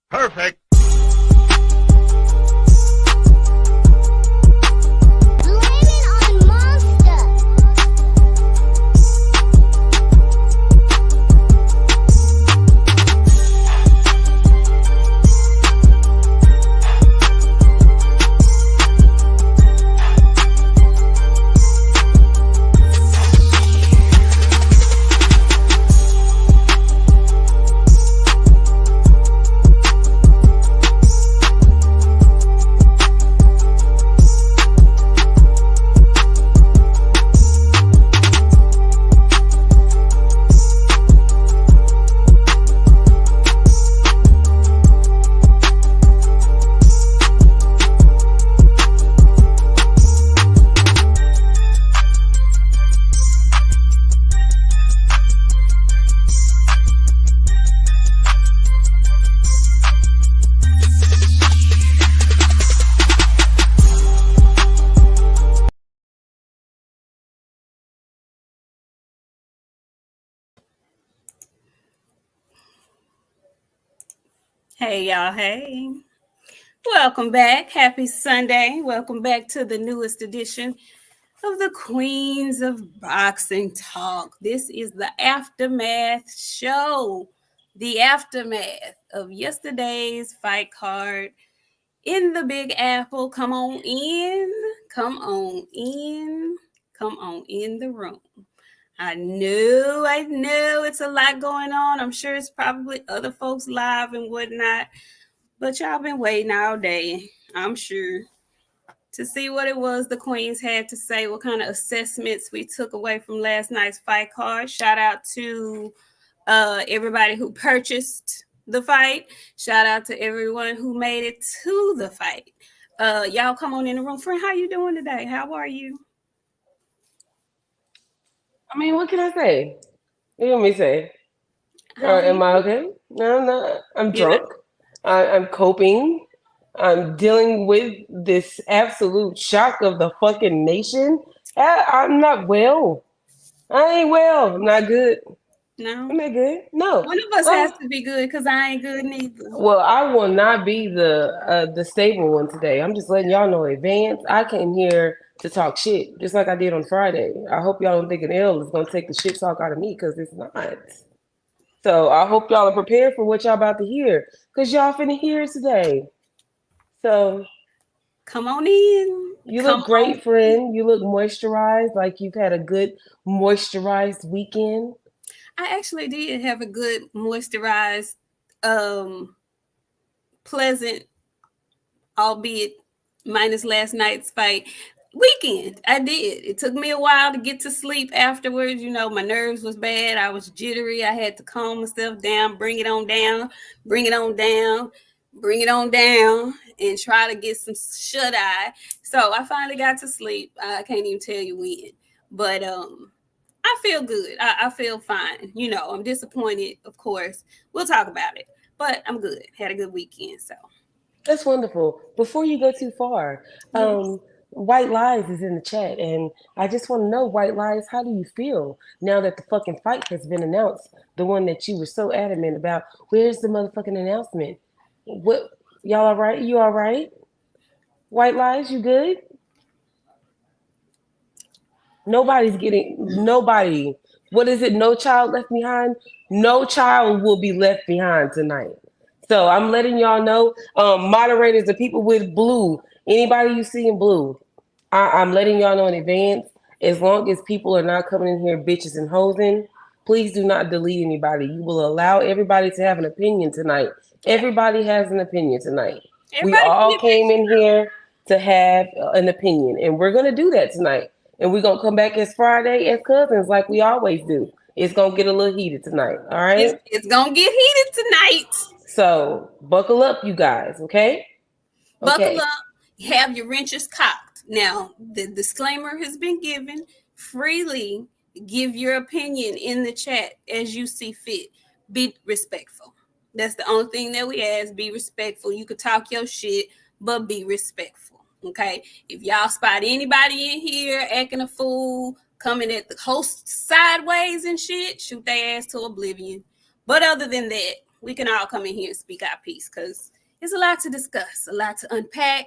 Perfect. Hey, y'all. Hey. Welcome back. Happy Sunday. Welcome back to the newest edition of the Queens of Boxing Talk. This is the Aftermath show, the aftermath of yesterday's fight card in the Big Apple. Come on in. Come on in. Come on in the room. I know it's a lot going on. I'm sure it's probably other folks live and whatnot. But y'all been waiting all day, I'm sure, to see what it was the Queens had to say, what kind of assessments we took away from last night's fight card. Shout out to everybody who purchased the fight. Shout out to everyone who made it to the fight. Y'all come on in the room. Friend, how you doing today? How are you? I mean, what can I say? What do you want me to say? Am I okay? No, I'm not. I'm drunk. I'm coping. I'm dealing with this absolute shock of the fucking nation. I'm not well. I ain't well. I'm not good. No. I'm not good. No. One of us has to be good because I ain't good neither. Well, I will not be the stable one today. I'm just letting y'all know in advance. I came here to talk shit, just like I did on Friday. I hope y'all don't think an L is gonna take the shit talk out of me, because it's not. So I hope y'all are prepared for what y'all about to hear, because y'all finna hear it today. So come on in. You look great, friend. You look moisturized, like you've had a good moisturized weekend. I actually did have a good moisturized, pleasant, albeit minus last night's fight, weekend. I did. It took me a while to get to sleep afterwards. You know, my nerves was bad. I was jittery. I had to calm myself down, bring it on down, bring it on down, bring it on down, and try to get some shut eye. So I finally got to sleep. I can't even tell you when. But I feel good. I feel fine. You know, I'm disappointed, of course. We'll talk about it. But I'm good. Had a good weekend. So that's wonderful. Before you go too far, White Lies is in the chat, and I just want to know, White Lies, how do you feel now that the fucking fight has been announced? The one that you were so adamant about. Where's the motherfucking announcement? What, y'all all right? You all right? White Lies, you good? Nobody. What is it? No child left behind? No child will be left behind tonight. So I'm letting y'all know, moderators, the people with blue, anybody you see in blue, I'm letting y'all know in advance, as long as people are not coming in here bitches and hosing, please do not delete anybody. You will allow everybody to have an opinion tonight. Everybody has an opinion tonight. We all came in here to have an opinion, and we're going to do that tonight. And we're going to come back as Friday as cousins like we always do. It's going to get a little heated tonight, all right? It's going to get heated tonight. So buckle up, you guys, okay? Buckle up. Have your wrenches cocked. Now, the disclaimer has been given. Freely give your opinion in the chat as you see fit. Be respectful. That's the only thing that we ask. Be respectful. You could talk your shit, but be respectful, okay? If y'all spot anybody in here acting a fool, coming at the host sideways and shit, shoot their ass to oblivion. But other than that, we can all come in here and speak our piece because it's a lot to discuss, a lot to unpack.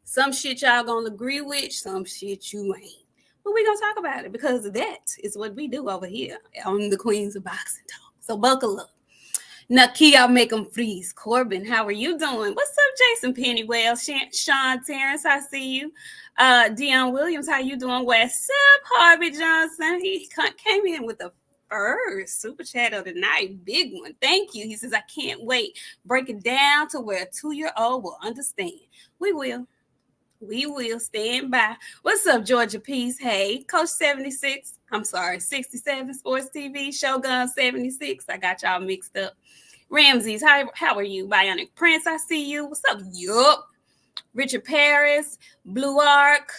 Some shit y'all gonna agree with, some shit you ain't. But we gonna talk about it because that is what we do over here on the Queens of Boxing Talk. So buckle up. Nakia, make them freeze. Corbin, how are you doing? What's up, Jason Pennywell? Sean Terrence, I see you. Dion Williams, how you doing? What's up, Harvey Johnson? He came in with the first super chat of the night. Big one. Thank you. He says, I can't wait. Break it down to where a 2-year-old will understand. We will. We will stand by. What's up, Georgia Peace? Hey, Coach 76. I'm sorry, 67 Sports TV, Shogun 76. I got y'all mixed up. Ramses, how are you? Bionic Prince, I see you. What's up? Yup. Richard Paris, Blue Arc,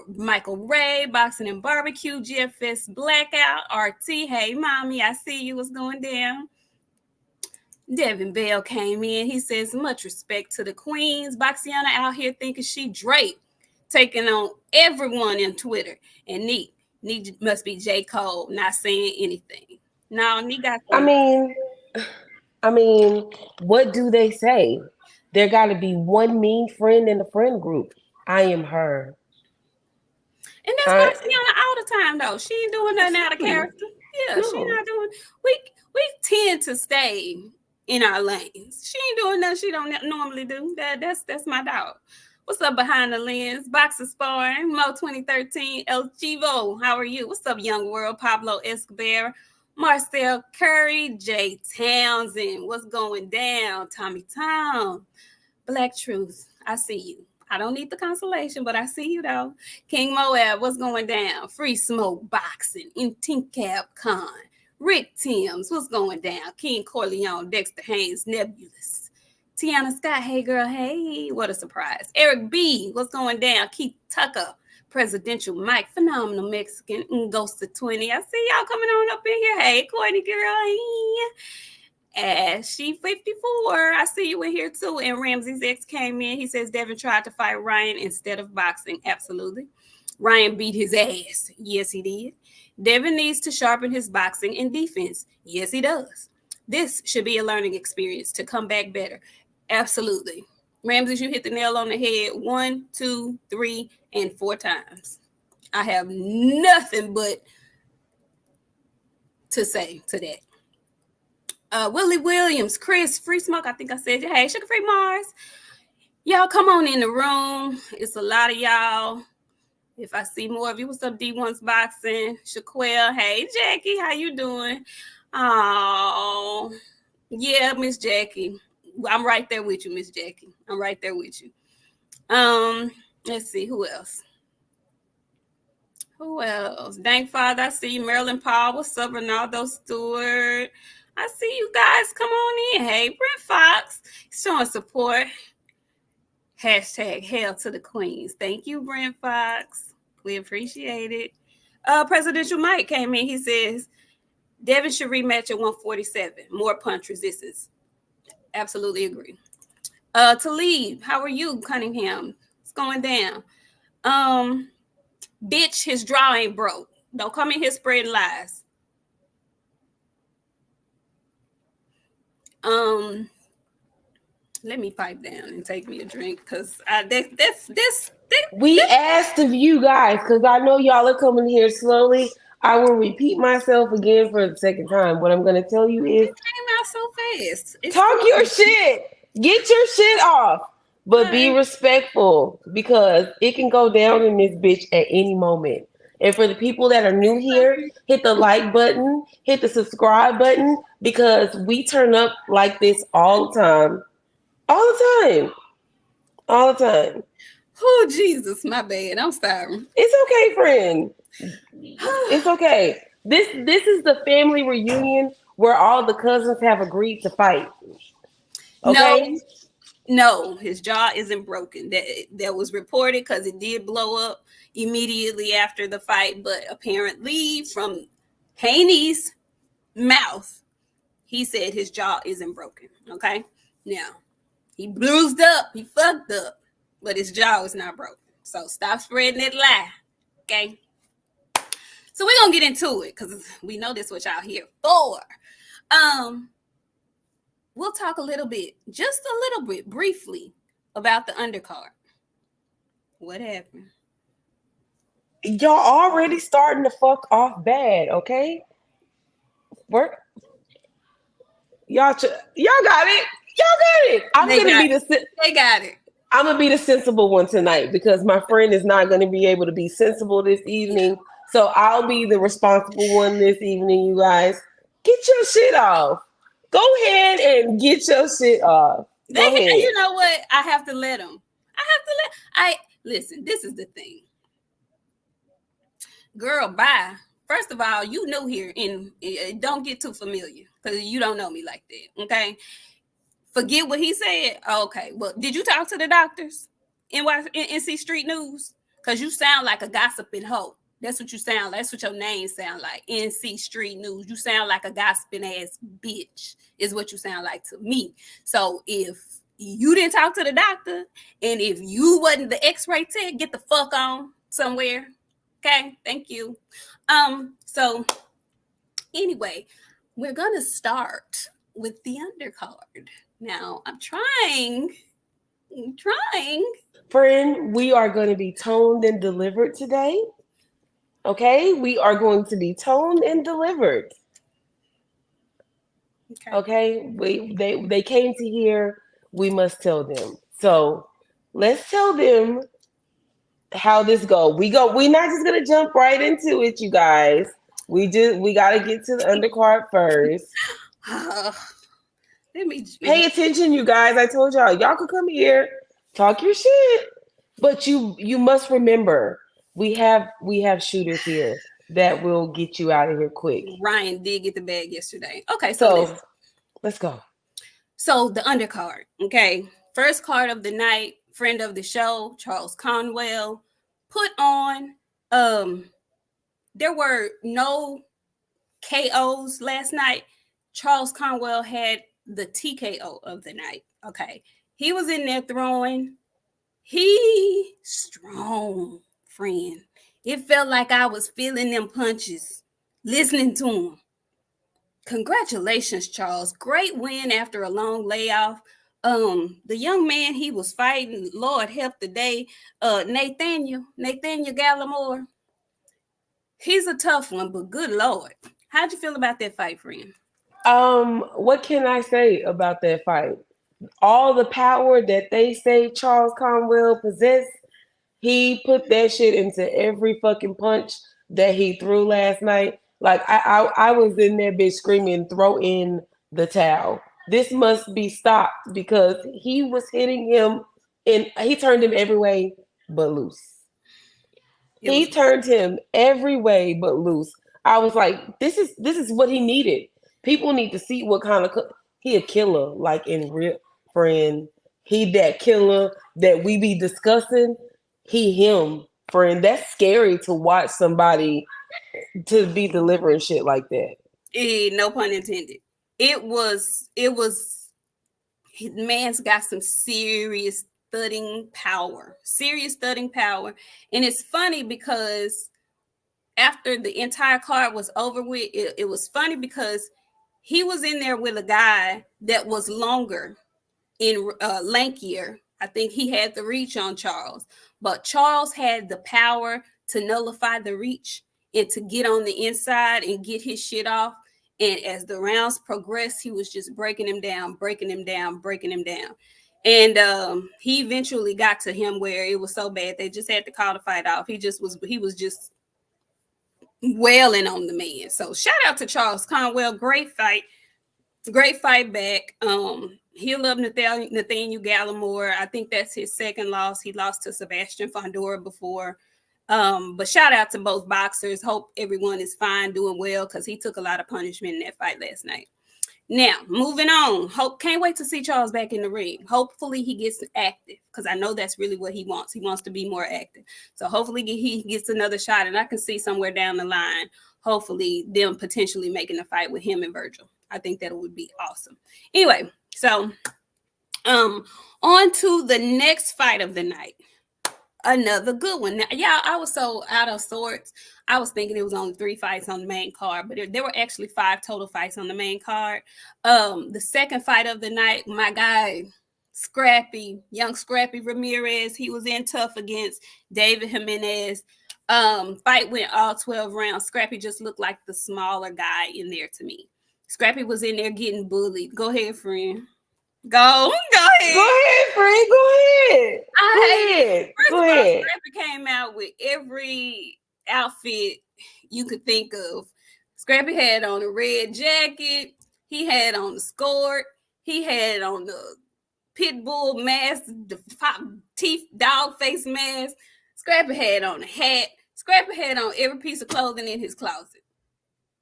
Michael Ray, Boxing and Barbecue, GFS Blackout, RT. Hey, mommy, I see you. What's going down? Devin Bell came in. He says, much respect to the queens. Boxiana out here thinking she Drake, taking on everyone in Twitter. And Nik must be J. Cole, not saying anything. No, Nik got I mean, what do they say? There got to be one mean friend in the friend group. I am her. And that's Boxiana all the time, though. She ain't doing nothing out of character. Yeah, she not doing. We tend to stay in our lanes. She ain't doing nothing she don't normally do. That's my dog. What's up behind the lens? Boxer Sparring, Mo 2013, El Chivo. How are you? What's up, Young World? Pablo Escobar, Marcel Curry, Jay Townsend. What's going down? Tommy Tom, Black Truth. I see you. I don't need the consolation, but I see you though. King Moab, what's going down? Free Smoke Boxing, Intincab Khan. Rick Timms, what's going down? King Corleone, Dexter Haynes, Nebulous. Tiana Scott, hey girl, hey, what a surprise. Eric B, what's going down? Keith Tucker, Presidential Mike, Phenomenal Mexican, Ghost of 20. I see y'all coming on up in here. Hey, Courtney girl, hey. She 54. I see you in here too. And Ramsey's ex came in. He says Devin tried to fight Ryan instead of boxing. Absolutely. Ryan beat his ass. Yes, he did. Devin needs to sharpen his boxing and defense. Yes, he does. This should be a learning experience to come back better. Absolutely. Ramsey, you hit the nail on the head 1, 2, 3, and 4 times. I have nothing but to say to that. Willie Williams, Chris, Free Smoke, I think I said, hey, Sugar Free Mars. Y'all come on in the room. It's a lot of y'all. If I see more of you, what's up, D1's Boxing? Shaquelle, hey, Jackie, how you doing? Oh, yeah, Miss Jackie. I'm right there with you, Miss Jackie. I'm right there with you. Let's see, who else? Who else? Dank Father, I see you. Marilyn Paul, what's up, Ronaldo Stewart? I see you guys. Come on in. Hey, Brent Fox, showing support. Hashtag hail to the queens. Thank you, Brent Fox. We appreciate it. Presidential Mike came in. He says, Devin should rematch at 147. More punch resistance. Absolutely agree. Talib, how are you, Cunningham? It's going down. Bitch, his draw ain't broke. Don't come in here spreading lies. Let me pipe down and take me a drink because we asked of you guys because I know y'all are coming here slowly. I will repeat myself again for the second time. What I'm going to tell you is, it came out so fast. Talk your shit. Get your shit off, but be respectful because it can go down in this bitch at any moment. And for the people that are new here, hit the like button, hit the subscribe button because we turn up like this all the time. All the time. All the time. Oh, Jesus, my bad. I'm sorry. It's okay, friend. It's okay. This is the family reunion where all the cousins have agreed to fight. Okay? No, his jaw isn't broken. That was reported because it did blow up immediately after the fight, but apparently from Haney's mouth, he said his jaw isn't broken. Okay? Now, he bruised up, he fucked up, but his jaw is not broken. So stop spreading that lie. Okay? So we're gonna get into it because we know this what y'all here for. we'll talk a little bit, just a little bit, briefly, about the undercard. What happened? Y'all already starting to fuck off bad, okay? Work. Y'all got it. Y'all got it. They got it. I'm gonna be the sensible one tonight because my friend is not gonna be able to be sensible this evening. So I'll be the responsible one this evening, you guys. Get your shit off. Go ahead and get your shit off. Go ahead. You know what? I have to let them. Listen, this is the thing. Girl, bye. First of all, you new here and don't get too familiar because you don't know me like that. Okay. Forget what he said. Okay. Well, did you talk to the doctors in NC Street News? Because you sound like a gossiping hoe. That's what you sound like. That's what your name sound like. NC Street News. You sound like a gossiping ass bitch is what you sound like to me. So if you didn't talk to the doctor and if you wasn't the x-ray tech, get the fuck on somewhere. Okay. Thank you. So anyway, we're going to start with the undercard. Now, I'm trying. Friend, we are going to be toned and delivered today. Okay? We are going to be toned and delivered. Okay? They came to here. We must tell them. So, let's tell them how this go. We're not just going to jump right into it, you guys. We got to get to the undercard first. Pay attention, you guys. I told y'all could come here, talk your shit, but you must remember we have shooters here that will get you out of here quick. Ryan did get the bag yesterday. Okay, so let's go. So the undercard, okay, first card of the night, friend of the show, Charles Conwell, put on. There were no KOs last night. Charles Conwell had the TKO of the night. Okay. He was in there throwing. He strong, friend. It felt like I was feeling them punches, listening to him. Congratulations, Charles. Great win after a long layoff. The young man he was fighting, Lord help the day, Nathaniel Gallimore. He's a tough one, but good Lord. How'd you feel about that fight, friend? What can I say about that fight? All the power that they say Charles Conwell possessed, he put that shit into every fucking punch that he threw last night. Like I was in there bitch screaming, throw in the towel. This must be stopped because he was hitting him and he turned him every way but loose. He turned him every way but loose. I was like, this is what he needed. People need to see what kind of he a killer, like in real friend. He that killer that we be discussing. He him, friend. That's scary to watch somebody to be delivering shit like that. No pun intended. It was man's got some serious thudding power. And it's funny because after the entire card was over with, it was funny because he was in there with a guy that was longer in lankier. I think he had the reach on Charles, but Charles had the power to nullify the reach and to get on the inside and get his shit off. And as the rounds progressed, he was just breaking him down. And he eventually got to him where it was so bad they just had to call the fight off. He was just wailing on the man. So shout out to Charles Conwell. Great fight back. He'll love Nathaniel Gallimore. I think that's his second loss. He lost to Sebastian Fondora before. But shout out to both boxers. Hope everyone is fine, doing well, because he took a lot of punishment in that fight last night. Now, moving on. Can't wait to see Charles back in the ring. Hopefully he gets active, because I know that's really what he wants. He wants to be more active. So hopefully he gets another shot, and I can see somewhere down the line, hopefully them potentially making a fight with him and Virgil. I think that would be awesome. Anyway, so on to the next fight of the night. another good one. Now, y'all, I was so out of sorts. I was thinking it was only 3 fights on the main card, but there were actually 5 total fights on the main card. The second fight of the night, my guy young Scrappy Ramirez, he was in tough against David Jimenez. Fight went all 12 rounds. Scrappy just looked like the smaller guy in there to me. Scrappy was in there getting bullied. Go ahead, friend. Go ahead. Go ahead, friend. Go ahead. First Go of all, ahead. Scrappy came out with every outfit you could think of. Scrappy had on a red jacket. He had on the skirt. He had on the pit bull mask, the teeth dog face mask. Scrappy had on a hat. Scrappy had on every piece of clothing in his closet.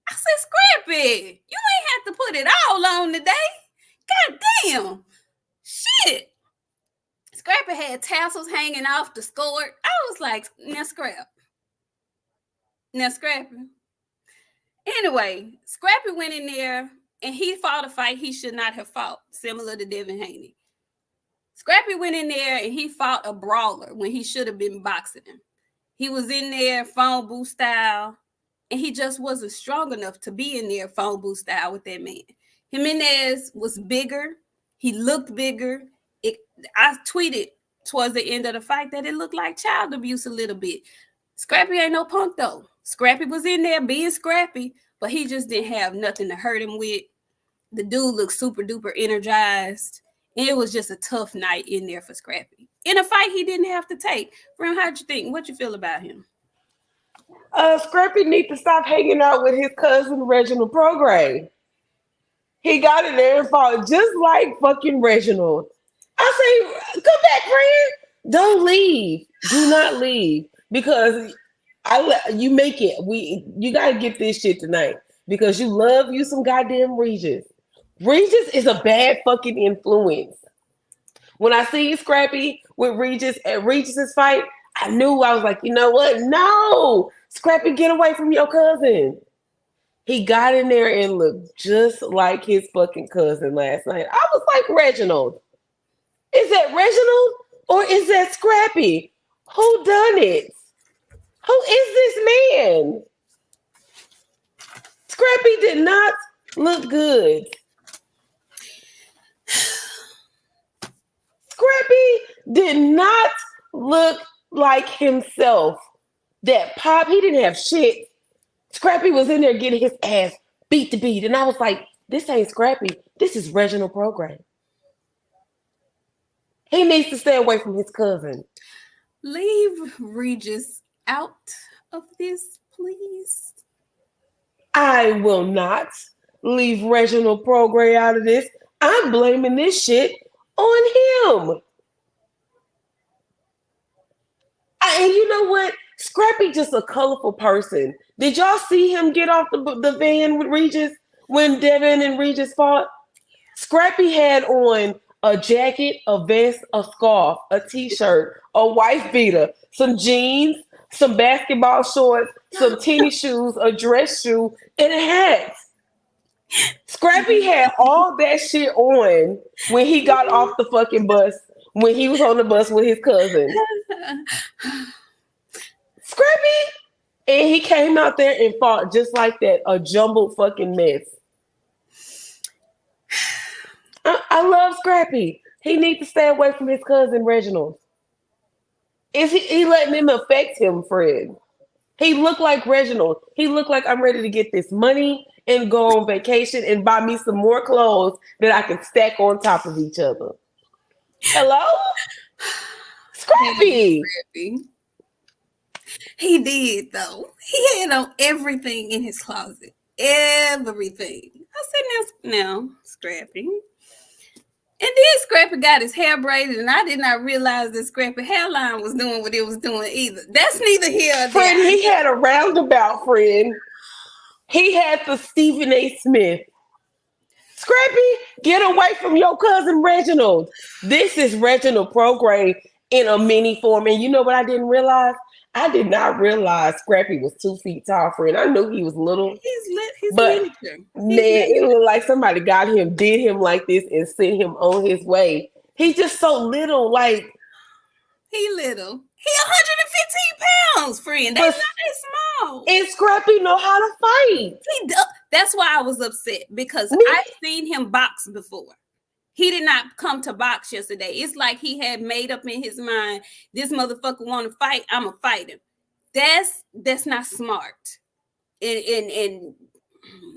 I said, Scrappy, you ain't have to put it all on today. God damn. Shit. Scrappy had tassels hanging off the skirt. I was like, now Scrappy. Anyway, Scrappy went in there and he fought a fight he should not have fought, similar to Devin Haney. Scrappy went in there and he fought a brawler when he should have been boxing him. He was in there phone booth style, and he just wasn't strong enough to be in there phone booth style with that man. Jimenez was bigger. He looked bigger. I tweeted towards the end of the fight that it looked like child abuse a little bit. Scrappy ain't no punk, though. Scrappy was in there being scrappy, but he just didn't have nothing to hurt him with. The dude looked super duper energized. And it was just a tough night in there for Scrappy. In a fight he didn't have to take. Friend, how'd you think? What you feel about him? Scrappy needs to stop hanging out with his cousin Reginald Prograde. He got in there and fought just like fucking Reginald. I say, come back, friend. Don't leave. Do not leave. Because you make it. You gotta get this shit tonight. Because you love you some goddamn Regis. Regis is a bad fucking influence. When I see Scrappy with Regis at Regis's fight, I knew. I was like, you know what? No, Scrappy, get away from your cousin. He got in there and looked just like his fucking cousin last night. I was like, Reginald, is that Reginald or is that Scrappy? Who done it? Who is this man? Scrappy did not look good. Scrappy did not look like himself. That pop, he didn't have shit. Scrappy was in there getting his ass beat to beat. And I was like, this ain't Scrappy. This is Reginald Program. He needs to stay away from his cousin. Leave Regis out of this, please. I will not leave Reginald Program out of this. I'm blaming this shit on him. And you know what? Scrappy just a colorful person. Did y'all see him get off the van with Regis when Devin and Regis fought? Scrappy had on a jacket, a vest, a scarf, a t-shirt, a wife beater, some jeans, some basketball shorts, some tennis shoes, a dress shoe, and a hat. Scrappy had all that shit on when he got off the fucking bus, when he was on the bus with his cousin. Scrappy, and he came out there and fought just like that, a jumbled fucking mess. I love Scrappy. He needs to stay away from his cousin Reginald. Is he letting him affect him, Fred? He looked like Reginald. He looked like I'm ready to get this money and go on vacation and buy me some more clothes that I can stack on top of each other. Hello? Scrappy. He did, though. He had on everything in his closet. Everything. I said, now, Scrappy. And then Scrappy got his hair braided, and I did not realize that Scrappy hairline was doing what it was doing either. That's neither here nor there. Friend, he had a roundabout, friend. He had the Stephen A. Smith. Scrappy, get away from your cousin Reginald. This is Reginald Prograde in a mini form. And you know what I didn't realize? I did not realize Scrappy was 2 feet tall, friend. I knew he was little. He's but miniature. Man, it looked like somebody got him, did him like this, and sent him on his way. He's just so little, like He little. He 115 pounds, friend. They not But that small. and Scrappy know how to fight. That's why I was upset because Me, I've seen him box before. He did not come to box yesterday. It's like he had made up in his mind, this motherfucker want to fight, I'm going to fight him. That's not smart. And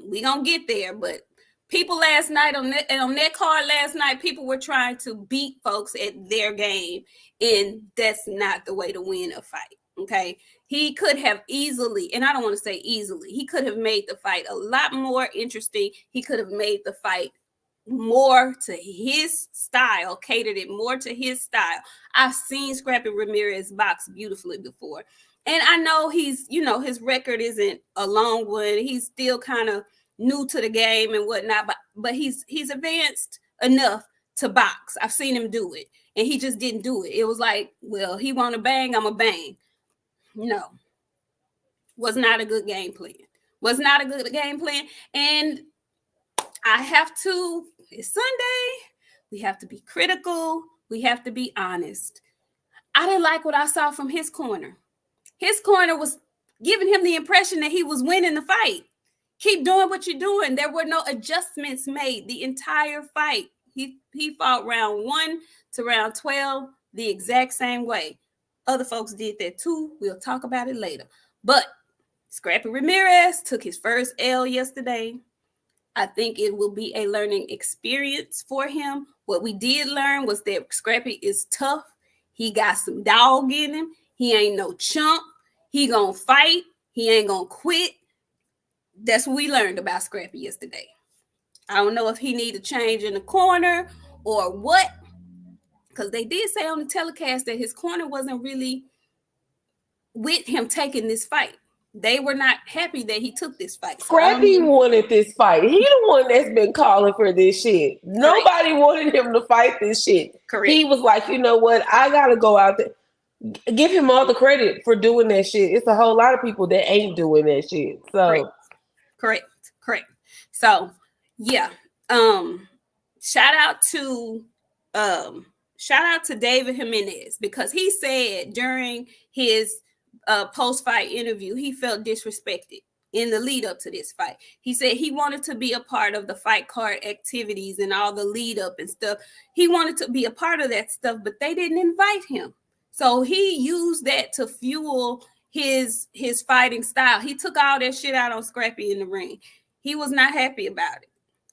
we going to get there, but people last night on that card last night, people were trying to beat folks at their game, and that's not the way to win a fight. Okay, he could have easily, and I don't want to say easily, he could have made the fight a lot more interesting. He could have made the fight more to his style, catered it more to his style. I've seen Scrappy Ramirez box beautifully before. And I know he's, his record isn't a long one. He's still kind of new to the game and whatnot, but he's advanced enough to box. I've seen him do it, and he just didn't do it. It was like, well, he want to bang, I'm a bang. No, was not a good game plan. Was not a good game plan. And I have to, it's Sunday. We have to be critical. We have to be honest. I didn't like what I saw from his corner. His corner was giving him the impression that he was winning the fight. Keep doing what you're doing. There were no adjustments made the entire fight. He fought round 1 to round 12 the exact same way. Other folks did that too. We'll talk about it later. But Scrappy Ramirez took his first L yesterday. I think it will be a learning experience for him. What we did learn was that Scrappy is tough. He got some dog in him. He ain't no chump. He gonna fight. He ain't gonna quit. That's what we learned about Scrappy yesterday. I don't know if he need a change in the corner or what, because they did say on the telecast that his corner wasn't really with him taking this fight. They were not happy that he took this fight. So Scrappy wanted this fight. He the one that's been calling for this shit. Correct. Nobody wanted him to fight this shit. Correct. He was like, you know what? I gotta go out there. Give him all the credit for doing that shit. It's a whole lot of people that ain't doing that shit. So correct. So yeah. Shout out to David Jimenez, because he said during his post-fight interview he felt disrespected in the lead up to this fight. He said he wanted to be a part of the fight card activities and all the lead up and stuff. He wanted to be a part of that stuff, but they didn't invite him. So he used that to fuel his fighting style. He took all that shit out on Scrappy in the ring. He was not happy about it.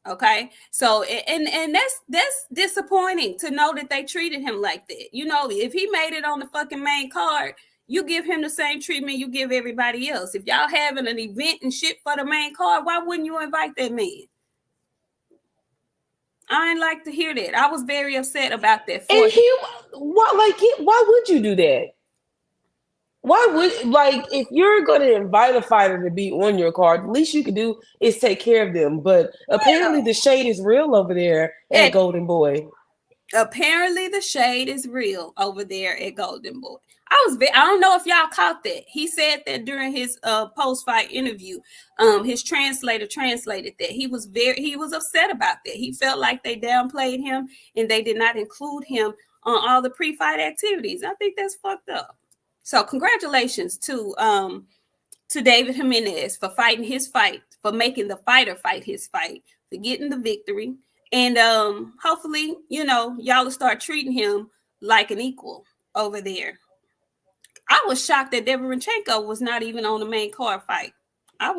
Okay, so and that's disappointing to know that they treated him like that. If he made it on the fucking main card, you give him the same treatment you give everybody else. If y'all having an event and shit for the main card, why wouldn't you invite that man? I ain't like to hear that. I was very upset about that. Why would you do that? Why would, if you're going to invite a fighter to be on your card, the least you can do is take care of them. But apparently the shade is real over there at Golden Boy. Apparently the shade is real over there at Golden Boy. I don't know if y'all caught that. He said that during his post-fight interview. His translator translated that. He was upset about that. He felt like they downplayed him and they did not include him on all the pre-fight activities. I think that's fucked up. So congratulations to David Jimenez for fighting his fight, for making the fighter fight his fight, for getting the victory. And hopefully, y'all will start treating him like an equal over there. I was shocked that Deverenchenko was not even on the main card fight. I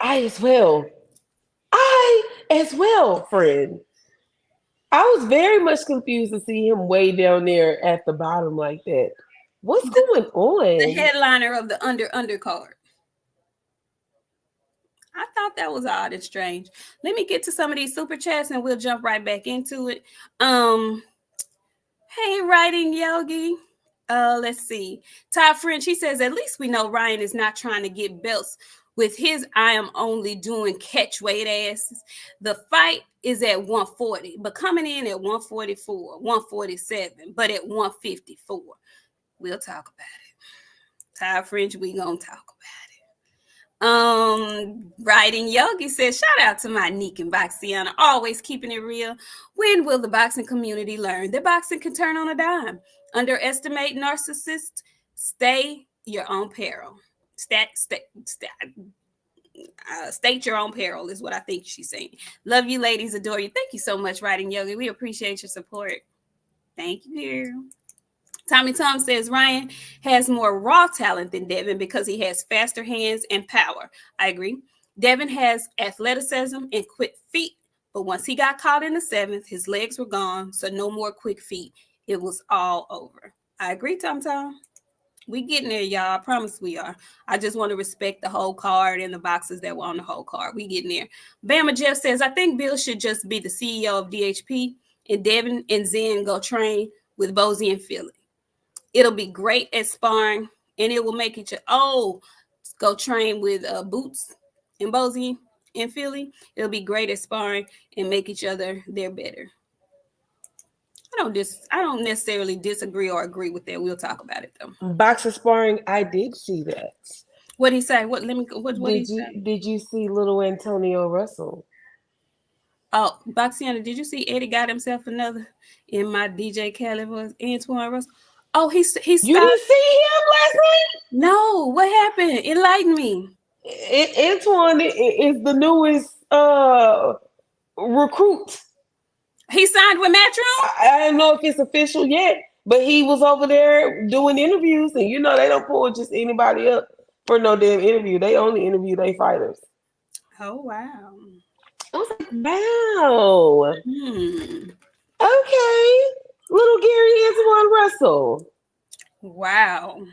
as well, friend. I was very much confused to see him way down there at the bottom like that. What's going on? The headliner of the undercard. I thought that was odd and strange. Let me get to some of these super chats and we'll jump right back into it. Hey, Writing Yogi. Let's see. Todd French, he says, at least we know Ryan is not trying to get belts with his I am only doing catch weight asses. The fight is at 140, but coming in at 144, 147, but at 154. We'll talk about it. Todd French, we gonna talk about it. Writing Yogi says, shout out to my Nik and BOXIANA, always keeping it real. When will the boxing community learn that boxing can turn on a dime? Underestimate narcissists. Stay your own peril. State your own peril is what I think she's saying. Love you, ladies. Adore you. Thank you so much, Writing Yogi. We appreciate your support. Thank you, dear. Tommy Tom says Ryan has more raw talent than Devin because he has faster hands and power. I agree. Devin has athleticism and quick feet, but once he got caught in the seventh, his legs were gone, so no more quick feet. It was all over. I agree, Tom Tom. We getting there, y'all. I promise we are. I just want to respect the whole card and the boxes that were on the whole card. We getting there. Bama Jeff says, I think Bill should just be the CEO of DHP and Devin and Zen go train with Bozy and Philly. It'll be great at sparring, and it will make it go train with Boots and Bozy and Philly. It'll be great at sparring and make each other their better. I don't necessarily disagree or agree with that. We'll talk about it though. Boxer sparring, I did see that. What did he say? What did you see little Antonio Russell? Oh, BOXIANA, did you see Eddie got himself another in my DJ Khaled was Antoine Russell? Oh, he started. You didn't see him last night? No, what happened? Enlighten me. Antoine is the newest recruit. He signed with Matchroom? I don't know if it's official yet, but he was over there doing interviews, and you know they don't pull just anybody up for no damn interview. They only interview their fighters. Oh wow. I was like, wow. Okay. Little Gary Antoine Russell. Wow.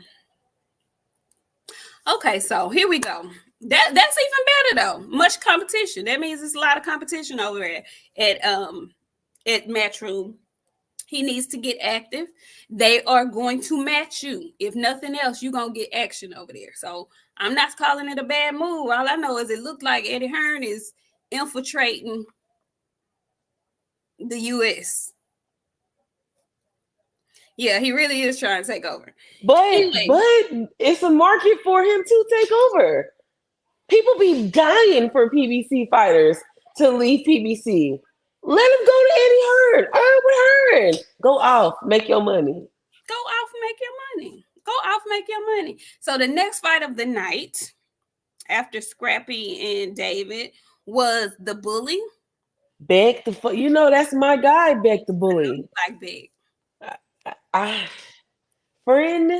Okay, so here we go. That's even better though. Much competition. That means there's a lot of competition over there at Matchroom. He needs to get active. They are going to match you. If nothing else, you're going to get action over there. So I'm not calling it a bad move. All I know is it looked like Eddie Hearn is infiltrating the U.S. Yeah, he really is trying to take over. But it's a market for him to take over. People be dying for PBC fighters to leave PBC. Let him go to Eddie Hearn. Hearn. Go off, make your money. Go off, make your money. Go off, make your money. So the next fight of the night, after Scrappy and David, was the Bully. Beck you know that's my guy, Beck the Bully. Like Beck. Friend,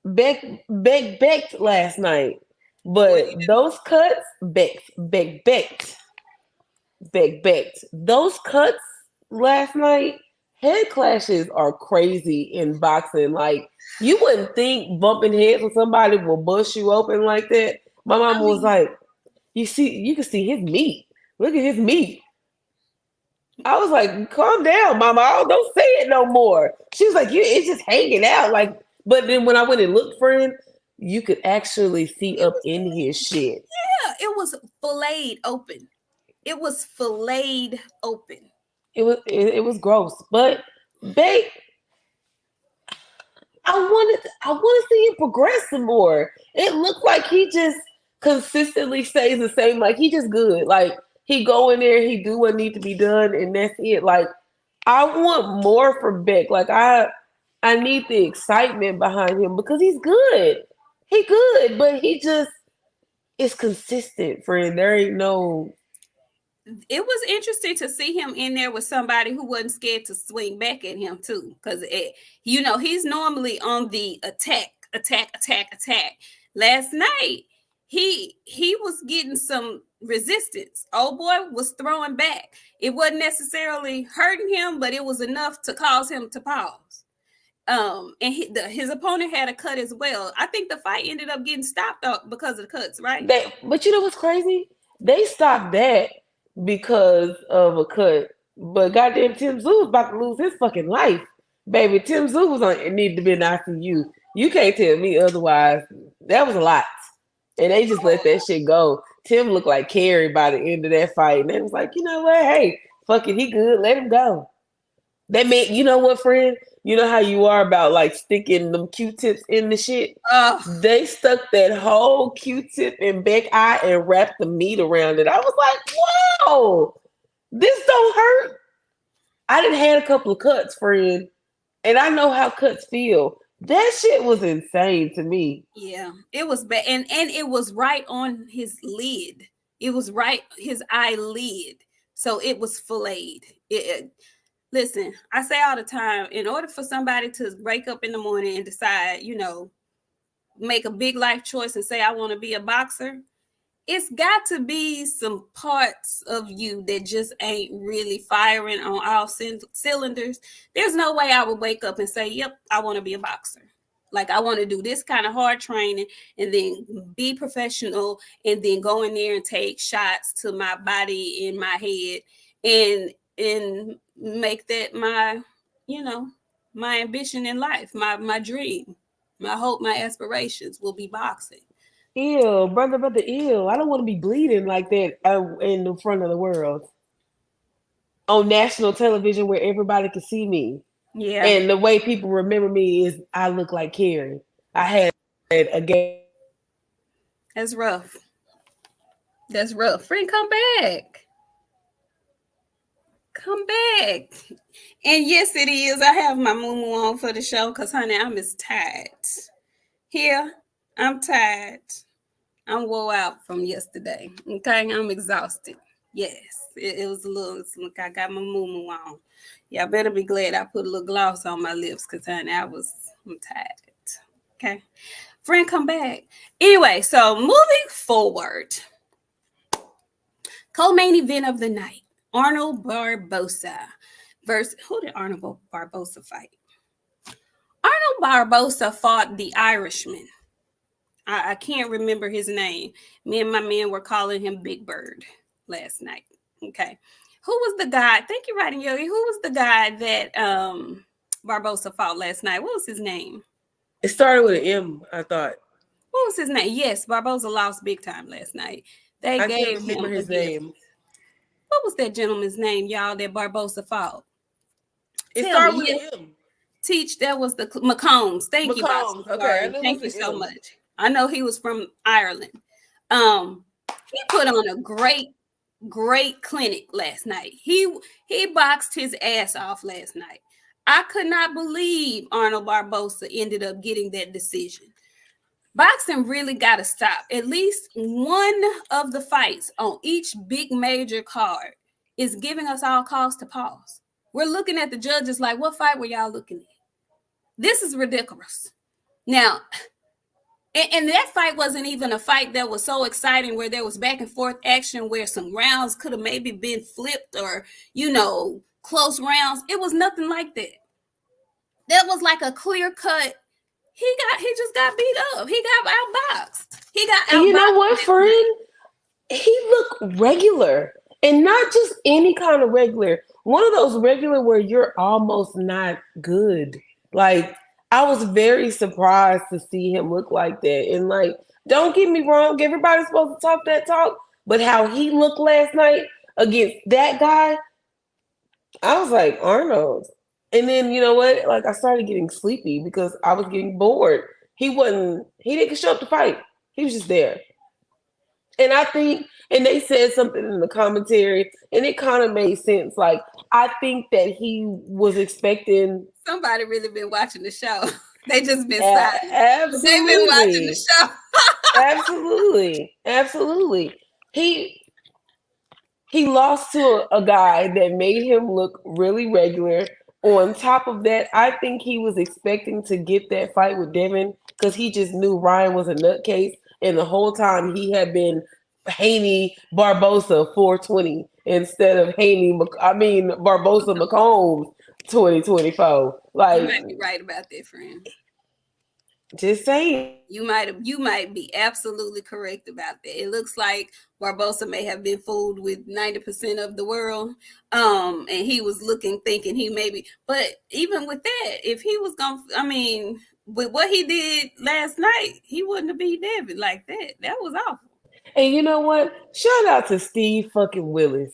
Beck last night, but those cuts, Beck. Those cuts last night, head clashes are crazy in boxing. Like you wouldn't think bumping heads with somebody will bust you open like that. My mom was like, you can see his meat. Look at his meat. I was like, calm down, mama. Don't say it no more. She was like, it's just hanging out. Like, but then when I went and looked, friend, you could actually see up in his shit. Yeah, it was filleted open. It was filleted open. It was gross. But babe, I want to see him progress some more. It looked like he just consistently stays the same. Like he just good. Like he go in there, he do what need to be done, and that's it. Like I want more from Beck. Like I need the excitement behind him because he's good. He good, but he just is consistent, friend. There ain't no. It was interesting to see him in there with somebody who wasn't scared to swing back at him too, because he's normally on the attack. Last night he was getting some resistance. Old boy was throwing back. It wasn't necessarily hurting him, but it was enough to cause him to pause. And his opponent had a cut as well. I think the fight ended up getting stopped up because of the cuts, right? But you know what's crazy? They stopped that because of a cut. But goddamn, Tim Tszyu was about to lose his fucking life. Baby, Tim Tszyu was needed to be in ICU. You can't tell me otherwise. That was a lot. And they just let that shit go. Tim looked like Carrie by the end of that fight. And they was like, you know what? Hey, fuck it, he good. Let him go. That meant, you know what, friend? You know how you are about like sticking them Q-tips in the shit? Oh, They stuck that whole Q-tip in back eye and wrapped the meat around it. I was like, whoa, this don't hurt. I done had a couple of cuts, friend, and I know how cuts feel. That shit was insane to me. yeah, it was bad, and it was right on his lid. It was right his eyelid, so it was filleted. Listen, I say all the time, in order for somebody to wake up in the morning and decide, make a big life choice and say, I want to be a boxer, it's got to be some parts of you that just ain't really firing on all cylinders. There's no way I would wake up and say, yep, I want to be a boxer. Like, I want to do this kind of hard training and then be professional and then go in there and take shots to my body and my head and make that my, my ambition in life, my dream, my hope, my aspirations will be boxing. Ew, brother, ew. I don't want to be bleeding like that in the front of the world on national television where everybody can see me. Yeah, And the way people remember me is I look like Carrie. I had a gay. that's rough. That's rough. Friend, come back. Come back. And yes, it is. I have my moo on for the show because, honey, I'm as tired. Here, I'm tired. I'm wore out from yesterday. Okay, I'm exhausted. Yes, it was a little. It's like I got my moo on. Y'all better be glad I put a little gloss on my lips because, honey, I'm tired. Okay, friend, come back. Anyway, so moving forward, co-main event of the night: Arnold Barboza versus who did Arnold Barboza fight? Arnold Barboza fought the Irishman. I can't remember his name. Me and my man were calling him Big Bird last night. Okay. Who was the guy? Thank you, Writing Yogi. Who was the guy that Barbosa fought last night? What was his name? It started with an M, I thought. What was his name? Yes, Barbosa lost big time last night. They I can't gave remember him a his gift. name. What was that gentleman's name, y'all, that Barbosa fought? It Tell started me. with Yes. an M. Teach, that was the McCombs. Thank you, Boxing McCombs. Okay, I Sorry. knew it Thank you was so an M. much. I know he was from Ireland. He put on a great clinic last night. He boxed his ass off last night. I could not believe Arnold Barbosa ended up getting that decision. Boxing really got to stop. At least one of the fights on each big major card is giving us all cause to pause. We're looking at the judges like, what fight were y'all looking at? This is ridiculous. Now, and that fight wasn't even a fight that was so exciting where there was back and forth action where some rounds could have maybe been flipped or, close rounds. It was nothing like that. That was like a clear cut. He just got beat up. He got outboxed. He got outboxed. And you know what, friend? He looked regular. And not just any kind of regular. One of those regular where you're almost not good. Like, I was very surprised to see him look like that. And like, don't get me wrong, everybody's supposed to talk that talk, but how he looked last night against that guy, I was like, Arnold. And then you know what? Like, I started getting sleepy because I was getting bored. He didn't show up to fight. He was just there. And I think, and they said something in the commentary, and it kind of made sense. Like, I think that he was expecting. Somebody really been watching the show. They just been silent. Absolutely. They've been watching the show. Absolutely. He lost to a guy that made him look really regular. On top of that, I think he was expecting to get that fight with Devin because he just knew Ryan was a nutcase. And the whole time he had been Haney Barbosa 420 instead of Barbosa McCombs 2024. Like, you might be right about that, friend. Just saying. You might be absolutely correct about that. It looks like Barbosa may have been fooled with 90% of the world. And he was thinking he maybe, but even with that, if he was with what he did last night, he wouldn't have beat David like that. That was awful. And you know what? Shout out to Steve fucking Willis.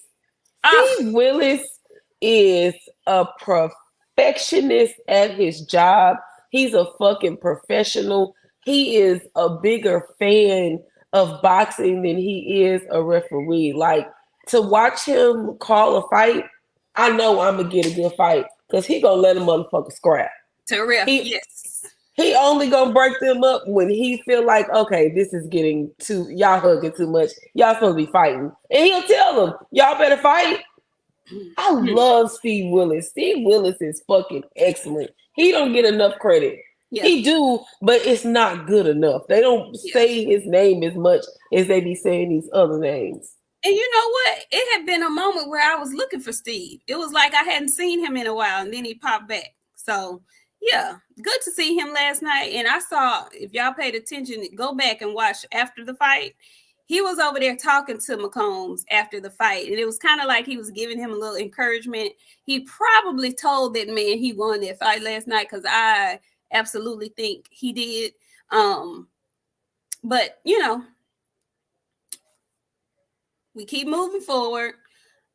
Steve Willis is a perfectionist at his job. He's a fucking professional. He is a bigger fan of boxing than he is a referee. Like, to watch him call a fight, I know I'm gonna get a good fight because he gonna let a motherfucker scrap. To ref, He yes. he only gonna break them up when he feel like, okay, this is getting too, y'all hugging too much. Y'all supposed to be fighting, and he'll tell them, y'all better fight. I love Steve Willis. Steve Willis is fucking excellent. He don't get enough credit. Yeah. He do, but it's not good enough. They don't say his name as much as they be saying these other names. And you know what? It had been a moment where I was looking for Steve. It was like I hadn't seen him in a while, and then he popped back. So, yeah, good to see him last night. And I saw, if y'all paid attention, go back and watch after the fight. He was over there talking to McCombs after the fight, and it was kind of like he was giving him a little encouragement. He probably told that man he won that fight last night, because I absolutely think he did. But, you know, we keep moving forward.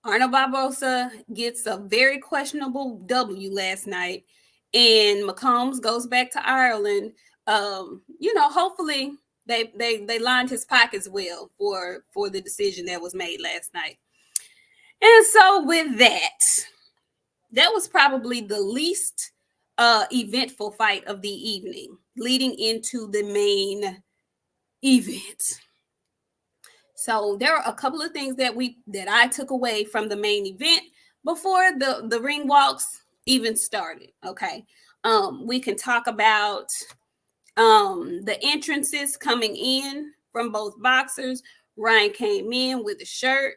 Arnold Barbosa gets a very questionable W last night, and McCombs goes back to Ireland. You know, hopefully they lined his pockets well for the decision that was made last night. And so with that was probably the least eventful fight of the evening, leading into the main event. So there are a couple of things that I took away from the main event before the ring walks even started. Okay. We can talk about the entrances coming in from both boxers. Ryan came in with a shirt,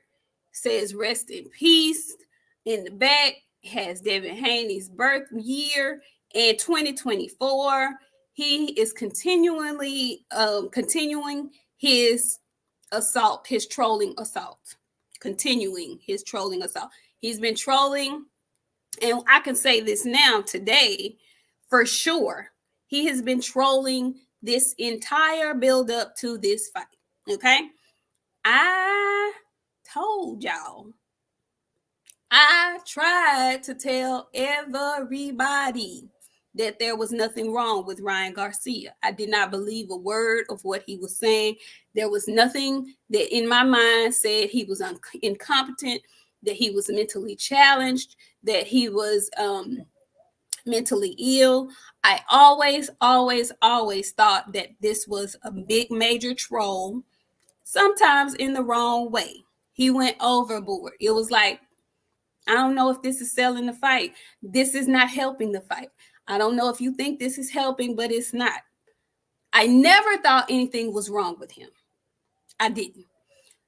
says rest in peace. In the back has Devin Haney's birth year and 2024. He is continuing his assault, his trolling assault, continuing his trolling assault. He's been trolling, and I can say this now today for sure. He has been trolling this entire build up to this fight. Okay. I told y'all, I tried to tell everybody that there was nothing wrong with Ryan Garcia. I did not believe a word of what he was saying. There was nothing that in my mind said he was incompetent, that he was mentally challenged, that he was mentally ill. I always thought that this was a big major troll, sometimes in the wrong way. He went overboard. It was like, I don't know if this is selling the fight. This is not helping the fight. I don't know if you think this is helping, but it's not. I never thought anything was wrong with him. I didn't.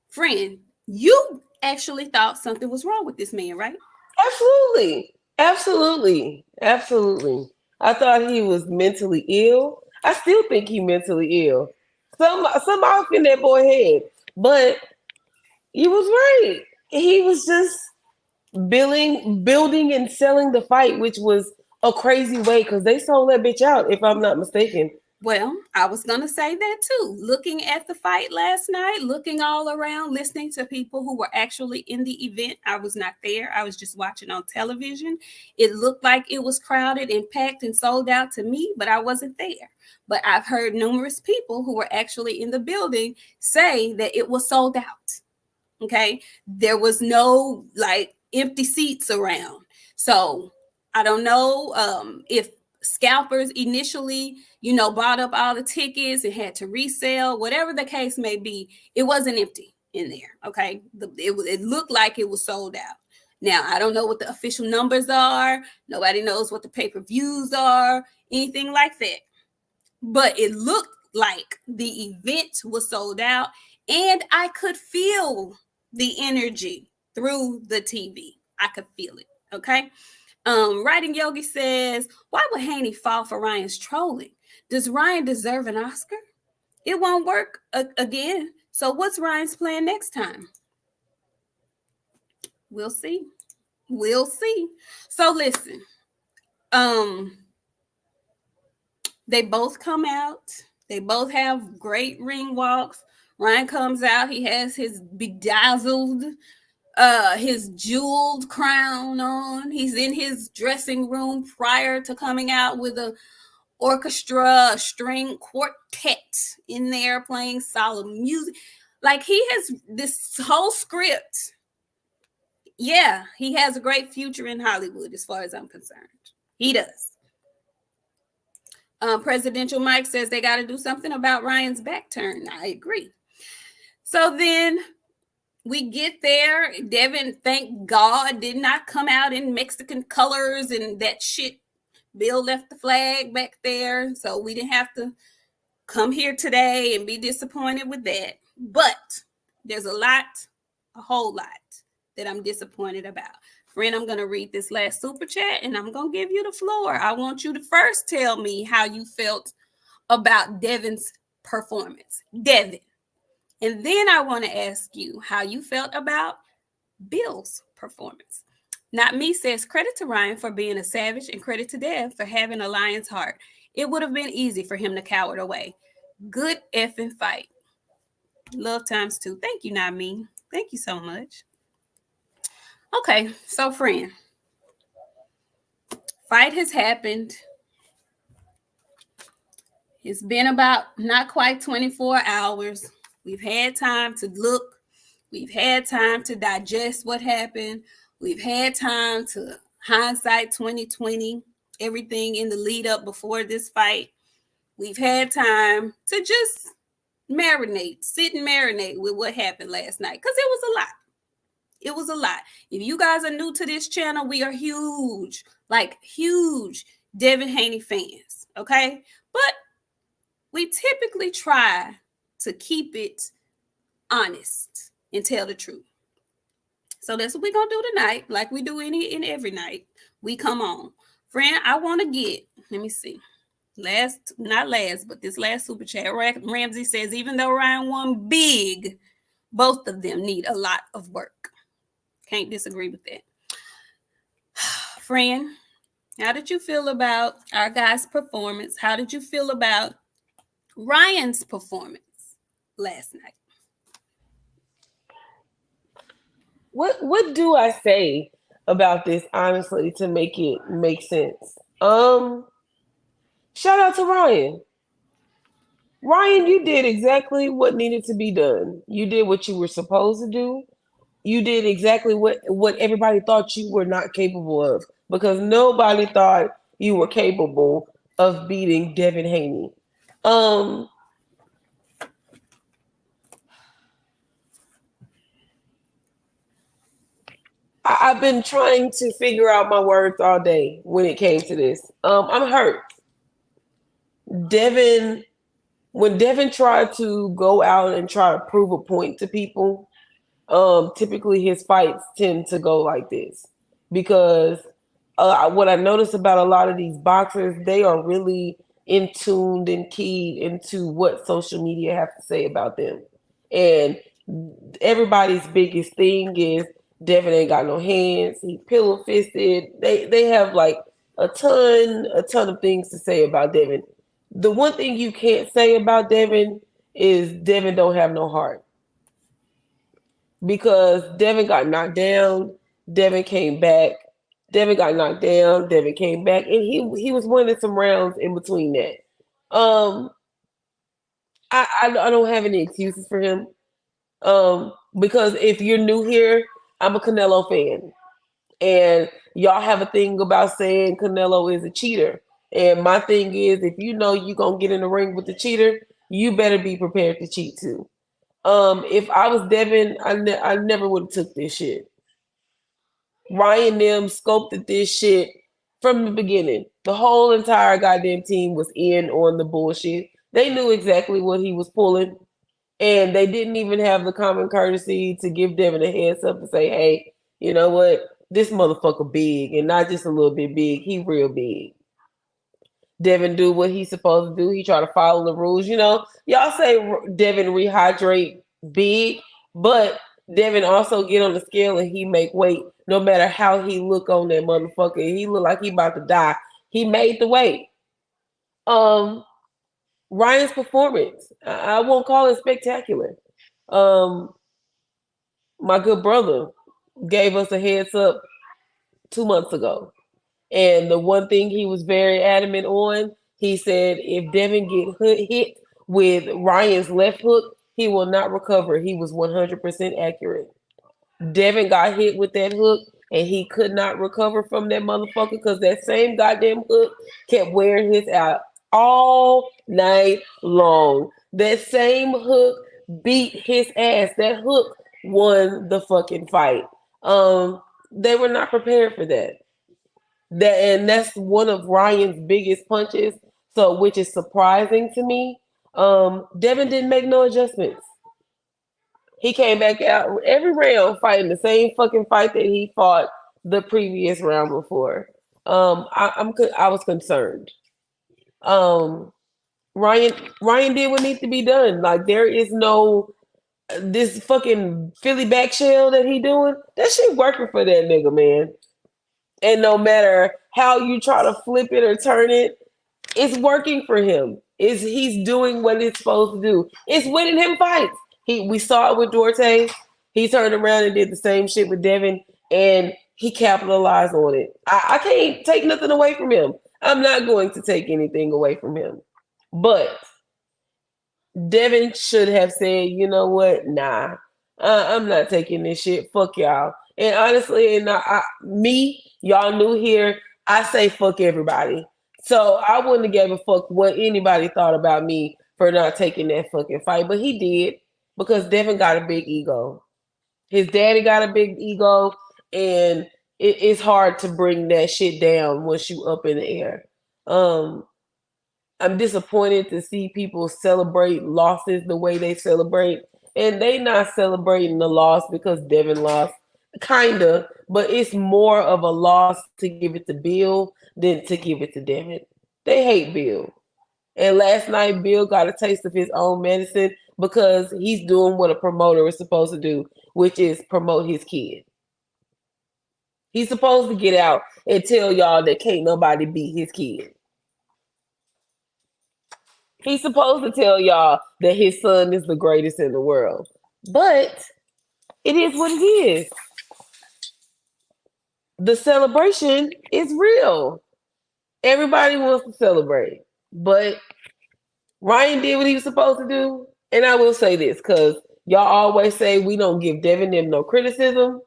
Friend, you actually thought something was wrong with this man, right? Absolutely. I thought he was mentally ill. I still think he's mentally ill. Some off in that boy head. But you was right. He was just building and selling the fight, which was a crazy way, because they sold that bitch out, if I'm not mistaken. Well, I was going to say that too. Looking at the fight last night, looking all around, listening to people who were actually in the event. I was not there. I was just watching on television. It looked like it was crowded and packed and sold out to me, but I wasn't there. But I've heard numerous people who were actually in the building say that it was sold out. Okay. There was no like empty seats around. So I don't know if scalpers initially, bought up all the tickets and had to resell, whatever the case may be. It wasn't empty in there. Okay. It looked like it was sold out. Now, I don't know what the official numbers are. Nobody knows what the pay-per-views are, anything like that. But it looked like the event was sold out, and I could feel the energy through the TV. I could feel it. Okay. Writing Yogi says, why would Haney fall for Ryan's trolling? Does Ryan deserve an Oscar? It won't work again. So what's Ryan's plan next time? We'll see. So listen, they both come out. They both have great ring walks. Ryan comes out. He has his bedazzled his jeweled crown on. He's in his dressing room prior to coming out with a orchestra, a string quartet in there playing solemn music. Like he has this whole script. Yeah, he has a great future in Hollywood as far as I'm concerned. He does. Presidential Mike says they got to do something about Ryan's back turn. I agree. So then we get there. Devin, thank God, did not come out in Mexican colors and that shit. Bill left the flag back there. So we didn't have to come here today and be disappointed with that. But there's a whole lot that I'm disappointed about. Friend, I'm going to read this last super chat and I'm going to give you the floor. I want you to first tell me how you felt about Devin's performance. Devin. And then I want to ask you how you felt about Bill's performance. Not Me says, credit to Ryan for being a savage and credit to Dev for having a lion's heart. It would have been easy for him to cower away. Good effing fight. Love times two. Thank you, Not Me. Thank you so much. Okay, so friend, fight has happened. It's been about not quite 24 hours. We've had time to look. We've had time to digest what happened. We've had time to hindsight 2020, everything in the lead up before this fight. We've had time to just marinate, sit and marinate with what happened last night because it was a lot. It was a lot. If you guys are new to this channel, we are huge, like huge Devin Haney fans, okay? But we typically try to keep it honest and tell the truth. So that's what we're going to do tonight, like we do any and every night. We come on. Friend, I want to get, let me see. Not last, but this last super chat. Ramsey says, even though Ryan won big, both of them need a lot of work. Can't disagree with that. Friend, how did you feel about our guy's performance? How did you feel about Ryan's performance last night? What do I say about this honestly to make it make sense? Shout out to Ryan. Ryan, you did exactly what needed to be done. You did what you were supposed to do. You did exactly what everybody thought you were not capable of, because nobody thought you were capable of beating Devin Haney. I've been trying to figure out my words all day when it came to this. I'm hurt. When Devin tried to go out and try to prove a point to people, typically his fights tend to go like this, because what I notice about a lot of these boxers, they are really in tuned and keyed into what social media have to say about them. And everybody's biggest thing is Devin ain't got no hands. He pillow fisted. They have like a ton of things to say about Devin. The one thing you can't say about Devin is Devin don't have no heart, because Devin got knocked down. Devin came back. Devin got knocked down. Devin came back, and he was winning some rounds in between that. I don't have any excuses for him. Because if you're new here, I'm a Canelo fan, and y'all have a thing about saying Canelo is a cheater. And my thing is, if you know you're gonna get in the ring with the cheater, you better be prepared to cheat too. If I was Devin, I never would have took this shit. Ryan them scoped this shit from the beginning. The whole entire goddamn team was in on the bullshit. They knew exactly what he was pulling. And they didn't even have the common courtesy to give Devin a heads up and say, hey, you know what? This motherfucker big, and not just a little bit big. He real big. Devin do what he's supposed to do. He try to follow the rules. You know, y'all say Devin rehydrate big, but Devin also get on the scale and he make weight no matter how he look on that motherfucker. He look like he about to die. He made the weight. Ryan's performance, I won't call it spectacular. My good brother, gave us a heads up 2 months ago. And the one thing he was very adamant on, he said if Devin get hit with Ryan's left hook, he will not recover. He was 100% accurate. Devin got hit with that hook and he could not recover from that motherfucker because that same goddamn hook kept wearing his out all night long. That same hook beat his ass. That hook won the fucking fight. They were not prepared for that. And that's one of Ryan's biggest punches. So, which is surprising to me. Devin didn't make no adjustments. He came back out every round fighting the same fucking fight that he fought the previous round before. I was concerned. Um, Ryan did what needs to be done. Like there is no this fucking Philly back shell that he doing. That shit working for that nigga, man. And no matter how you try to flip it or turn it, it's working for him. He's doing what it's supposed to do. It's winning him fights. We saw it with Duarte. He turned around and did the same shit with Devin, and he capitalized on it. I can't take nothing away from him. I'm not going to take anything away from him. But Devin should have said, you know what? Nah, I'm not taking this shit. Fuck y'all. And honestly, y'all new here, I say fuck everybody. So I wouldn't have gave a fuck what anybody thought about me for not taking that fucking fight. But he did because Devin got a big ego. His daddy got a big ego, and it's hard to bring that shit down once you up in the air. I'm disappointed to see people celebrate losses the way they celebrate. And they not celebrating the loss because Devin lost. Kinda, but it's more of a loss to give it to Bill than to give it to Devin. They hate Bill. And last night, Bill got a taste of his own medicine because he's doing what a promoter is supposed to do, which is promote his kid. He's supposed to get out and tell y'all that can't nobody beat his kid. He's supposed to tell y'all that his son is the greatest in the world. But it is what it is. The celebration is real. Everybody wants to celebrate. But Ryan did what he was supposed to do. And I will say this, because y'all always say we don't give Devin them no criticism.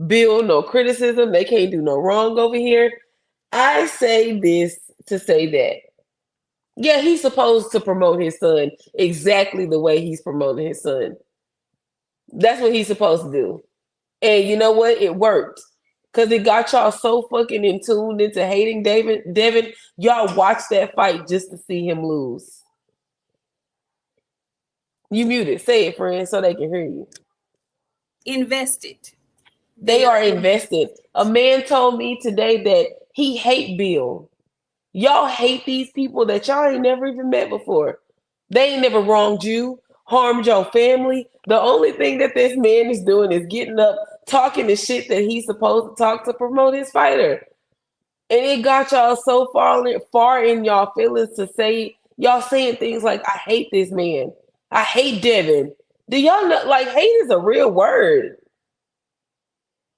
Bill, no criticism. They can't do no wrong over here. I say this to say that. Yeah, he's supposed to promote his son exactly the way he's promoting his son. That's what he's supposed to do. And you know what? It worked. Because it got y'all so fucking in tuned into hating Devin. Y'all watch that fight just to see him lose. You muted. Say it, friend, so they can hear you. Invested. They are invested. A man told me today that he hate Bill. Y'all hate these people that y'all ain't never even met before. They ain't never wronged you, harmed your family. The only thing that this man is doing is getting up, talking the shit that he's supposed to talk to promote his fighter. And it got y'all so far in y'all feelings to say, y'all saying things like, I hate this man. I hate Devin. Do y'all know, like, hate is a real word.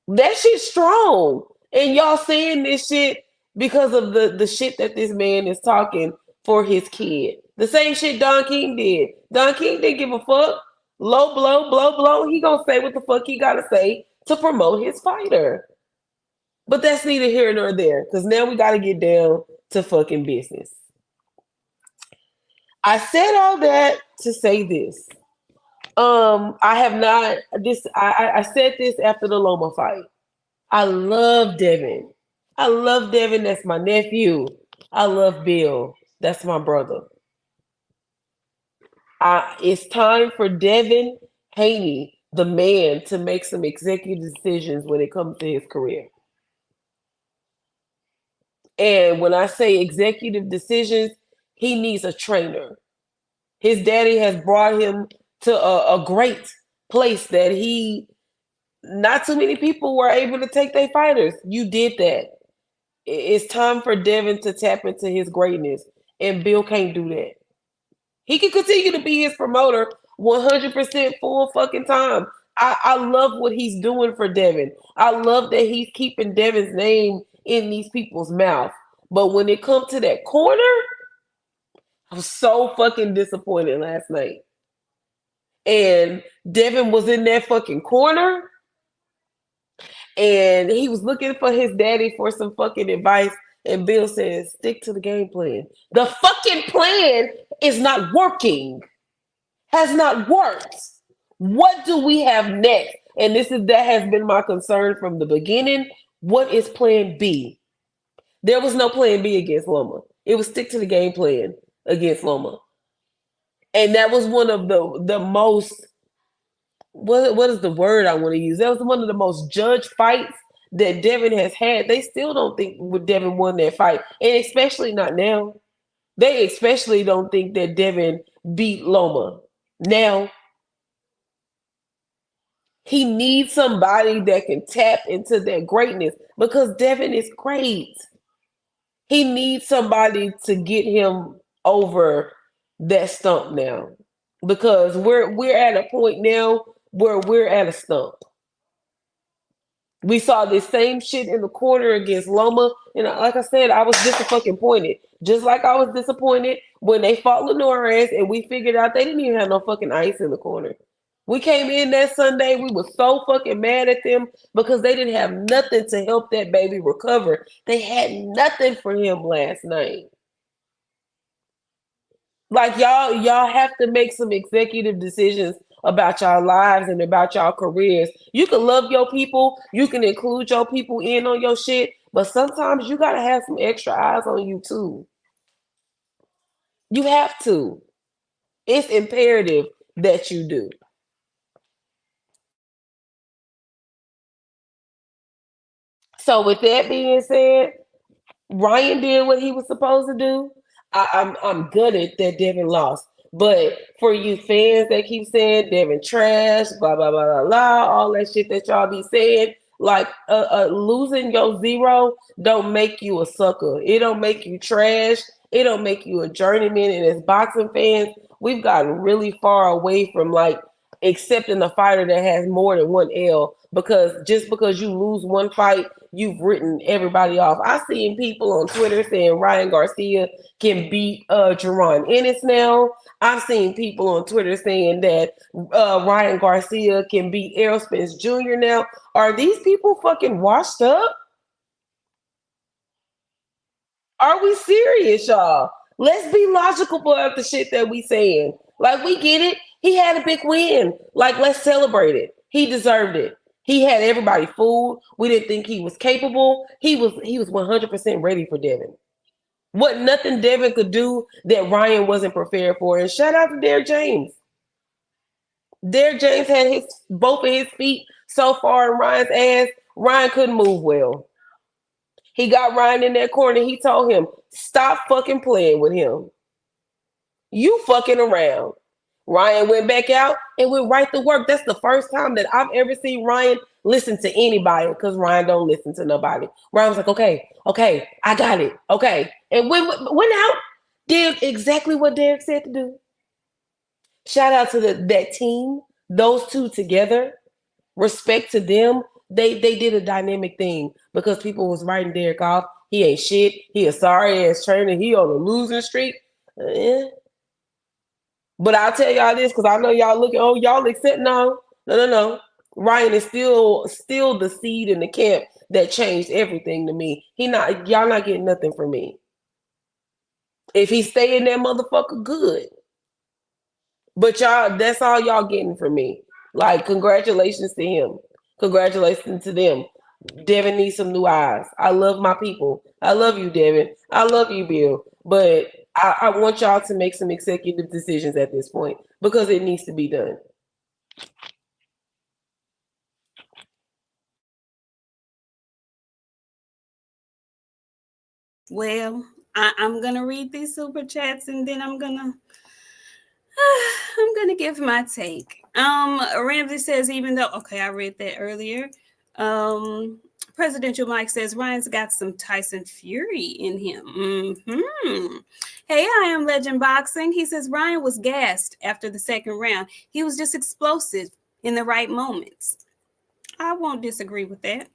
That shit's strong. And y'all saying this shit because of the shit that this man is talking for his kid. The same shit Don King did. Don King didn't give a fuck. Low blow, blow, blow. He gonna say what the fuck he gotta say to promote his fighter. But that's neither here nor there, because now we gotta get down to fucking business. I said all that to say this. I have not this I said this after the Loma fight. I love Devin. I love Devin. That's my nephew. I love Bill. That's my brother. It's time for Devin Haney, the man, to make some executive decisions when it comes to his career. And when I say executive decisions, he needs a trainer. His daddy has brought him to a great place that not too many people were able to take their fighters. You did that. It's time for Devin to tap into his greatness, and Bill can't do that. He can continue to be his promoter 100% full fucking time. I love what he's doing for Devin. I love that he's keeping Devin's name in these people's mouth. But when it comes to that corner, I was so fucking disappointed last night. And Devin was in that fucking corner and he was looking for his daddy for some fucking advice. And Bill says, stick to the game plan. The fucking plan is not working. Has not worked. What do we have next? And that has been my concern from the beginning. What is plan B? There was no plan B against Loma. It was stick to the game plan against Loma. And that was one of the most, what is the word I want to use? That was one of the most judged fights that Devin has had. They still don't think Devin won that fight. And especially not now. They especially don't think that Devin beat Loma. Now, he needs somebody that can tap into that greatness because Devin is great. He needs somebody to get him over that stump now because we're at a point now where we're at a stump. We saw this same shit in the corner against Loma. And like I said, I was disappointed. Just like I was disappointed when they fought Lenore's and we figured out they didn't even have no fucking ice in the corner. We came in that Sunday, we were so fucking mad at them because they didn't have nothing to help that baby recover. They had nothing for him last night. Like y'all have to make some executive decisions about y'all lives and about y'all careers. You can love your people, you can include your people in on your shit, but sometimes you gotta have some extra eyes on you too. You have to. It's imperative that you do. So with that being said, Ryan did what he was supposed to do. I'm gutted that Devin lost. But for you fans that keep saying Devin trash, blah blah blah blah blah, all that shit that y'all be saying, like losing your zero don't make you a sucker. It don't make you trash. It don't make you a journeyman. And as boxing fans, we've gotten really far away from like accepting a fighter that has more than one L because just because you lose one fight, you've written everybody off. I've seen people on Twitter saying Ryan Garcia can beat Jerron Ennis now. I've seen people on Twitter saying that Ryan Garcia can beat Errol Spence Jr. now. Are these people fucking washed up? Are we serious, y'all? Let's be logical about the shit that we saying. Like, we get it. He had a big win. Like, let's celebrate it. He deserved it. He had everybody fooled. We didn't think he was capable. He was 100% ready for Devin. What nothing Devin could do that Ryan wasn't prepared for. And shout out to Derrick James. Derrick James had both of his feet so far in Ryan's ass, Ryan couldn't move well. He got Ryan in that corner. He told him, stop fucking playing with him. You fucking around. Ryan went back out and went right to work. That's the first time that I've ever seen Ryan listen to anybody because Ryan don't listen to nobody. Ryan was like, okay, I got it. Okay. And went out, did exactly what Derrick said to do. Shout out to that team, those two together. Respect to them. They did a dynamic thing because people was writing Derrick off. He ain't shit. He a sorry ass trainer. He on a losing streak. But I'll tell y'all this because I know y'all looking. Oh, y'all accept no. Ryan is still the seed in the camp that changed everything to me. Y'all not getting nothing from me. If he stay in that motherfucker, good. But y'all, that's all y'all getting from me. Like, congratulations to him. Congratulations to them. Devin needs some new eyes. I love my people. I love you, Devin. I love you, Bill. But I want y'all to make some executive decisions at this point because it needs to be done. Well, I'm gonna read these super chats and then I'm gonna give my take. Ramsey says, even though I read that earlier. Presidential Mike says Ryan's got some Tyson Fury in him. Mm-hmm. Hey, I am Legend Boxing. He says Ryan was gassed after the second round. He was just explosive. in the right moments. I won't disagree with that.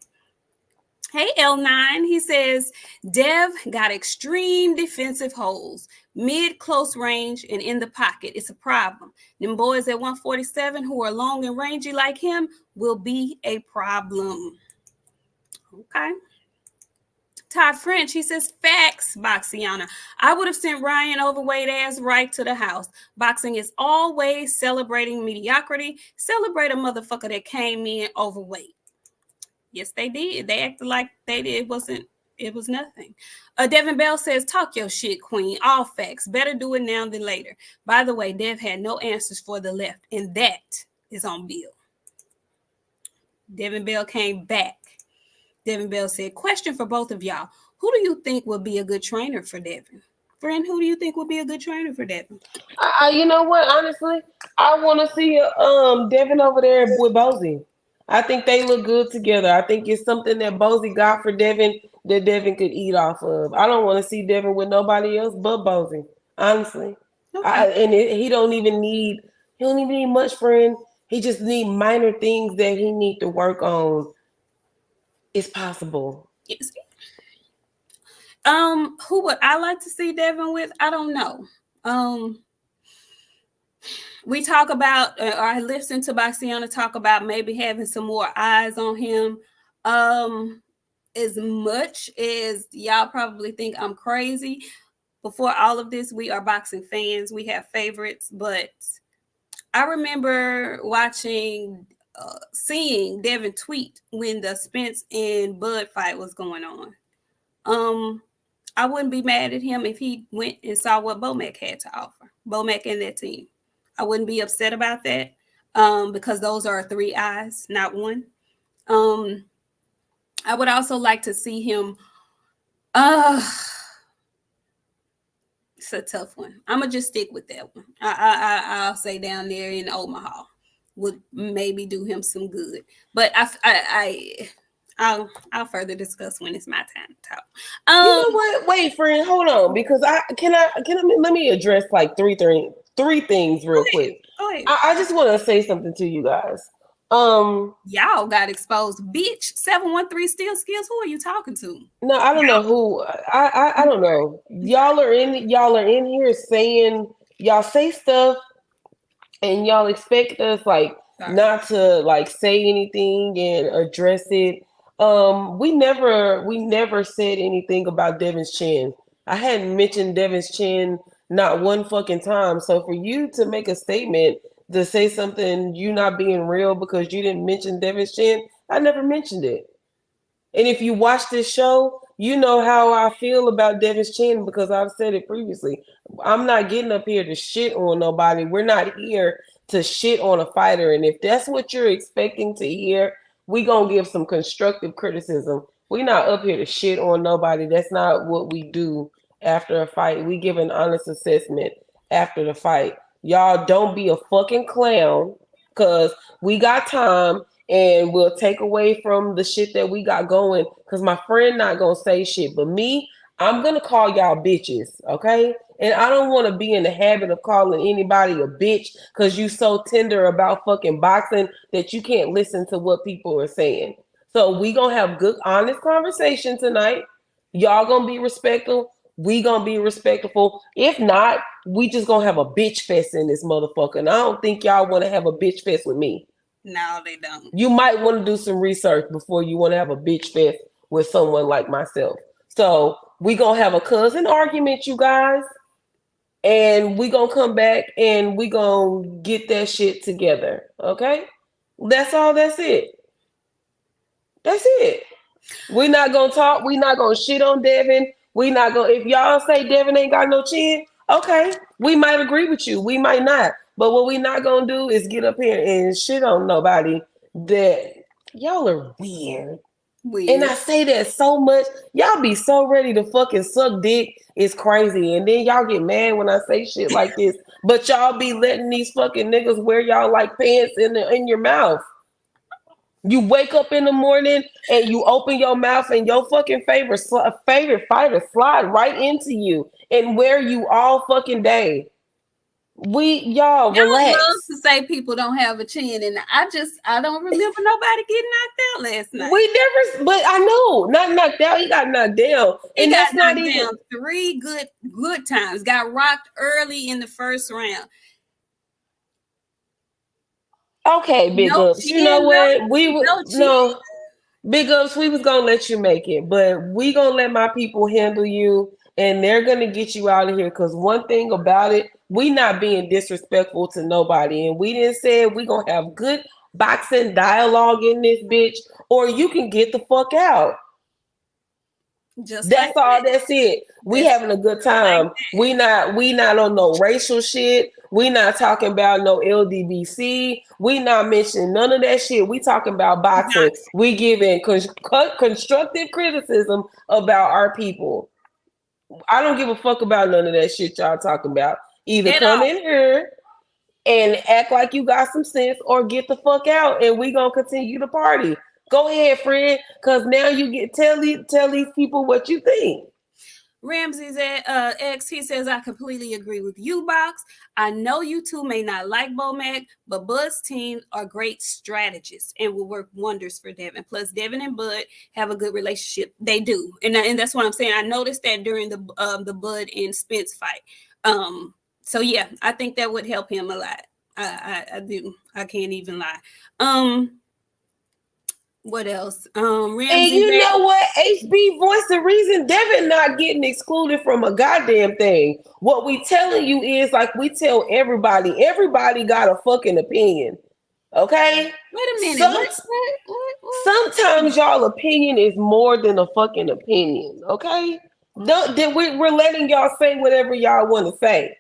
Hey, L9, he says, Dev got extreme defensive holes, mid, close range, and in the pocket. It's a problem. Them boys at 147 who are long and rangy like him will be a problem. Okay. Todd French, he says, facts, Boxiana. I would have sent Ryan overweight ass right to the house. Boxing is always celebrating mediocrity. Celebrate a motherfucker that came in overweight. Yes, they did. They acted like it was nothing. Devin Bell says, talk your shit, queen. All facts. Better do it now than later. By the way, Dev had no answers for the left, and that is on Bill. Devin Bell came back. Devin Bell said, question for both of y'all. Who do you think would be a good trainer for Devin? Friend, who do you think would be a good trainer for Devin? You know what? Honestly, I want to see Devin over there with Bozy. I think they look good together. I think it's something that Bozy got for Devin that Devin could eat off of. I don't want to see Devin with nobody else but Bozy. Honestly, okay. He don't even need much, friend. He just need minor things that he need to work on. It's possible. Yes. Who would I like to see Devin with? I don't know. We talk about, or I listened to BOXIANA talk about maybe having some more eyes on him. As much as y'all probably think I'm crazy, before all of this, we are boxing fans. We have favorites, but I remember seeing Devin tweet when the Spence and Bud fight was going on. I wouldn't be mad at him if he went and saw what Bomac had to offer. Bomac and that team. I wouldn't be upset about that because those are 3 eyes, not one. I would also like to see him. It's a tough one. I'm gonna just stick with that one. I'll say down there in Omaha would maybe do him some good, but I'll further discuss when it's my time to talk. You know what? Wait, friend, hold on, because let me address like three things real quick. Go ahead. I just want to say something to you guys. Y'all got exposed, bitch. 713 Steel Skills. Who are you talking to? No, I don't know who. I don't know. Y'all are in here saying y'all say stuff, and y'all expect us like not to like say anything and address it. We never said anything about Devin's chin. I hadn't mentioned Devin's chin not one fucking time. So for you to make a statement to say something, you not being real because you didn't mention Devin's chin, I never mentioned it. And if you watch this show, you know how I feel about Devin's chin because I've said it previously. I'm not getting up here to shit on nobody. We're not here to shit on a fighter. And if that's what you're expecting to hear, we gonna give some constructive criticism. We're not up here to shit on nobody. That's not what we do after a fight. We give an honest assessment after the fight. Y'all don't be a fucking clown because we got time and we'll take away from the shit that we got going because my friend not gonna say shit. But me, I'm gonna call y'all bitches, okay? And I don't want to be in the habit of calling anybody a bitch because you so tender about fucking boxing that you can't listen to what people are saying. So we gonna have good, honest conversation tonight. Y'all gonna be respectful. We gonna be respectful. If not, we just gonna have a bitch fest in this motherfucker. And I don't think y'all want to have a bitch fest with me. No, they don't. You might want to do some research before you want to have a bitch fest with someone like myself. So we gonna have a cousin argument, you guys. And we gonna come back and we gonna get that shit together. Okay? That's all. That's it. That's it. We're not gonna talk. We're not gonna shit on Devin. We not gonna, if y'all say Devin ain't got no chin, okay, we might agree with you. We might not. But what we not gonna do is get up here and shit on nobody that y'all are weird. And I say that so much. Y'all be so ready to fucking suck dick. It's crazy. And then y'all get mad when I say shit like this. But y'all be letting these fucking niggas wear y'all like pants in your mouth. You wake up in the morning and you open your mouth and your fucking favorite fighter slide right into you and wear you all fucking day. Y'all Y'all relax. love to say people don't have a chin, and I don't remember nobody getting knocked out last night. We never, but I know, not knocked out. He got knocked down, He and got that's not knocked even down 3 good times. Got rocked early in the first round. okay. Big No ups. You know chin, what? We would no chin. no big ups. We was gonna let you make it, but we gonna let my people handle you, and they're gonna get you out of here. Cause one thing about it, we not being disrespectful to nobody, and we didn't say we gonna have good boxing dialogue in this bitch, or you can get the fuck out. Just That's like all. that. That's it. We That's having a good like time. We not on no racial shit. We not talking about no LDBC. We not mentioning none of that shit. We talking about boxing. that. We giving constructive criticism about our people. I don't give a fuck about none of that shit y'all talking about. Either At come all. in here and act like you got some sense, or get the fuck out, and we gonna continue to party. Go ahead, friend, because now you get tell these people what you think. Ramsey's X, he says, I completely agree with you, Box. I know you two may not like Bomac, but Bud's teams are great strategists and will work wonders for Devin. Plus, Devin and Bud have a good relationship. They do. And that's what I'm saying. I noticed that during the Bud and Spence fight. So, yeah, I think that would help him a lot. I do. I can't even lie. What else? And Ramsey. you know what? HB voice the reason Devin not getting excluded from a goddamn thing. What we telling you is like we tell everybody. Everybody got a fucking opinion. Okay? Wait a minute. What? Sometimes y'all opinion is more than a fucking opinion. Okay? We're letting y'all say whatever y'all want to say.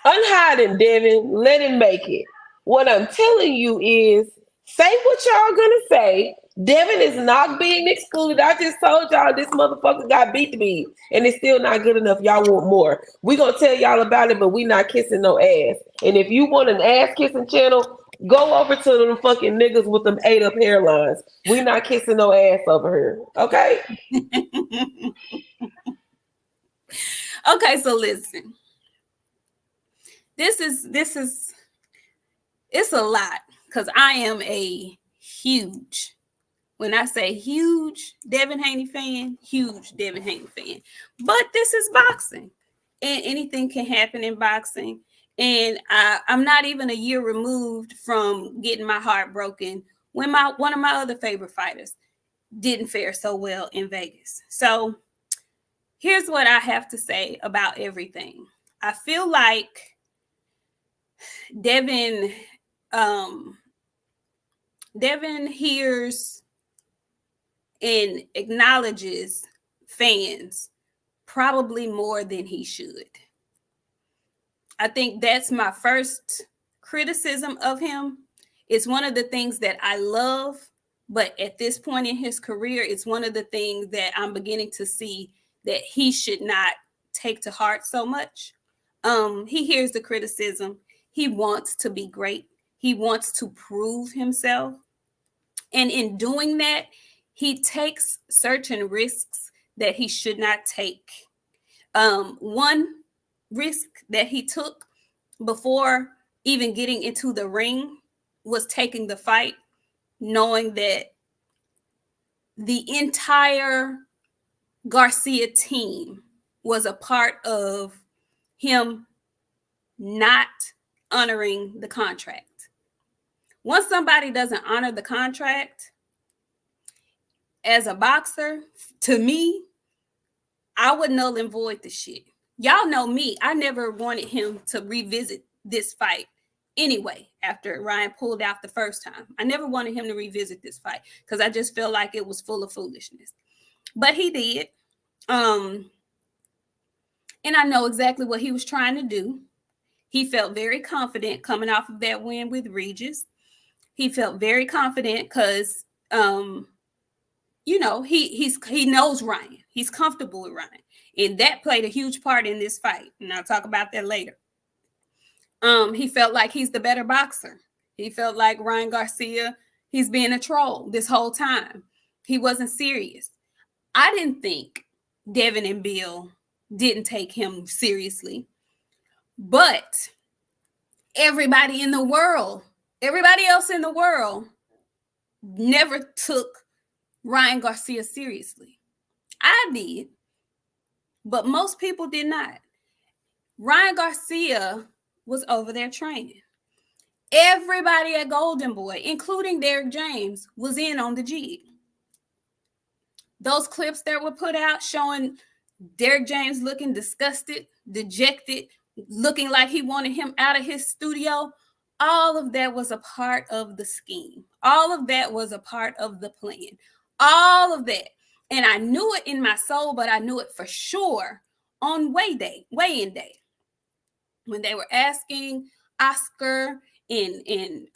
Unhide him, Devin. Let him make it. What I'm telling you is say what y'all gonna say. Devin is not being excluded. I just told y'all this motherfucker got beat to me, and it's still not good enough. Y'all want more. We gonna tell y'all about it, but we not kissing no ass. And if you want an ass kissing channel, go over to them fucking niggas with them 8-up hairlines. We not kissing no ass over here. Okay? Okay, so listen. This is it's a lot because I am a huge, when I say huge Devin Haney fan, huge Devin Haney fan. But this is boxing, and anything can happen in boxing. And I'm not even a year removed from getting my heart broken when one of my other favorite fighters didn't fare so well in Vegas. So here's what I have to say about everything. I feel like Devin Devin hears and acknowledges fans probably more than he should. I think that's my first criticism of him. It's one of the things that I love, but at this point in his career, it's one of the things that I'm beginning to see that he should not take to heart so much. He hears the criticism. He wants to be great. He wants to prove himself. And in doing that, he takes certain risks that he should not take. One risk that he took before even getting into the ring was taking the fight, knowing that the entire Garcia team was a part of him not honoring the contract. Once somebody doesn't honor the contract, as a boxer, to me, I would null and void the shit. Y'all know me. I never wanted him to revisit this fight anyway after Ryan pulled out the first time. I never wanted him to revisit this fight because I just felt like it was full of foolishness. But he did. And I know exactly what he was trying to do. He felt very confident coming off of that win with Regis. He felt very confident because he knows Ryan. He's comfortable with Ryan. And that played a huge part in this fight. And I'll talk about that later. He felt like he's the better boxer. He felt like Ryan Garcia, he's being a troll this whole time. He wasn't serious. I didn't think Devin and Bill didn't take him seriously. But everybody else in the world never took Ryan Garcia seriously. I did, but most people did not. Ryan Garcia was over there training. Everybody at Golden Boy, including Derrick James, was in on the jig. Those clips that were put out showing Derrick James looking disgusted, dejected, looking like he wanted him out of his studio, all of that was a part of the scheme. All of that was a part of the plan. All of that. And I knew it in my soul, but I knew it for sure on weigh-in day. When they were asking Oscar and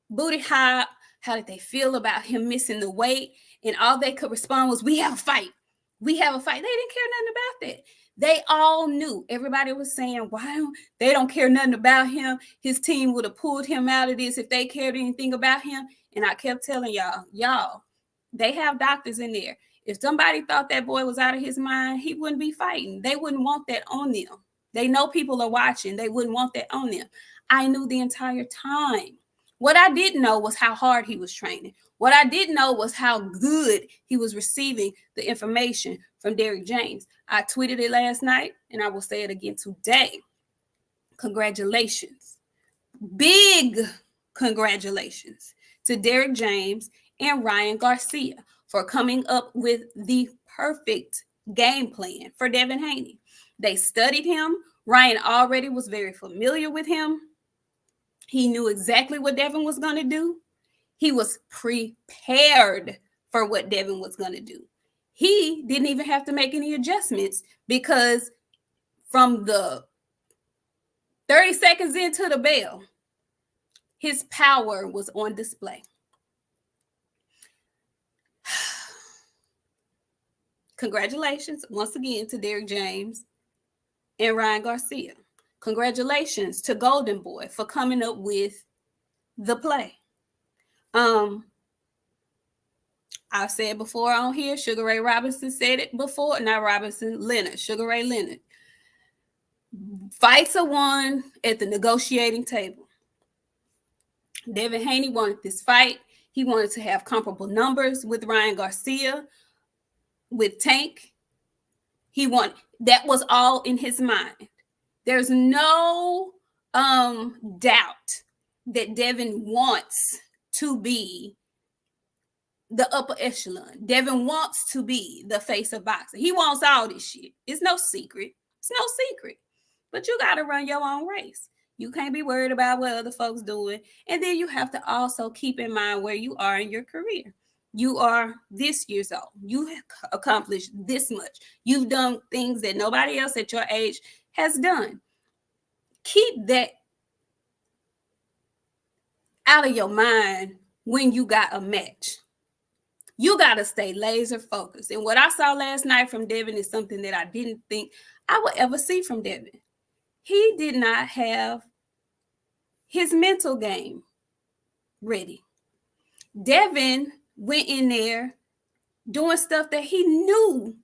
Booty Hop, how did they feel about him missing the weight? And all they could respond was, we have a fight. We have a fight. They didn't care nothing about that. They all knew. Everybody was saying, why they don't care nothing about him. His team would have pulled him out of this if they cared anything about him. And I kept telling y'all, they have doctors in there. If somebody thought that boy was out of his mind, he wouldn't be fighting. They wouldn't want that on them. They know people are watching. They wouldn't want that on them. I knew the entire time. What I didn't know was how hard he was training. What I didn't know was how good he was receiving the information from Derrick James. I tweeted it last night, and I will say it again today. Congratulations. Big congratulations to Derrick James and Ryan Garcia for coming up with the perfect game plan for Devin Haney. They studied him. Ryan already was very familiar with him. He knew exactly what Devin was going to do. He was prepared for what Devin was going to do. He didn't even have to make any adjustments because from the 30 seconds into the bell, his power was on display. Congratulations once again to Derrick James and Ryan Garcia. Congratulations to Golden Boy for coming up with the play. I said before on here, Sugar Ray Robinson said it before, not Robinson, Leonard, Sugar Ray Leonard. Fights are won at the negotiating table. Devin Haney wanted this fight. He wanted to have comparable numbers with Ryan Garcia, with Tank. That was all in his mind. There's no doubt that Devin wants to be the upper echelon. Devin wants to be the face of boxing. He wants all this shit. It's no secret. It's no secret. But you got to run your own race. You can't be worried about what other folks doing. And then you have to also keep in mind where you are in your career. You are this years old. You have accomplished this much. You've done things that nobody else at your age has done. Keep that out of your mind when you got a match. You got to stay laser focused. And what I saw last night from Devin is something that I didn't think I would ever see from Devin. He did not have his mental game ready. Devin went in there doing stuff that he knew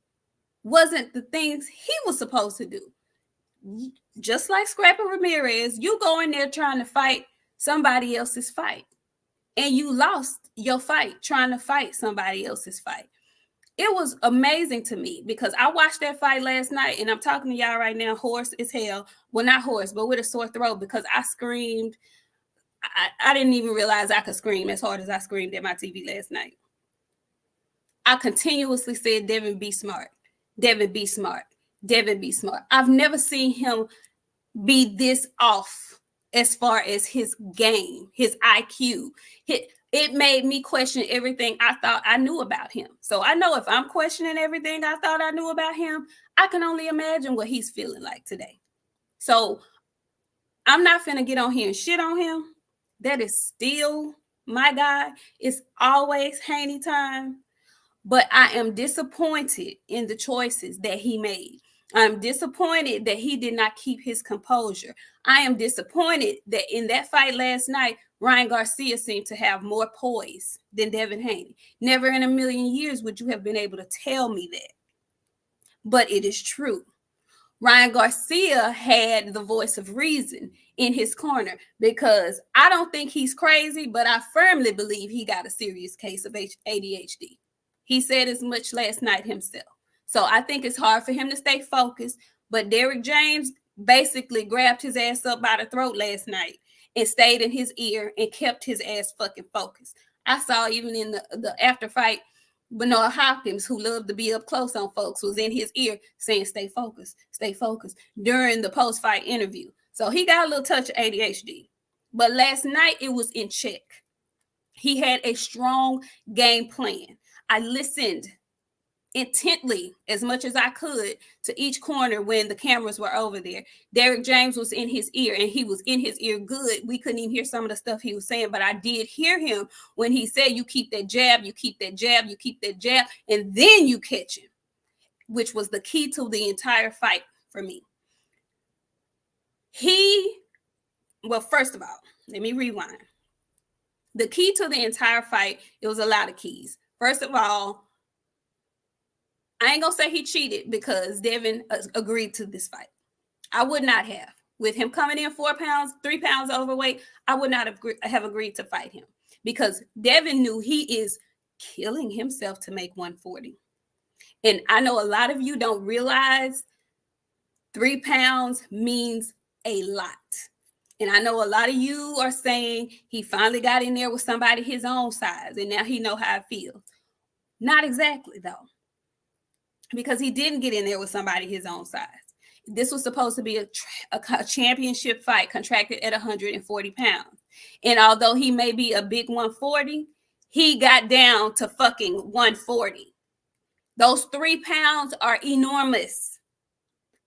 wasn't the things he was supposed to do. Just like Scrappy Ramirez, you go in there trying to fight somebody else's fight. And you lost your fight trying to fight somebody else's fight. It was amazing to me because I watched that fight last night and I'm talking to y'all right now, hoarse as hell. Well, not hoarse, but with a sore throat because I screamed. I didn't even realize I could scream as hard as I screamed at my TV last night. I continuously said, Devin, be smart. Devin, be smart. Devin, be smart. I've never seen him be this off as far as his game, his IQ. It made me question everything I thought I knew about him. So I know if I'm questioning everything I thought I knew about him, I can only imagine what he's feeling like today. So I'm not finna get on here and shit on him. That is still my guy. It's always Haney time. But I am disappointed in the choices that he made. I'm disappointed that he did not keep his composure. I am disappointed that in that fight last night, Ryan Garcia seemed to have more poise than Devin Haney. Never in a million years would you have been able to tell me that. But it is true. Ryan Garcia had the voice of reason in his corner, because I don't think he's crazy, but I firmly believe he got a serious case of ADHD. He said as much last night himself. So I think it's hard for him to stay focused. But Derrick James basically grabbed his ass up by the throat last night and stayed in his ear and kept his ass fucking focused. I saw even in the after fight, Bernard Hopkins, who loved to be up close on folks, was in his ear saying, stay focused, during the post-fight interview. So he got a little touch of ADHD. But last night, it was in check. He had a strong game plan. I listened intently as much as I could to each corner when the cameras were over there. Derrick James was in his ear, and he was in his ear good. We couldn't even hear some of the stuff he was saying, but I did hear him when he said, you keep that jab, you keep that jab, you keep that jab, and then you catch him, which was the key to the entire fight for me. Well, first of all, let me rewind. The key to the entire fight, it was a lot of keys. First of all, I ain't gonna say he cheated because Devin agreed to this fight. I would not have. With him coming in 4 pounds, 3 pounds overweight, I would not have agreed to fight him, because Devin knew he is killing himself to make 140. And I know a lot of you don't realize 3 pounds means a lot. And I know a lot of you are saying he finally got in there with somebody his own size and now he know how it feels. Not exactly, though, because he didn't get in there with somebody his own size. This was supposed to be a championship fight contracted at 140 pounds. And although he may be a big 140, he got down to fucking 140. Those 3 pounds are enormous.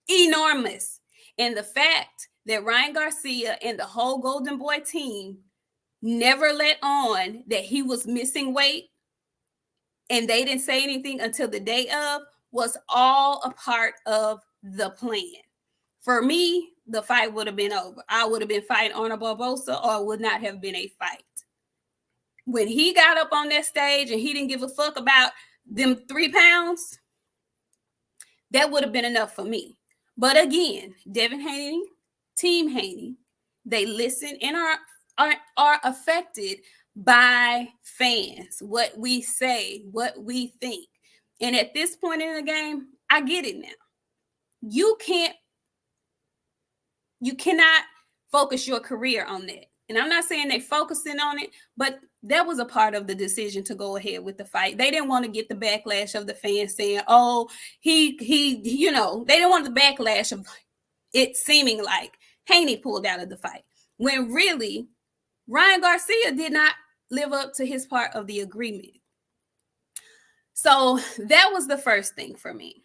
Enormous. And the fact that Ryan Garcia and the whole Golden Boy team never let on that he was missing weight, and they didn't say anything until the day of, was all a part of the plan. For me, the fight would have been over. I would have been fighting Arnold Barbosa, or it would not have been a fight. When he got up on that stage and he didn't give a fuck about them 3 pounds, that would have been enough for me. But again, Devin Haney, Team Haney, they listen and are affected by fans, what we say, what we think. And at this point in the game, I get it now. You cannot focus your career on that. And I'm not saying they focusing on it, but that was a part of the decision to go ahead with the fight. They didn't want to get the backlash of the fans saying, oh, they didn't want the backlash of it seeming like Haney pulled out of the fight, when really Ryan Garcia did not live up to his part of the agreement. So that was the first thing for me.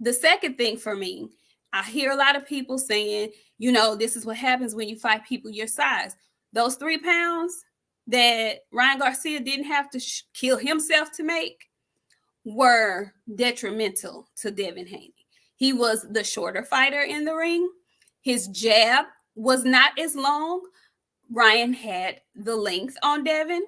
The second thing for me, I hear a lot of people saying, this is what happens when you fight people your size. Those 3 pounds that Ryan Garcia didn't have to kill himself to make were detrimental to Devin Haney. He was the shorter fighter in the ring. His jab was not as long. Ryan had the length on Devin.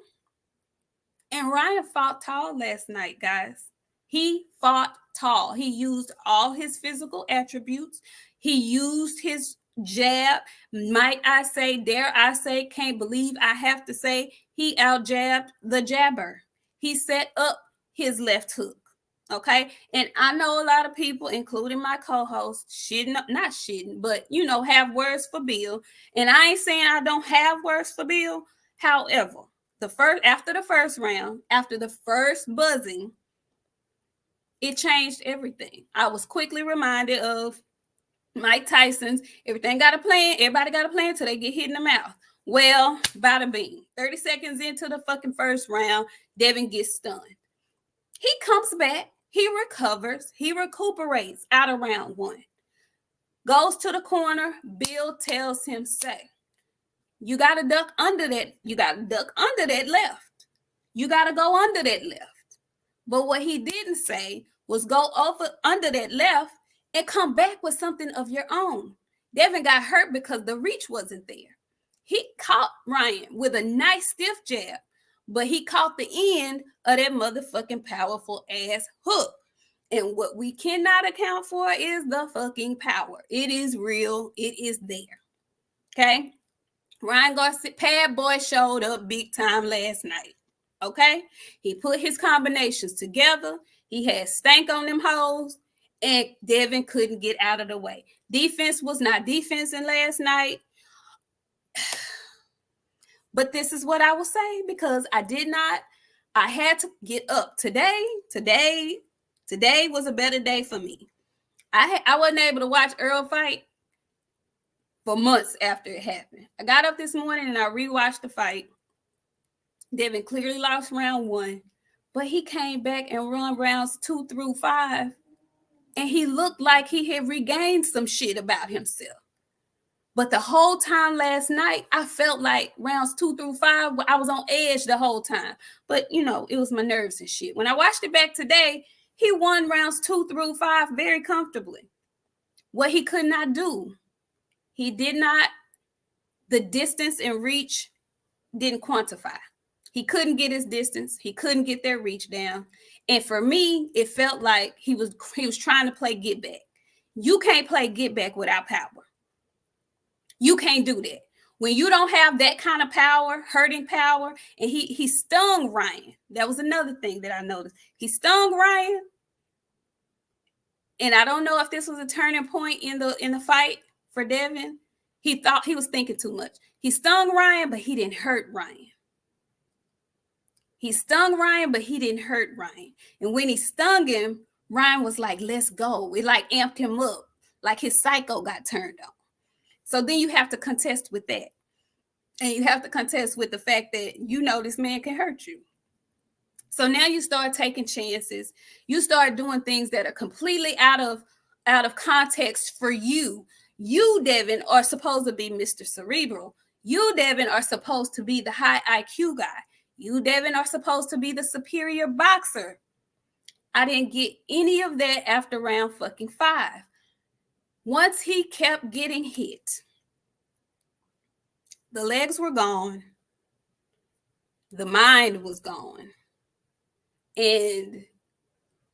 And Ryan fought tall last night, guys. He fought tall. He used all his physical attributes. He used his jab. Might I say, dare I say, can't believe I have to say, he out-jabbed the jabber. He set up his left hook. Okay. And I know a lot of people, including my co-host, have words for Bill. And I ain't saying I don't have words for Bill. However, after the first round, after the first buzzing, it changed everything. I was quickly reminded of Mike Tyson's everybody got a plan till they get hit in the mouth. Well, bada bing. 30 seconds into the fucking first round, Devin gets stunned. He comes back, he recovers, he recuperates out of round 1. Goes to the corner, Bill tells him, you got to duck under that. You got to duck under that left. You got to go under that left. But what he didn't say was go under that left and come back with something of your own. Devin got hurt because the reach wasn't there. He caught Ryan with a nice stiff jab, but he caught the end of that motherfucking powerful ass hook. And what we cannot account for is the fucking power. It is real. It is there. Okay? Ryan Garcia, Pad Boy showed up big time last night. Okay? He put his combinations together. He had stank on them hoes, and Devin couldn't get out of the way. Defense was not defensing last night. But this is what I will say, because I had to get up. Today was a better day for me. I wasn't able to watch Earl fight for months after it happened. I got up this morning and I rewatched the fight. Devin clearly lost round 1, but he came back and run rounds 2 through 5, and he looked like he had regained some shit about himself. But the whole time last night, I felt like rounds 2 through 5, I was on edge the whole time. But, it was my nerves and shit. When I watched it back today, he won rounds 2 through 5 very comfortably. What he could not do, the distance and reach didn't quantify. He couldn't get his distance. He couldn't get their reach down. And for me, it felt like he was trying to play get back. You can't play get back without power. You can't do that. When you don't have that kind of power, hurting power, and he stung Ryan. That was another thing that I noticed. He stung Ryan. And I don't know if this was a turning point in the fight for Devin. He thought he was thinking too much. He stung Ryan, but he didn't hurt Ryan. He stung Ryan, but he didn't hurt Ryan. And when he stung him, Ryan was like, let's go. It like amped him up. Like his psycho got turned on. So then you have to contest with that. And you have to contest with the fact that this man can hurt you. So now you start taking chances. You start doing things that are completely out of context for you. You, Devin, are supposed to be Mr. Cerebral. You, Devin, are supposed to be the high IQ guy. You, Devin, are supposed to be the superior boxer. I didn't get any of that after round fucking 5. Once he kept getting hit, the legs were gone. The mind was gone. And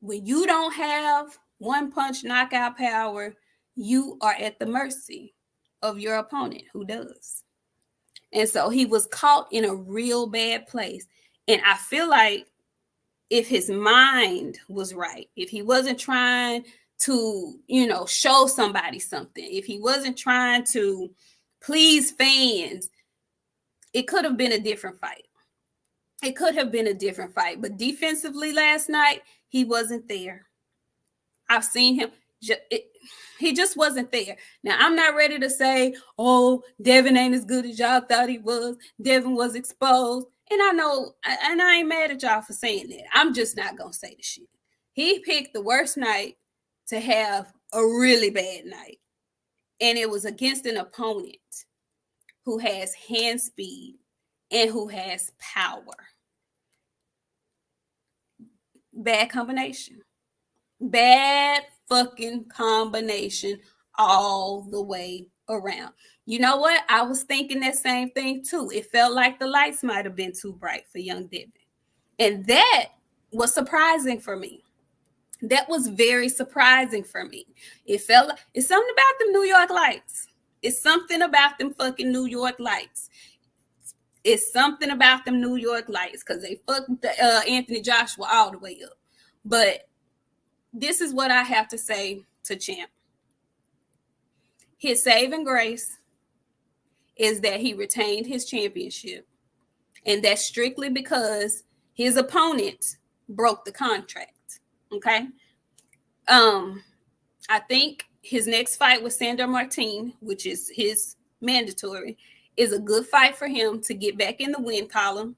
when you don't have one-punch knockout power, you are at the mercy of your opponent who does. And so he was caught in a real bad place. And I feel like if his mind was right, if he wasn't trying to, show somebody something, if he wasn't trying to please fans, it could have been a different fight. It could have been a different fight. But defensively last night, he wasn't there. I've seen him. He just wasn't there. Now, I'm not ready to say, oh, Devin ain't as good as y'all thought he was. Devin was exposed. And I know, and I ain't mad at y'all for saying that. I'm just not going to say the shit. He picked the worst night to have a really bad night. And it was against an opponent who has hand speed and who has power. Bad combination. Bad fucking combination all the way around. You know what? I was thinking that same thing too. It felt like the lights might have been too bright for young Devin. And that was surprising for me. That was very surprising for me. It felt like it's something about them New York lights. It's something about them fucking New York lights. It's something about them New York lights because they fucked Anthony Joshua all the way up. But this is what I have to say to Champ. His saving grace is that he retained his championship. And that's strictly because his opponent broke the contract. Okay? I think his next fight with Sandor Martin, which is his mandatory, is a good fight for him to get back in the win column.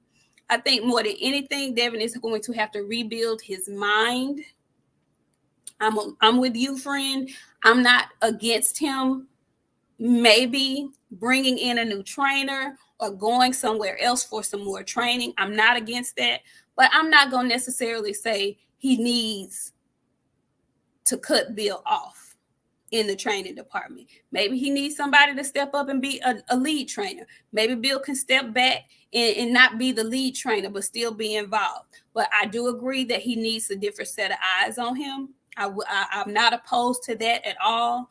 I think more than anything, Devin is going to have to rebuild his mind. I'm with you, friend. I'm not against him maybe bringing in a new trainer or going somewhere else for some more training. I'm not against that, but I'm not going to necessarily say he needs to cut Bill off in the training department. Maybe he needs somebody to step up and be a lead trainer. Maybe Bill can step back and not be the lead trainer, but still be involved. But I do agree that he needs a different set of eyes on him I'm not opposed to that at all.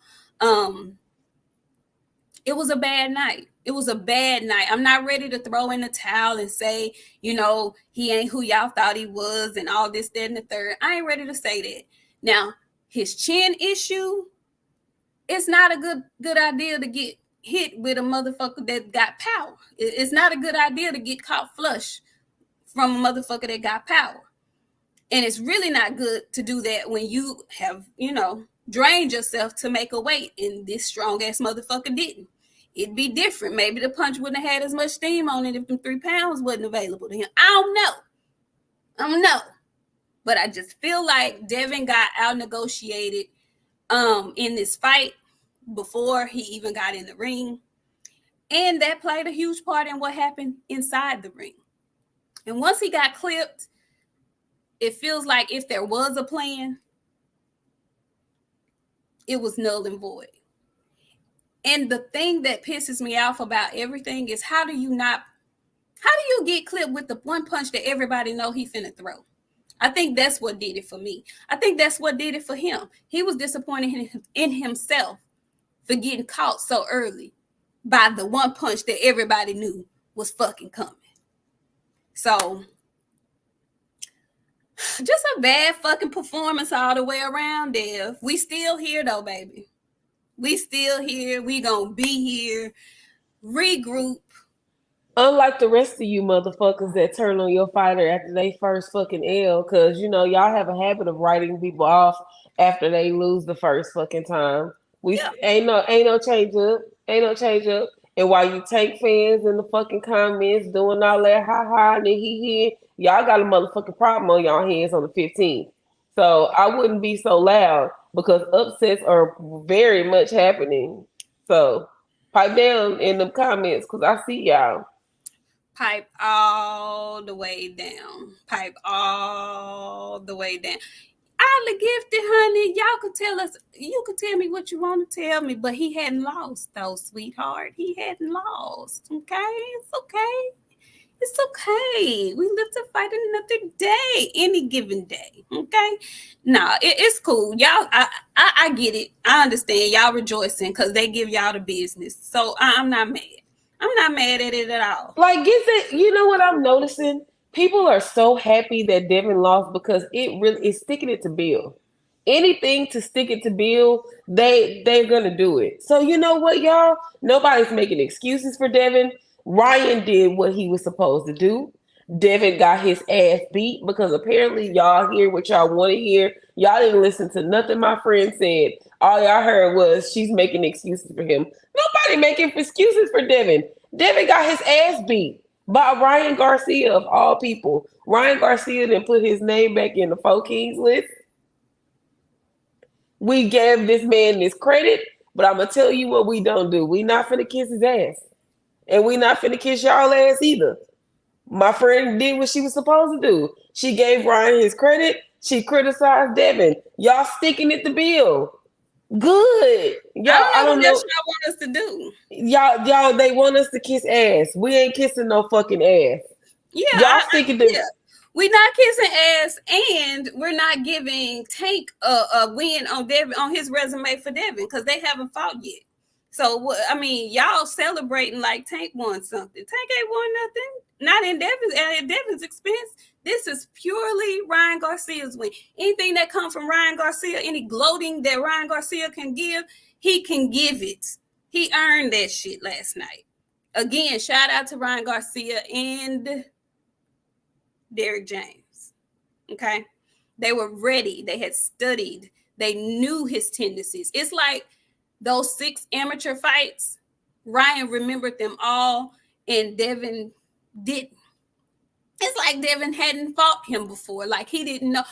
It was a bad night. It was a bad night. I'm not ready to throw in the towel and say, he ain't who y'all thought he was and all this, that, and the third. I ain't ready to say that. Now, his chin issue, it's not a good idea to get hit with a motherfucker that got power. It's not a good idea to get caught flush from a motherfucker that got power. And it's really not good to do that when you have, drained yourself to make a weight, and this strong ass motherfucker didn't. It'd be different. Maybe the punch wouldn't have had as much steam on it if them 3 pounds wasn't available to him. I don't know. But I just feel like Devin got out negotiated in this fight before he even got in the ring. And that played a huge part in what happened inside the ring. And once he got clipped, it feels like if there was a plan, it was null and void. And the thing that pisses me off about everything is how do you get clipped with the one punch that everybody know he finna throw? I think that's what did it for me. I think that's what did it for him. He was disappointed in himself for getting caught so early by the one punch that everybody knew was fucking coming. So, just a bad fucking performance all the way around, Dev. We still here though, baby. We still here. We gonna be here. Regroup. Unlike the rest of you motherfuckers that turn on your fighter after they first fucking L, because y'all have a habit of writing people off after they lose the first fucking time. Ain't no change up. Ain't no change up. And while you take fans in the fucking comments doing all that ha and he, y'all got a motherfucking problem on y'all hands on the 15th. So I wouldn't be so loud because upsets are very much happening. So pipe down in the comments because I see y'all. Pipe all the way down. Pipe all the way down. Oddly gifted, honey. Y'all could tell us. You could tell me what you want to tell me, but he hadn't lost, though, sweetheart. He hadn't lost. Okay, it's okay. It's okay. We live to fight another day, any given day. Okay, nah, it's cool, y'all. I get it. I understand y'all rejoicing because they give y'all the business. So I'm not mad. I'm not mad at it at all. Like, you know what I'm noticing? People are so happy that Devin lost because it really is sticking it to Bill. Anything to stick it to Bill, they're gonna do it. So you know what, y'all? Nobody's making excuses for Devin. Ryan did what he was supposed to do. Devin got his ass beat because apparently y'all hear what y'all want to hear. Y'all didn't listen to nothing my friend said. All y'all heard was she's making excuses for him. Nobody making excuses for Devin. Devin got his ass beat by Ryan Garcia of all people. Ryan Garcia didn't put his name back in the 4 Kings list. We gave this man this credit, but I'm going to tell you what we don't do. We not finna kiss his ass. And we not finna kiss y'all ass either. My friend did what she was supposed to do. She gave Ryan his credit. She criticized Devin. Y'all sticking it to Bill. Good. Y'all, I don't know what y'all want us to do. Y'all, they want us to kiss ass. We ain't kissing no fucking ass. Yeah. Y'all sticking to... Yeah. We're not kissing ass, and we're not giving Tank a win on Devin on his resume for Devin because they haven't fought yet. So I mean, y'all celebrating like Tank won something. Tank ain't won nothing. Not in Devin's expense. This is purely Ryan Garcia's win. Anything that comes from Ryan Garcia, any gloating that Ryan Garcia can give, he can give it. He earned that shit last night. Again, shout out to Ryan Garcia and Derrick James. Okay, they were ready. They had studied. They knew his tendencies. It's like those 6 amateur fights. Ryan remembered them all, and Devin didn't. It's like Devin hadn't fought him before. Like he didn't know.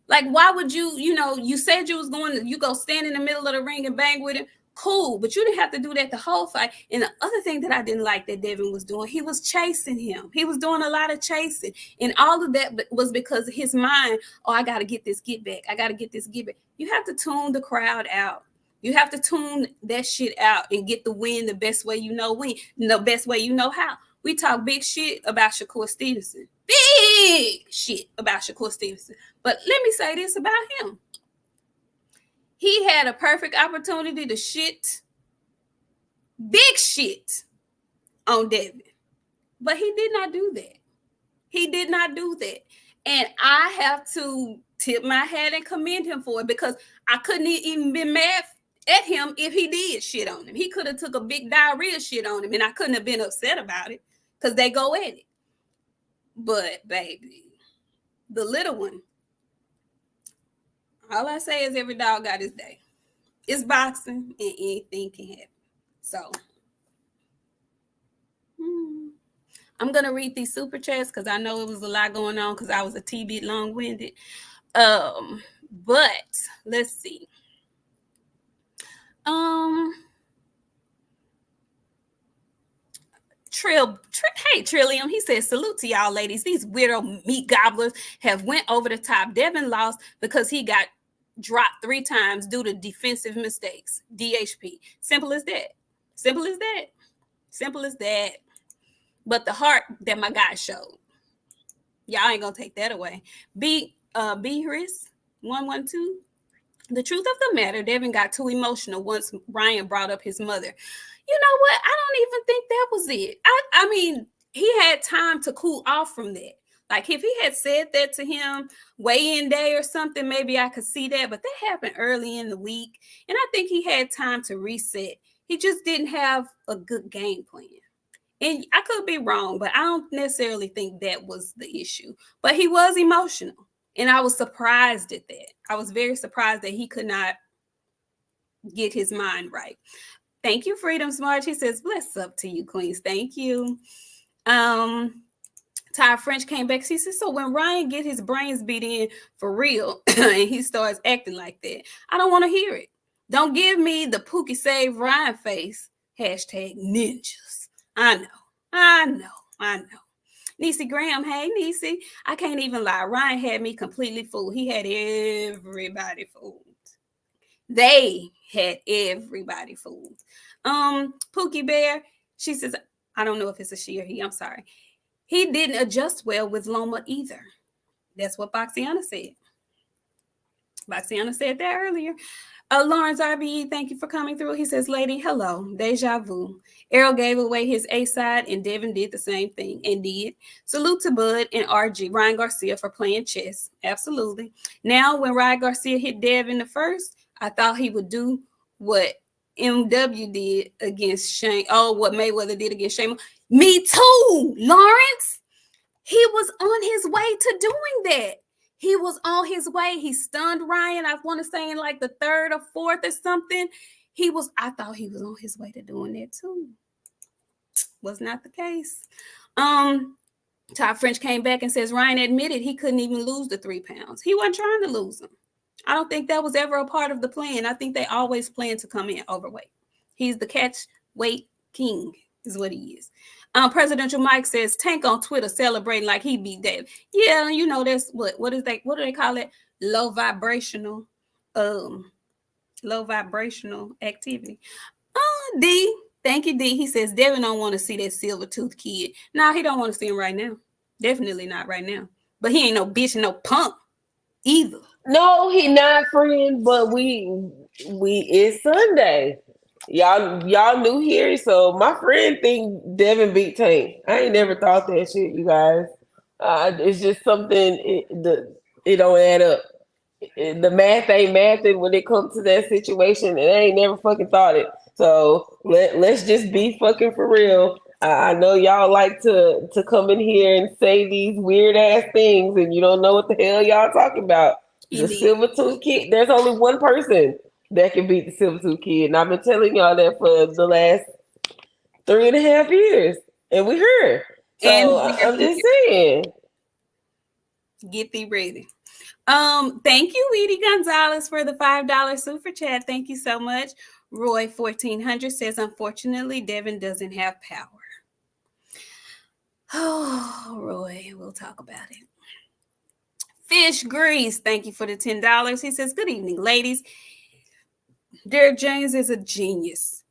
Like why would you? You said you was going to. You go stand in the middle of the ring and bang with him. Cool, but you didn't have to do that the whole fight. And the other thing that I didn't like that Devin was doing, he was chasing him. He was doing a lot of chasing. And all of that was because of his mind, I got to get this get back. I got to get this get back. You have to tune the crowd out. You have to tune that shit out and get the win the best way you know when, the best way you know how. We talk big shit about Shakur Stevenson. Big shit about Shakur Stevenson. But let me say this about him. He had a perfect opportunity to shit, big shit, on Devin. But he did not do that. He did not do that. And I have to tip my hat and commend him for it, because I couldn't even been mad at him if he did shit on him. He could have took a big diarrhea shit on him, and I couldn't have been upset about it, because they go at it. But baby, the little one, all I say is every dog got his day. It's boxing and anything can happen. So I'm going to read these super chats because I know it was a lot going on because I was a T-bit long-winded. But let's see. Hey Trillium, he says, salute to y'all ladies. These weirdo meat gobblers have went over the top. Devin lost because he got dropped 3 times due to defensive mistakes. DHP. Simple as that. Simple as that. Simple as that. But the heart that my guy showed, y'all ain't gonna take that away. Behris 112. The truth of the matter, Devin got too emotional once Ryan brought up his mother. You know what? I don't even think that was it. I mean, he had time to cool off from that. Like, if he had said that to him weigh-in day or something, maybe I could see that. But that happened early in the week, and I think he had time to reset. He just didn't have a good game plan. And I could be wrong, but I don't necessarily think that was the issue. But he was emotional, and I was surprised at that. I was very surprised that he could not get his mind right. Thank you, Freedom Smart. He says, bless up to you, Queens. Thank you. Ty French came back. He said, so when Ryan get his brains beat in for real and he starts acting like that, I don't want to hear it. Don't give me the Pookie Save Ryan face. Hashtag ninjas. I know. Niecy Graham, hey, Niecy. I can't even lie. Ryan had me completely fooled. He had everybody fooled. They had everybody fooled. Pookie Bear, she says, I don't know if it's a she or he. I'm sorry. He didn't adjust well with Loma either. That's what Boxiana said. Boxiana said that earlier. Lawrence RBE, thank you for coming through. He says, lady, hello, deja vu. Errol gave away his A side and Devin did the same thing and did. Salute to Bud and Ryan Garcia for playing chess. Absolutely. Now, when Ryan Garcia hit Devin the first, I thought he would do what MW did against Shane. Oh, what Mayweather did against Shane. Me too, Lawrence. He was on his way to doing that. He was on his way. He stunned Ryan, I want to say in like the 3rd or 4th or something. I thought he was on his way to doing that too. Was not the case. Todd French came back and says Ryan admitted he couldn't even lose the 3 pounds. He wasn't trying to lose them. I don't think that was ever a part of the plan. I think they always plan to come in overweight. He's the catch weight king, is what he is. Presidential Mike says Tank on Twitter celebrating like he beat Dave. Yeah, you know that's what do they call it? Low vibrational activity. D, thank you, D. He says Devin don't want to see that silver tooth kid. No, he don't want to see him right now. Definitely not right now. But he ain't no bitch and no punk either. No, he not, friend. But we it's Sunday. Y'all new here, so my friend think Devin beat Tank. I ain't never thought that shit, you guys. It's just something it don't add up. The math ain't mathing when it comes to that situation, and I ain't never fucking thought it. So let's just be fucking for real. I know y'all like to come in here and say these weird ass things, and you don't know what the hell y'all talking about. The silver tooth kid. There's only one person that can beat the silver tooth kid, and I've been telling y'all that for the last 3.5 years, and we heard. So I'm just saying, get thee ready. Thank you, Edie Gonzalez, for the $5 super chat. Thank you so much. Roy 1400 says, unfortunately, Devin doesn't have power. Oh, Roy, we'll talk about it. Fish Grease, thank you for the $10. He says, good evening, ladies. Derek James is a genius.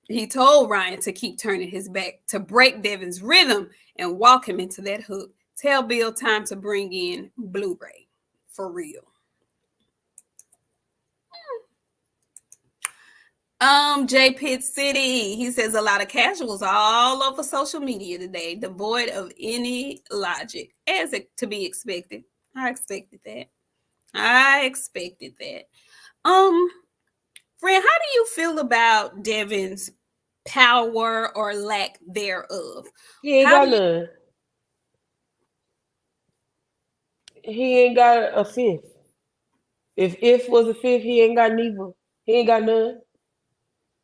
He told Ryan to keep turning his back to break Devin's rhythm and walk him into that hook. Tell Bill time to bring in Blu-ray. For real. J Pitt City. He says a lot of casuals all over social media today, devoid of any logic, as to be expected. I expected that. I expected that. Um, Friend, how do you feel about Devin's power or lack thereof? He ain't How got do you none. He ain't got a fifth. If was a fifth, he ain't got neither. He ain't got none.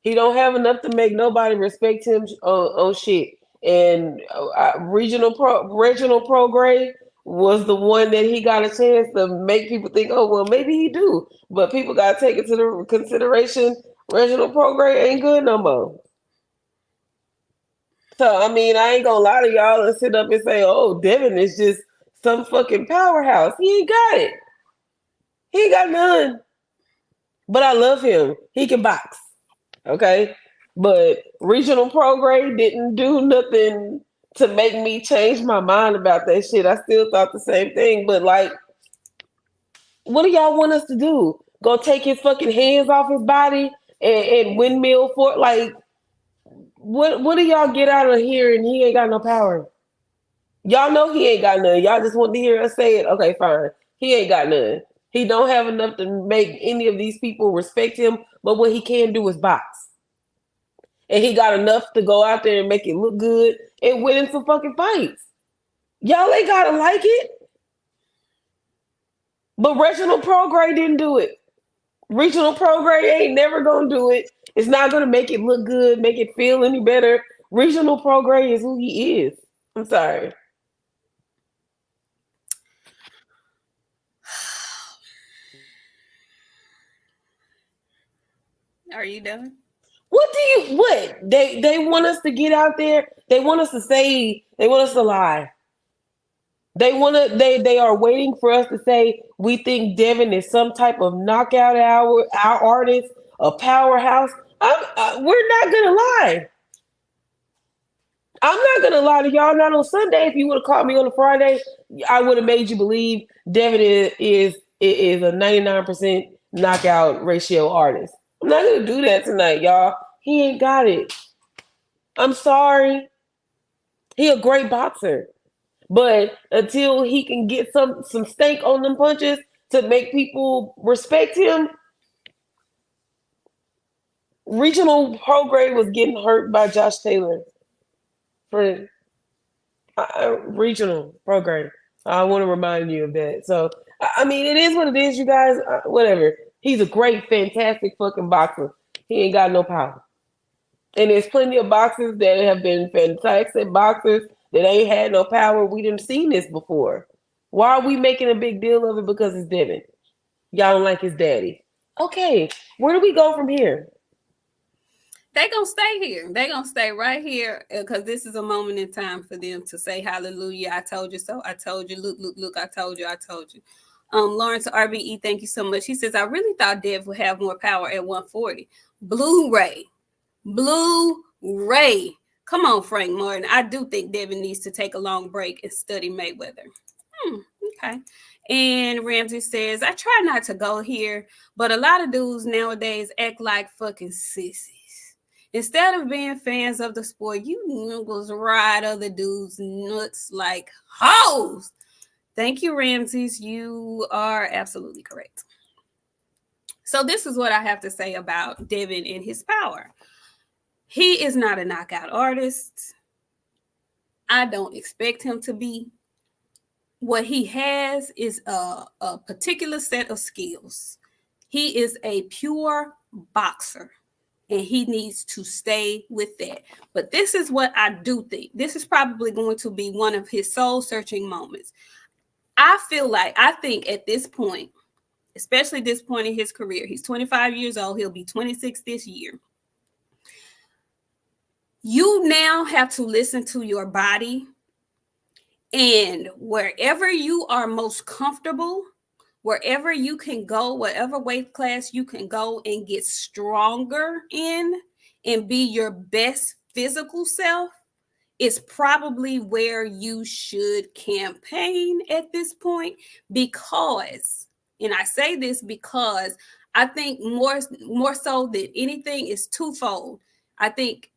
He don't have enough to make nobody respect him on shit. And Reginald Prograde was the one that he got a chance to make people think, oh well, maybe he do. But people got to take into the consideration. Reginald Prograde ain't good no more. So I mean, I ain't gonna lie to y'all and sit up and say, oh, Devin is just some fucking powerhouse. He ain't got it. He ain't got none. But I love him. He can box. Okay. But regional program didn't do nothing to make me change my mind about that shit. I still thought the same thing. But like, what do y'all want us to do? Go take his fucking hands off his body and windmill for like what do y'all get out of here and he ain't got no power? Y'all know he ain't got none. Y'all just want to hear us say it. Okay, fine. He ain't got none. He don't have enough to make any of these people respect him. But what he can do is box. And he got enough to go out there and make it look good and win in some fucking fights. Y'all ain't gotta like it. But Regional Prograde didn't do it. Regional Prograde ain't never gonna do it. It's not gonna make it look good, make it feel any better. Regional Prograde is who he is. I'm sorry. are you done? What they want us to get out there? They want us to say, they want us to lie. They are waiting for us to say we think Devin is some type of knockout our artist, a powerhouse. We're not gonna lie. I'm not gonna lie to y'all. Not on Sunday. If you would have caught me on a Friday, I would have made you believe Devin is a 99% knockout ratio artist. I'm not gonna do that tonight, y'all. He ain't got it. I'm sorry. He a great boxer. But until he can get some stake on them punches to make people respect him, regional Prograde was getting hurt by Josh Taylor for regional Prograde. I want to remind you of that. So I mean, it is what it is, you guys. Whatever. He's a great, fantastic fucking boxer. He ain't got no power. And there's plenty of boxers that have been fantastic boxers that ain't had no power. We didn't seen this before. Why are we making a big deal of it? Because it's Devin. Y'all don't like his daddy. Okay, where do we go from here? They gonna stay here. They gonna stay right here because this is a moment in time for them to say hallelujah. I told you so. I told you. Look. I told you. I told you. Lawrence RBE, thank you so much. He says, I really thought Dev would have more power at 140. Blu-ray. Blu-ray. Come on, Frank Martin. I do think Devin needs to take a long break and study Mayweather. Okay. And Ramsey says, I try not to go here, but a lot of dudes nowadays act like fucking sissies. Instead of being fans of the sport, you niggas ride other dudes' nuts like hoes. Thank you, Ramses. You are absolutely correct. So this is what I have to say about Devin and his power. He is not a knockout artist. I don't expect him to be. What he has is a particular set of skills. He is a pure boxer, and he needs to stay with that. But this is what I do think. This is probably going to be one of his soul-searching moments. I think at this point, especially this point in his career, he's 25 years old. He'll be 26 this year. You now have to listen to your body, and wherever you are most comfortable, wherever you can go, whatever weight class you can go and get stronger in and be your best physical self, is probably where you should campaign at this point. Because, and I say this because I think more so than anything is twofold. I think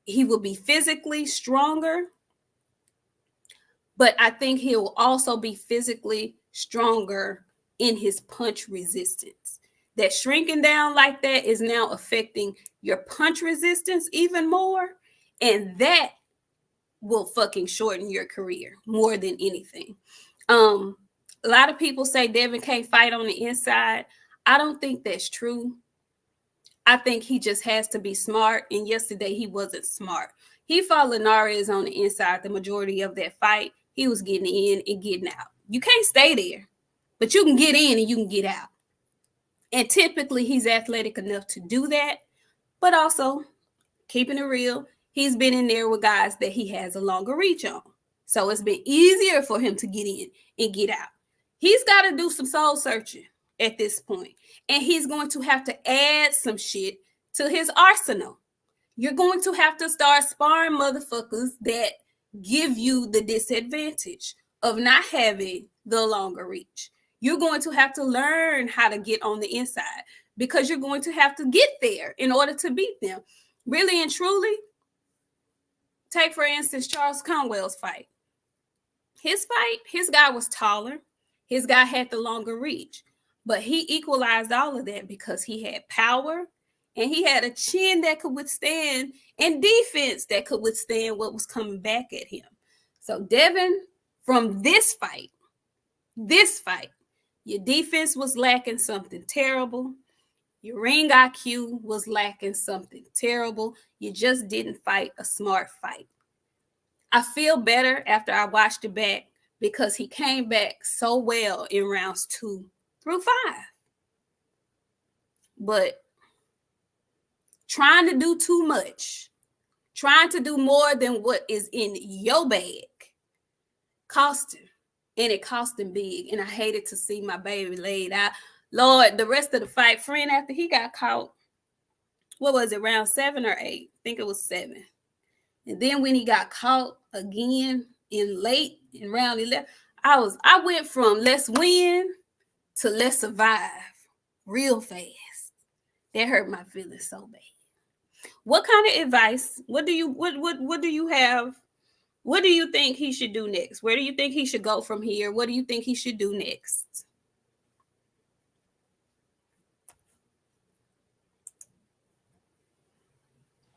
he will be physically stronger, but I think he will also be physically stronger in his punch resistance. That shrinking down like that is now affecting your punch resistance even more, and that will fucking shorten your career more than anything. A lot of people say Devin can't fight on the inside. I don't think that's true. I think he just has to be smart, and yesterday he wasn't smart. He fought Linares on the inside the majority of that fight. He was getting in and getting out. You can't stay there, but you can get in and you can get out. And typically he's athletic enough to do that, but also keeping it real, he's been in there with guys that he has a longer reach on. So it's been easier for him to get in and get out. He's got to do some soul searching at this point. And he's going to have to add some shit to his arsenal. You're going to have to start sparring motherfuckers that give you the disadvantage of not having the longer reach. You're going to have to learn how to get on the inside because you're going to have to get there in order to beat them. Really and truly, take for instance Charles Conwell's fight. His guy was taller. His guy had the longer reach, but he equalized all of that because he had power and he had a chin that could withstand and defense that could withstand what was coming back at him. So Devin, from this fight, your defense was lacking something terrible. Your ring IQ was lacking something terrible. You just didn't fight a smart fight. I feel better after I watched it back because he came back so well in rounds 2 through 5. But trying to do too much, trying to do more than what is in your bag, cost him. And it cost him big. And I hated to see my baby laid out. Lord, the rest of the fight, friend, after he got caught, what was it, round 7 or 8? I think it was 7. And then when he got caught again in round 11, I went from let's win to let's survive real fast. That hurt my feelings so bad. What kind of advice? What do you have? What do you think he should do next? Where do you think he should go from here? What do you think he should do next?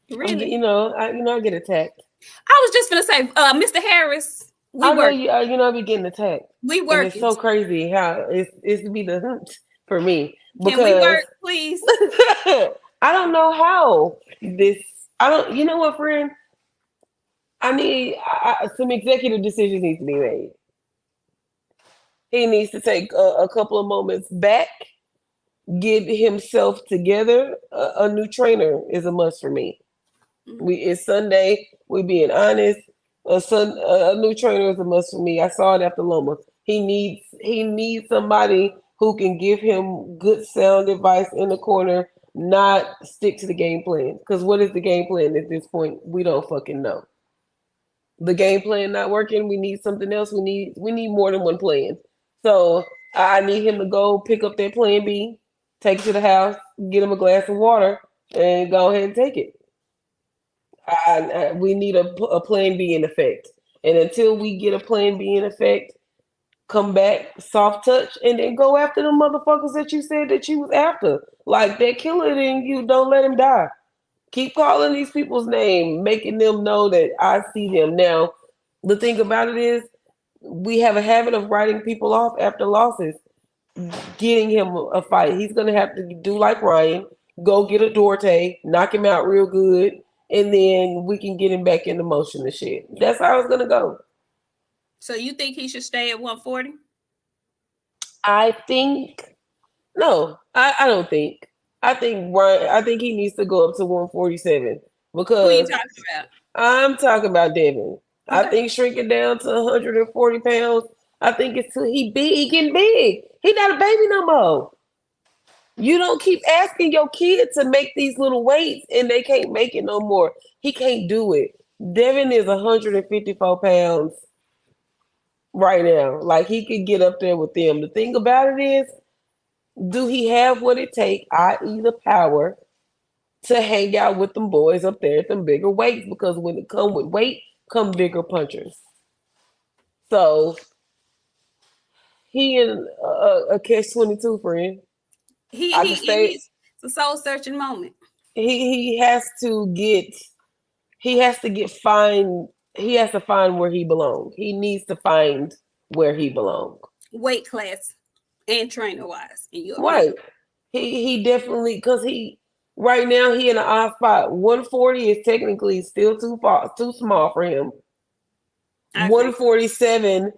Really? I get attacked. I was just gonna say, Mr. Harris. I be getting attacked. We work. And it's so crazy how it's be the hunt for me because can we work, please? I don't know how this. I don't. You know what, friend? I need some executive decisions need to be made. He needs to take a couple of moments back, get himself together. A new trainer is a must for me. It's Sunday. We being honest. A new trainer is a must for me. I saw it after Loma. He needs somebody who can give him good sound advice in the corner, not stick to the game plan. Because what is the game plan at this point? We don't fucking know. The game plan not working. We need something else. We need more than one plan. So I need him to go pick up that plan B, take it to the house, get him a glass of water, and go ahead and take it. We need a plan B in effect. And until we get a plan B in effect, come back, soft touch, and then go after the motherfuckers that you said that you was after. Like that killer in you, don't let him die. Keep calling these people's name, making them know that I see them. Now, the thing about it is, we have a habit of writing people off after losses. Getting him a fight, he's going to have to do like Ryan, go get a Duarte, knock him out real good, and then we can get him back into motion and shit. That's how it's going to go. So you think he should stay at 140? I don't think. I think he needs to go up to 147 because who are you talking about? I'm talking about Devin. Okay. I think shrinking down to 140 pounds. I think it's too he getting big. He not a baby no more. You don't keep asking your kid to make these little weights and they can't make it no more. He can't do it. Devin is 154 pounds right now. Like he could get up there with them. The thing about it is, Do he have what it takes, i.e., the power, to hang out with them boys up there at them bigger weights? Because when it come with weight, come bigger punchers. So he in a catch-22, friend. He I he can he stay. needs a soul searching moment. He has to get. He has to get find. He has to find where he belongs. He needs to find where he belongs. Weight class and trainer wise, in your Right. opinion. He definitely, because he right now he in an odd spot. 140 is technically still too small for him. I agree. 147,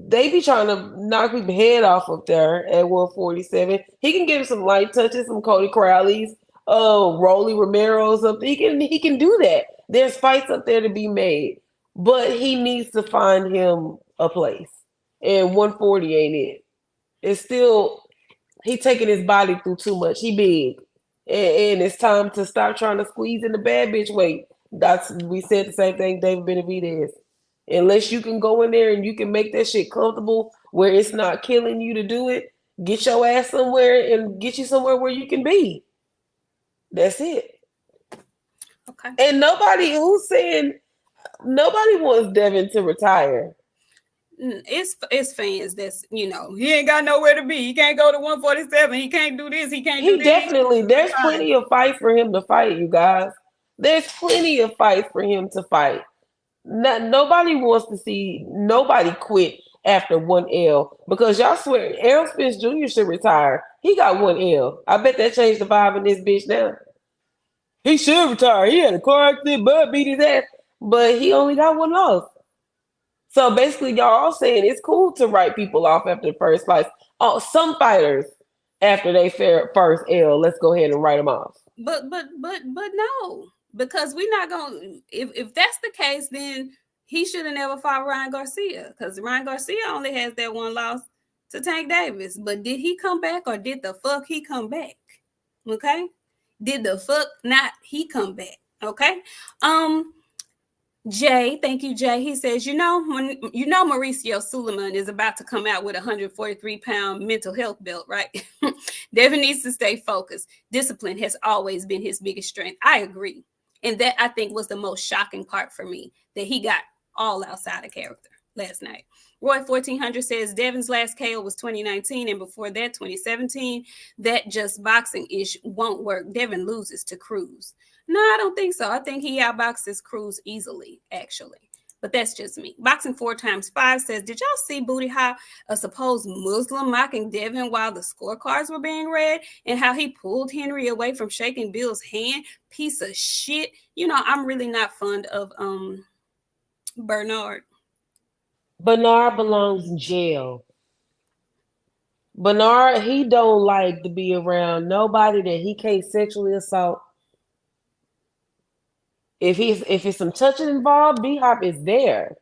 they be trying to knock people head off up there at 147. He can give some light touches, some Cody Crowley's, Rolly Romero's up there. He can do that. There's fights up there to be made, but he needs to find him a place. And 140 ain't it. It's still he taking his body through too much. He big, and it's time to stop trying to squeeze in the bad bitch weight. We said the same thing, David Benavidez. Unless you can go in there and you can make that shit comfortable where it's not killing you to do it, get your ass somewhere and get you somewhere where you can be. That's it. Okay. And nobody wants Devin to retire. It's fans that's he ain't got nowhere to be. He can't go to 147. He can't do this. He can't do He this. definitely, there's plenty of fights for him to fight, you guys. There's plenty of fights for him to fight. Nobody wants to see nobody quit after one L, because y'all swear Errol Spence Jr. should retire. He got one L. I bet that changed the vibe in this bitch now. He should retire. He had a car accident, Bud beat his ass, but he only got one loss. So basically, y'all all saying it's cool to write people off after the first fight. Oh, some fighters after they first L, let's go ahead and write them off. But no, because we're not gonna. If that's the case, then he should have never fought Ryan Garcia, because Ryan Garcia only has that one loss to Tank Davis. But did he come back, or did the fuck he come back? Okay, did the fuck not he come back? Okay, Jay, thank you, Jay. He says, Mauricio Suleiman is about to come out with a 143-pound mental health belt, right? Devin needs to stay focused. Discipline has always been his biggest strength. I agree. And that, I think, was the most shocking part for me, that he got all outside of character last night. Roy 1400 says Devin's last KO was 2019, and before that, 2017. That just boxing-ish won't work. Devin loses to Cruz. No, I don't think so. I think he outboxes Cruz easily, actually. But that's just me. Boxing 4x5 says, did y'all see Booty how a supposed Muslim mocking Devin while the scorecards were being read, and how he pulled Henry away from shaking Bill's hand? Piece of shit. I'm really not fond of Bernard. Bernard belongs in jail. Bernard, he don't like to be around nobody that he can't sexually assault. If it's some touching involved, B-Hop is there.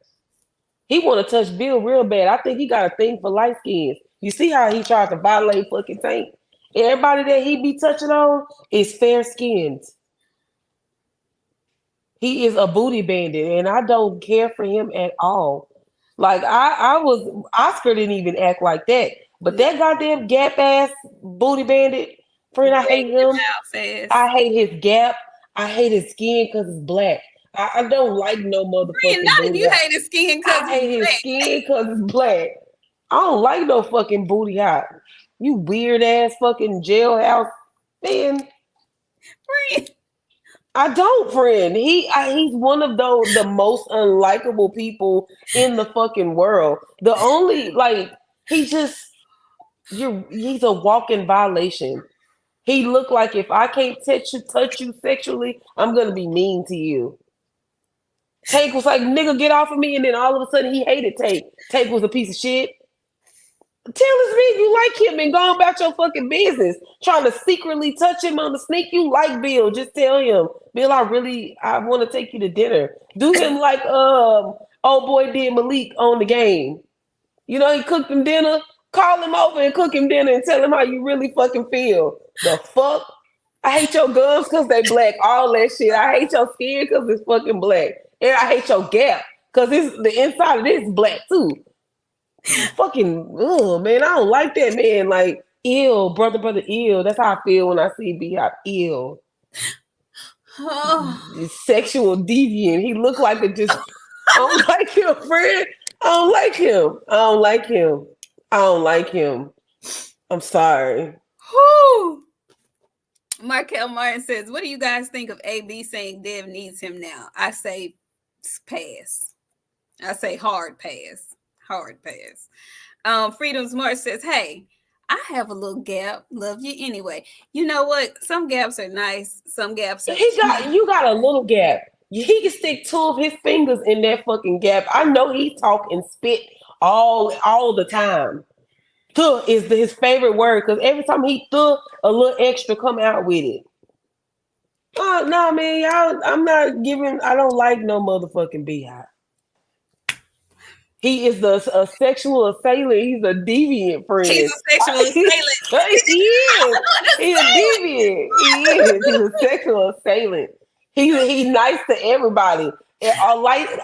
He want to touch Bill real bad. I think he got a thing for light skins. You see how he tried to violate fucking Tank? Everybody that he be touching on is fair skins. He is a booty bandit, and I don't care for him at all. Like Oscar didn't even act like that. But that goddamn gap ass booty bandit, friend, I hate him. I hate his gap. I hate his skin because it's black. I don't like no motherfucking None booty. of you hate his skin because I hate his skin because it's black. I don't like no fucking booty hot. You weird ass fucking jailhouse man. Friend. I don't, friend. He's one of the most unlikable people in the fucking world. The only he's a walking violation. He looked like, if I can't touch you sexually, I'm gonna be mean to you. Tank was like, nigga, get off of me, and then all of a sudden he hated Tank. Tank was a piece of shit. Tell us me you like him and go about your fucking business. Trying to secretly touch him on the sneak. You like Bill. Just tell him, Bill, I want to take you to dinner. Do him like old boy did Malik on the game. He cooked him dinner. Call him over and cook him dinner and tell him how you really fucking feel. The fuck? I hate your gums because they black. All that shit. I hate your skin because it's fucking black. And I hate your gap because the inside of this is black too. Fucking, man, I don't like that, man. Like, Ill, brother, ill. That's how I feel when I see B-Hop. Ill. Oh, Sexual deviant. He looked like a just. I don't like him, friend. I don't like him. I don't like him. I don't like him. I'm sorry. whew. Markel Martin says, "What do you guys think of AB saying Dev needs him now?" I say pass. I say hard pass. Hard pass. Freedom Smart says, "Hey, I have a little gap. Love you anyway." You know what? Some gaps are nice. Some gaps are cute. You got a little gap. He can stick two of his fingers in that fucking gap. I know he talk and spit all the time. Tuh is his favorite word because every time he tuh, a little extra come out with it. Oh no, man, y'all, I'm not giving. I don't like no motherfucking beehive. He is a sexual assailant. He's a deviant He's friend. a sexual assailant. He is. He's a deviant. He is. He's a sexual assailant. He's nice to everybody. And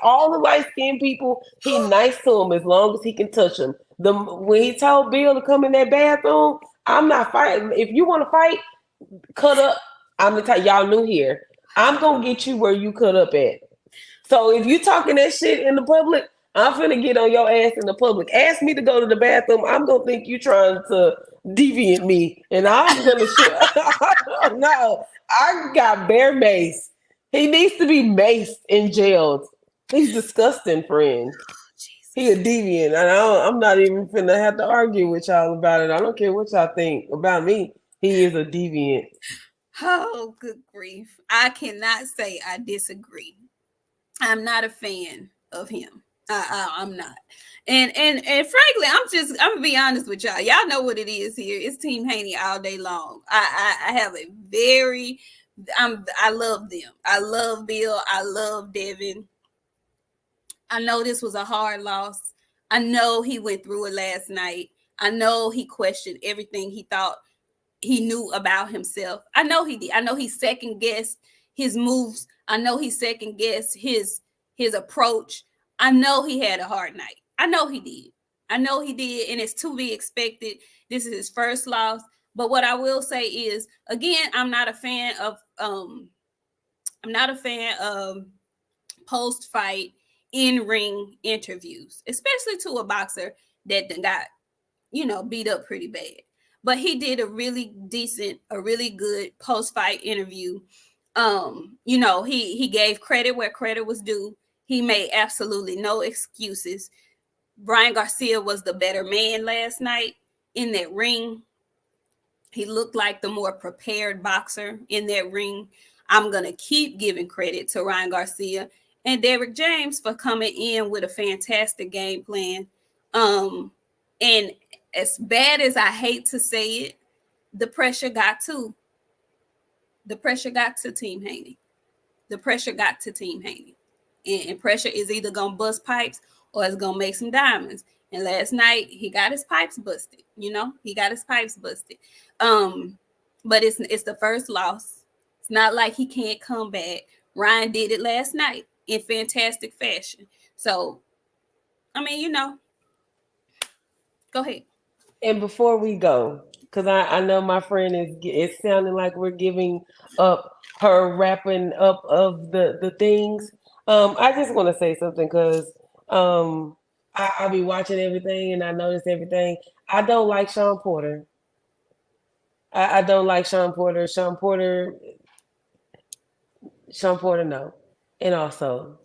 all the light skinned people, he nice to them as long as he can touch them. When he told Bill to come in that bathroom, I'm not fighting. If you want to fight, cut up. I'm gonna tell y'all new here. I'm gonna get you where you cut up at. So if you talking that shit in the public, I'm finna get on your ass in the public. Ask me to go to the bathroom. I'm gonna think you trying to deviant me, and I'm gonna shoot. No, I got bear mace. He needs to be maced and jailed. He's disgusting, friend. He a deviant, and I'm not even finna have to argue with y'all about it. I don't care what y'all think about me. He is a deviant. Oh, good grief. I cannot say I disagree. I'm not a fan of him. I'm not. And frankly, I'm gonna be honest with y'all. Y'all know what it is here. It's Team Haney all day long. I have a very I love them. I love Bill. I love Devin. I know this was a hard loss. I know he went through it last night. I know he questioned everything he thought he knew about himself. I know he did. I know he second guessed his moves. I know he second guessed his approach. I know he had a hard night. I know he did. I know he did, and it's to be expected. This is his first loss. But what I will say is, again, I'm not a fan of post-fight in-ring interviews, especially to a boxer that got, beat up pretty bad. But he did a really good post-fight interview. He gave credit where credit was due. He made absolutely no excuses. Brian Garcia was the better man last night in that ring. He looked like the more prepared boxer in that ring. I'm going to keep giving credit to Ryan Garcia and Derrick James for coming in with a fantastic game plan. And as bad as I hate to say it, the pressure got to Team Haney. The pressure got to Team Haney. And pressure is either going to bust pipes or it's going to make some diamonds. And last night, he got his pipes busted. He got his pipes busted. But it's the first loss. It's not like he can't come back. Ryan did it last night in fantastic fashion. So, go ahead. And before we go, because I know my friend it's sounding like we're giving up her wrapping up of the things. I just want to say something because I be watching everything and I notice everything. I don't like Sean Porter. I don't like Sean Porter. Sean Porter, no. And also,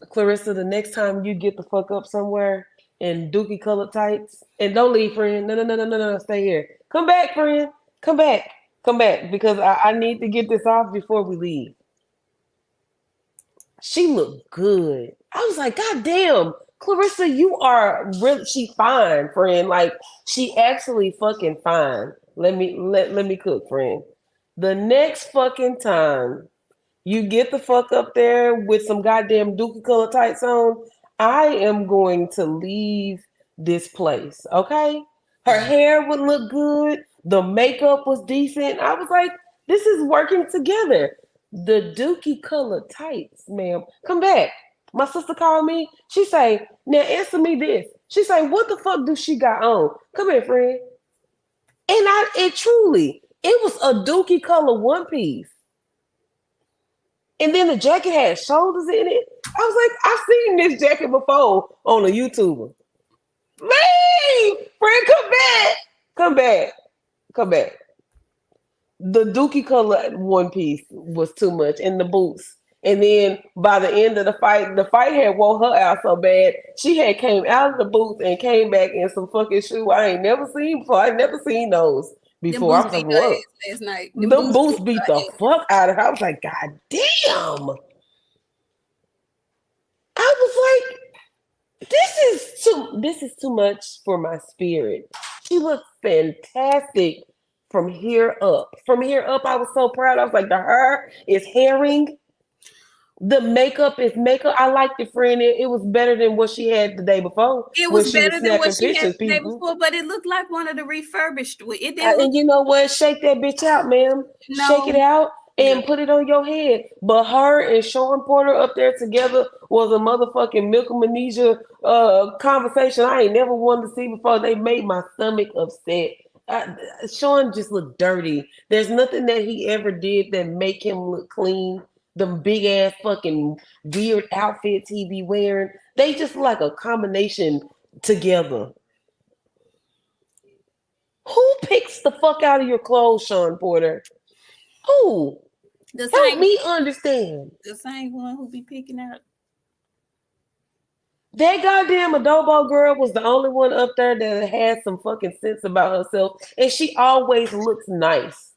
Clarissa, the next time you get the fuck up somewhere in dookie colored tights, and don't leave, friend. No, stay here. Come back, friend. Come back, because I need to get this off before we leave. She looked good. I was like, God damn, Clarissa, you are really, she fine, friend. Like, she actually fucking fine. Let me cook, friend. The next fucking time you get the fuck up there with some goddamn dookie color tights on, I am going to leave this place, okay? Her hair would look good. The makeup was decent. I was like, this is working together. The dookie color tights, ma'am. Come back. My sister called me. She say, now answer me this. She say, what the fuck do she got on? Come here, friend. And it truly, it was a dookie color one piece. And then the jacket had shoulders in it. I was like, I've seen this jacket before on a YouTuber. Man, friend, come back. Come back. Come back. The dookie color one piece was too much, and the boots. And then by the end of the fight had wore her out so bad, she had came out of the boots and came back in some fucking shoe I ain't never seen before. I never seen those Them before. I boots was like, beat her what? ass last night. Them The boots boots beat beat her the ass. fuck out of her. I was like, God damn. I was like, this is too much for my spirit. She looked fantastic from here up. From here up, I was so proud. I was like, the hair is herring. The makeup is makeup. I liked it, friend. It was better than what she had the day before It when was she was better than what snapping she had pictures, the day people. before, but it looked like one of the refurbished. It didn't look. And you know what? Shake that bitch out, ma'am. Shake it No, out no. and put it on your head. But her and Sean Porter up there together was a motherfucking Milk-Manesia conversation I ain't never wanted to see before. They made my stomach upset. Sean just looked dirty. There's nothing that he ever did that make him look clean. Them big ass fucking weird outfits he be wearing. They just like a combination together. Who picks the fuck out of your clothes, Sean Porter? Who? The Help same, me understand. the same one who be picking out. That goddamn adobo girl was the only one up there that had some fucking sense about herself, and she always looks nice.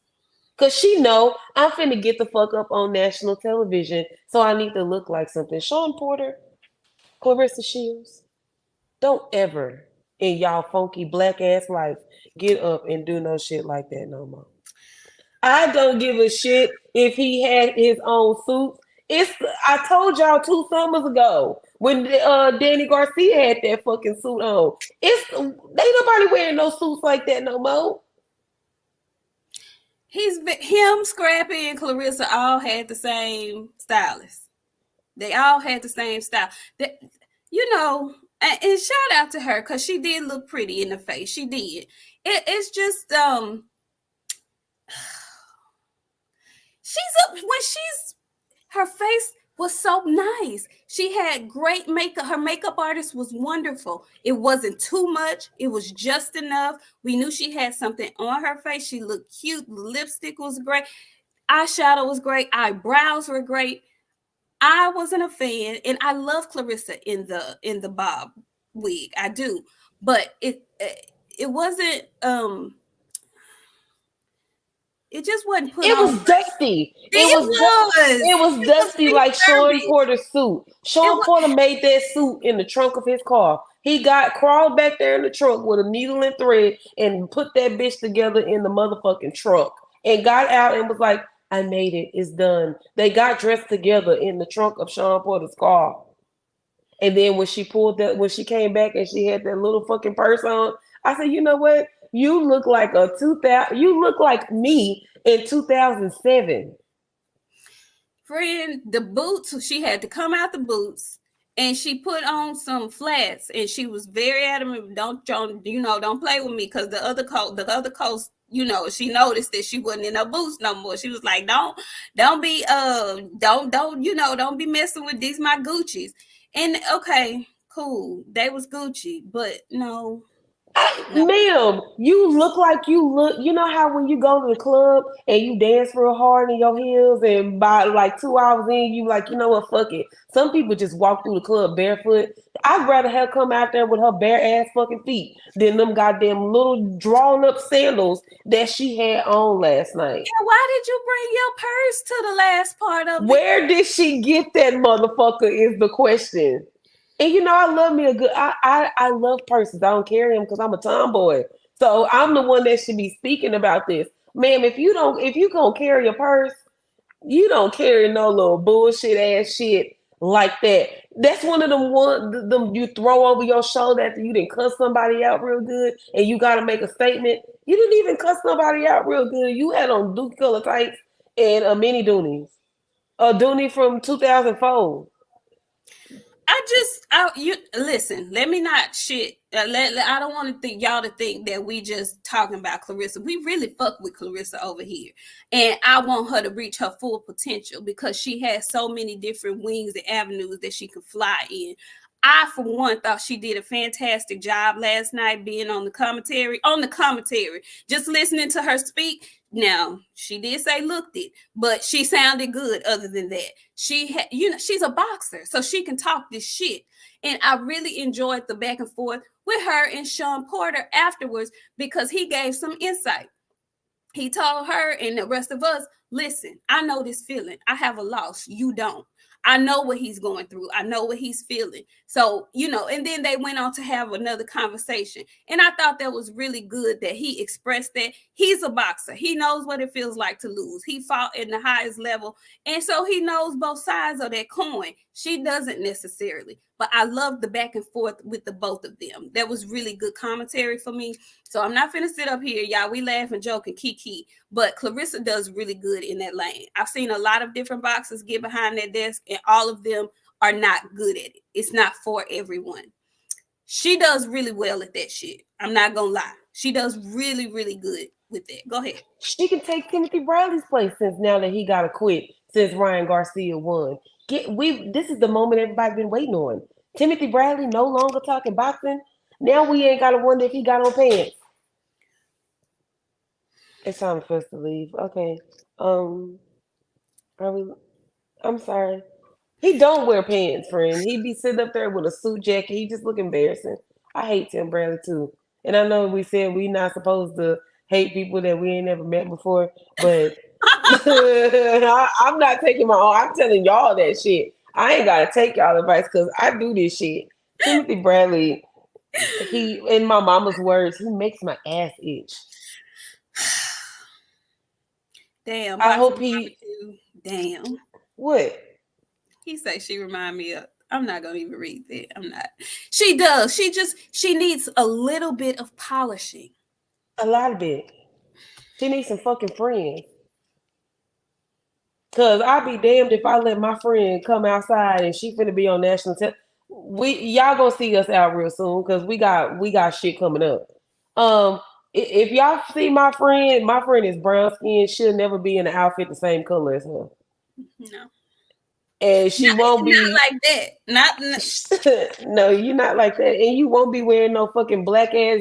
Cause she know I'm finna get the fuck up on national television, so I need to look like something. Sean Porter, Clarissa Shields, don't ever in y'all funky black ass life get up and do no shit like that no more. I don't give a shit if he had his own suit. It's I told y'all 2 summers ago when Danny Garcia had that fucking suit on. It's ain't nobody wearing no suits like that no more. Him, Scrappy, and Clarissa all had the same stylist. They all had the same style. You know, and shout out to her because she did look pretty in the face. She did. It's just she's up when she's her face was so nice. She had great makeup. Her makeup artist was wonderful. It wasn't too much. It was just enough. We knew she had something on her face. She looked cute. The lipstick was great. Eyeshadow was great. Eyebrows were great. I wasn't a fan, and I love Clarissa in the bob wig. I do, but it wasn't it just wasn't put It on. was dusty. It It was was dusty like Sean refurbished. Porter's suit. It Sean was Porter made that suit in the trunk of his car. He got crawled back there in the trunk with a needle and thread and put that bitch together in the motherfucking trunk and got out and was like, I made it. It's done. They got dressed together in the trunk of Sean Porter's car. And then when she came back and she had that little fucking purse on, I said, you know what? You look like a 2000. You look like me in 2007. friend, the boots, she had to come out the boots and she put on some flats and she was very adamant, don't play with me because the other coast, she noticed that she wasn't in her boots no more. She was like, don't be don't be messing with these my Gucci's. And okay, cool. They was Gucci, but no, no. Ma'am, you look like you look. You know how when you go to the club and you dance real hard in your heels, and by like 2 hours in, you like, you know what, fuck it. Some people just walk through the club barefoot. I'd rather her come out there with her bare ass fucking feet than them goddamn little drawn up sandals that she had on last night. Yeah, why did you bring your purse to the last part of the Where did she get that motherfucker is the question. And you know, I love me a good. I love purses. I don't carry them because I'm a tomboy. So I'm the one that should be speaking about this, ma'am. If you gonna carry a purse, you don't carry no little bullshit ass shit like that. That's them you throw over your shoulder after you didn't cuss somebody out real good, and you got to make a statement. You didn't even cuss nobody out real good. You had on Duke color tights and a mini doonies, a doonie from 2004. you listen. Let me not shit. I don't want to think y'all to think that we just talking about Clarissa. We really fuck with Clarissa over here, and I want her to reach her full potential because she has so many different wings and avenues that she can fly in. I, for one, thought she did a fantastic job last night being on the commentary. Just listening to her speak. Now, she did say looked it, but she sounded good other than that. She's a boxer, so she can talk this shit. And I really enjoyed the back and forth with her and Sean Porter afterwards because he gave some insight. He told her and the rest of us, listen, I know this feeling. I have a loss. You don't. I know what he's going through. I know what he's feeling. So, and then they went on to have another conversation. And I thought that was really good that he expressed that he's a boxer. He knows what it feels like to lose. He fought in the highest level. And so he knows both sides of that coin. She doesn't necessarily. But I love the back and forth with the both of them. That was really good commentary for me. So I'm not finna sit up here, y'all. We laugh and joke and kiki. But Clarissa does really good in that lane. I've seen a lot of different boxers get behind that desk, and all of them are not good at it. It's not for everyone. She does really well at that shit. I'm not gonna lie. She does really, really good with that. Go ahead. She can take Timothy Bradley's place since now that he got to quit since Ryan Garcia won. This is the moment everybody's been waiting on. Timothy Bradley no longer talking boxing. Now we ain't gotta wonder if he got on pants. It's time for us to leave. Okay. Are we? I'm sorry. He don't wear pants, friend. He be sitting up there with a suit jacket. He just look embarrassing. I hate Tim Bradley too. And I know we said we not supposed to hate people that we ain't never met before, but I'm not taking my own. I'm telling y'all that shit. I ain't gotta take y'all advice because I do this shit. Timothy Bradley, he, in my mama's words, he makes my ass itch. Damn. I hope he. Damn. What? He say she remind me of. I'm not gonna even read that. I'm not. She does. She needs a little bit of polishing. A lot of it. She needs some fucking friends. Cause I'll be damned if I let my friend come outside and she finna be on national television. Y'all gonna see us out real soon because we got shit coming up. If y'all see my friend is brown skin. She'll never be in an outfit the same color as her. No. And she won't be like that. Not no, you're not like that. And you won't be wearing no fucking black ass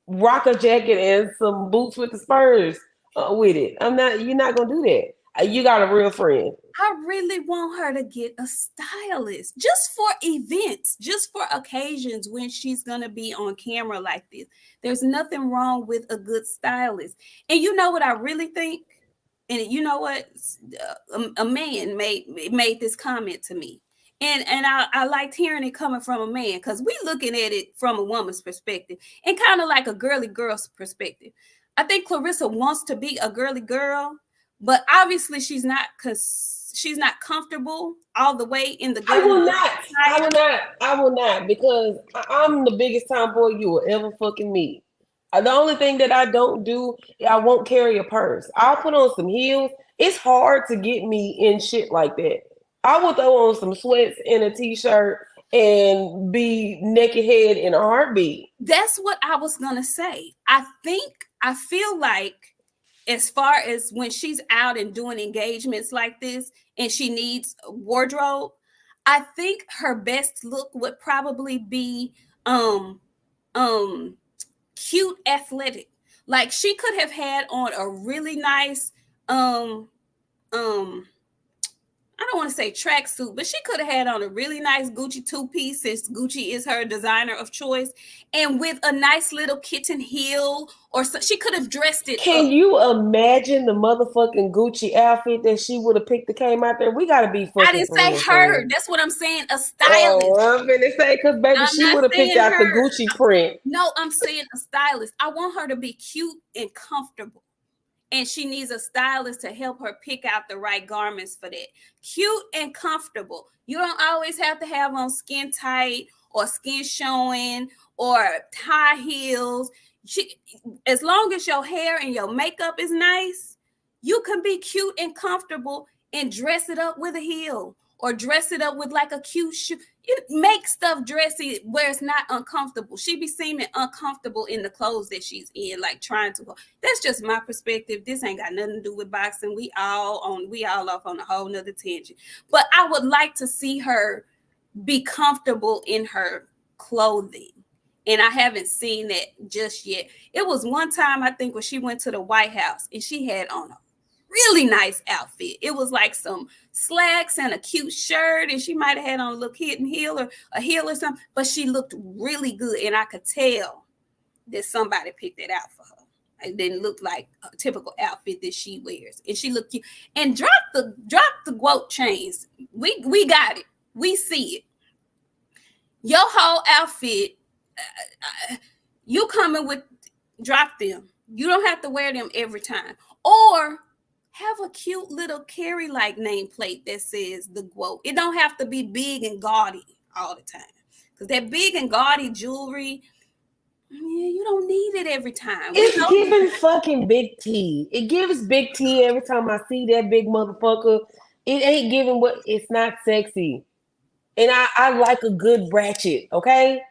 rocker jacket and some boots with the spurs with it. You're not gonna do that. You got a real friend. I really want her to get a stylist just for events, just for occasions when she's going to be on camera like this. There's nothing wrong with a good stylist. And you know what I really think? And you know what? A man made this comment to me. And I liked hearing it coming from a man because we looking at it from a woman's perspective and kind of like a girly girl's perspective. I think Clarissa wants to be a girly girl, but obviously she's not because she's not comfortable all the way in the girl. I will not because I'm the biggest tomboy you will ever fucking meet. The only thing that I don't do, I won't carry a purse. I'll put on some heels. It's hard to get me in shit like that. I will throw on some sweats and a t-shirt and be naked head in a heartbeat. That's what I was gonna say. I feel like as far as when she's out and doing engagements like this and she needs a wardrobe, I think her best look would probably be cute athletic. Like she could have had on a really nice I don't want to say tracksuit, but she could have had on a really nice Gucci two-piece since Gucci is her designer of choice, and with a nice little kitten heel, or so, she could have dressed it. Can you imagine the motherfucking Gucci outfit that she would have picked that came out there? We gotta be fucking. I didn't say her. That's what I'm saying. A stylist. Oh, I'm gonna say because baby, she would have picked out the Gucci print. No, I'm saying a stylist. I want her to be cute and comfortable. And she needs a stylist to help her pick out the right garments for that. Cute and comfortable. You don't always have to have on skin tight or skin showing or high heels. As long as your hair and your makeup is nice, you can be cute and comfortable and dress it up with a heel or dress it up with like a cute shoe. make stuff dressy where it's not uncomfortable. She be seeming uncomfortable in the clothes that she's in, like trying to go. That's just my perspective. This ain't got nothing to do with boxing. We all off on a whole nother tangent. But I would like to see her be comfortable in her clothing. And I haven't seen that just yet. It was one time, I think, when she went to the White House and she had on a really nice outfit. It was like some slacks and a cute shirt, and she might have had on a little kitten heel or a heel or something, but she looked really good, and I could tell that somebody picked it out for her. It didn't look like a typical outfit that she wears, and she looked cute. And drop the quote chains. We got it. We see it. Your whole outfit, you coming with, drop them. You don't have to wear them every time, or have a cute little Carrie-like nameplate that says the quote. It don't have to be big and gaudy all the time, because that big and gaudy jewelry, you don't need it every time. It's giving fucking Big T. It gives Big T every time I see that big motherfucker. It ain't giving what, it's not sexy. And I like a good ratchet, okay?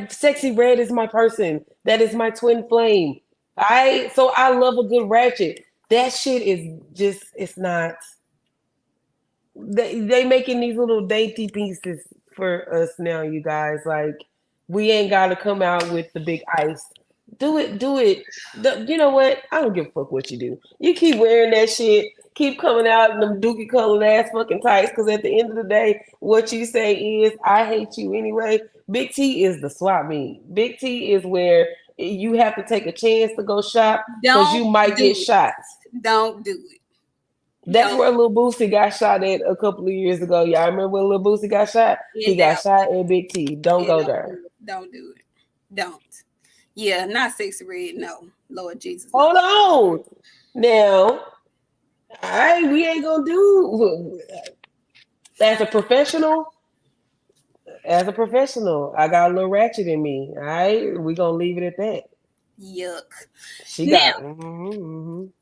Sexy Red is my person. That is my twin flame. So I love a good ratchet. That shit is just, it's not. They making these little dainty pieces for us now, you guys. Like, we ain't got to come out with the big ice. Do it. You know what? I don't give a fuck what you do. You keep wearing that shit. Keep coming out in them dookie colored ass fucking tights, because at the end of the day, what you say is, I hate you anyway. Big T is the swap meet. Big T is where you have to take a chance to go shop because you might get shots. Don't do it. That's where Lil Boosie got shot at a couple of years ago. Y'all remember when Lil Boosie got shot? He got shot at Big T. Don't go there. Don't do it. Don't. Yeah, not Sexy Red. No, Lord Jesus. Hold on. Now, we ain't gonna do. As a professional, I got a little ratchet in me. All right, we gonna leave it at that. Yuck. She got.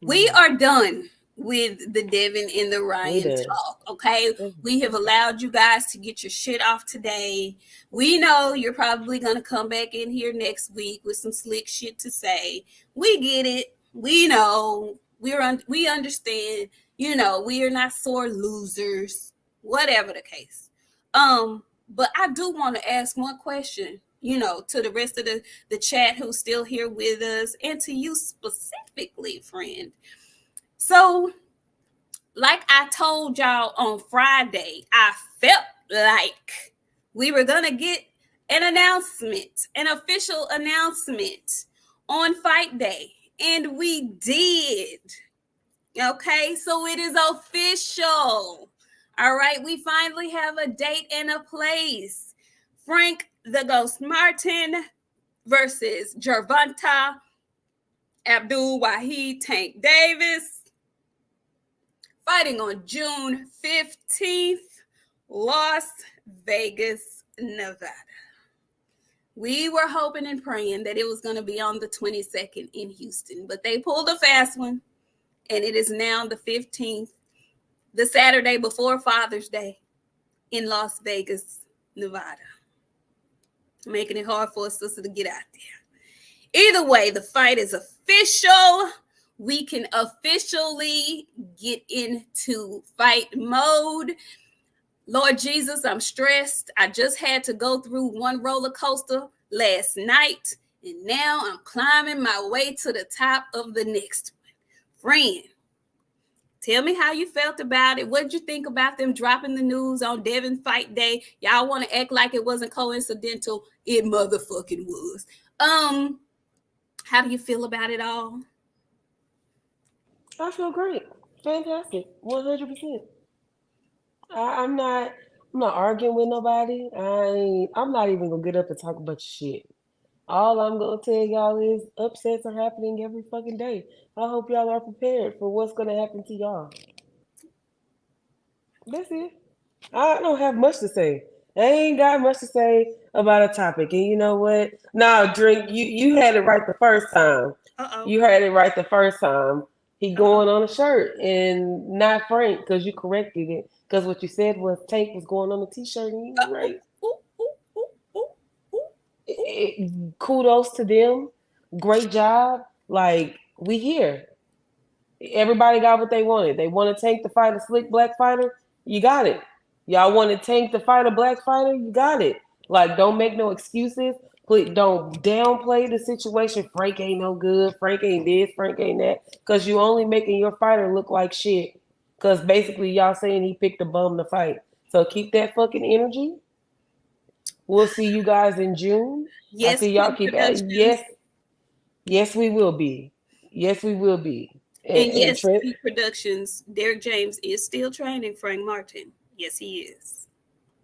We are done with the Devin and the Ryan talk. Okay, we have allowed you guys to get your shit off today. We know you're probably gonna come back in here next week with some slick shit to say. We get it. We know. We understand. You know, we are not sore losers. Whatever the case. But I do want to ask one question, you know, to the rest of the chat who's still here with us, and to you specifically, friend. So, like I told y'all on Friday, I felt like we were going to get an official announcement on Fight Day. And we did. Okay, so it is official. All right, we finally have a date and a place. Frank the Ghost Martin versus Gervonta Abdul Wahid Tank Davis, fighting on June 15th, Las Vegas, Nevada. We were hoping and praying that it was going to be on the 22nd in Houston, but they pulled a fast one, and it is now the 15th, the Saturday before Father's Day, in Las Vegas, Nevada. Making it hard for a sister to get out there. Either way, the fight is official. We can officially get into fight mode. Lord Jesus, I'm stressed. I just had to go through one roller coaster last night, and now I'm climbing my way to the top of the next one. Friend, tell me how you felt about it. What did you think about them dropping the news on Devin Fight Day? Y'all want to act like it wasn't coincidental. It motherfucking was. How do you feel about it all? I feel great. Fantastic. 100%. I'm not arguing with nobody. I'm not even gonna get up and talk about shit. All I'm gonna tell y'all is upsets are happening every fucking day. I hope y'all are prepared for what's gonna happen to y'all. That's it. I don't have much to say. I ain't got much to say about a topic. And you know what? Nah, Drink, you had it right the first time. You had it right the first time. He going on a shirt and not Frank, because you corrected it. Because what you said was Tank was going on a t-shirt and you were right. kudos to them. Great job. Like, we here. Everybody got what they wanted. They want to Tank to fight a slick black fighter. You got it. Y'all want to Tank to fight a black fighter. You got it. Like, don't make no excuses. Please don't downplay the situation. Frank ain't no good. Frank ain't this. Frank ain't that. Because you only making your fighter look like shit. Because basically y'all saying he picked a bum to fight. So keep that fucking energy. We'll see you guys in June. Yes, After y'all Queen keep at Productions. yes, we will be. Yes, we will be. And And yes, Trent, Queen Productions, Derek James is still training Frank Martin. Yes, he is.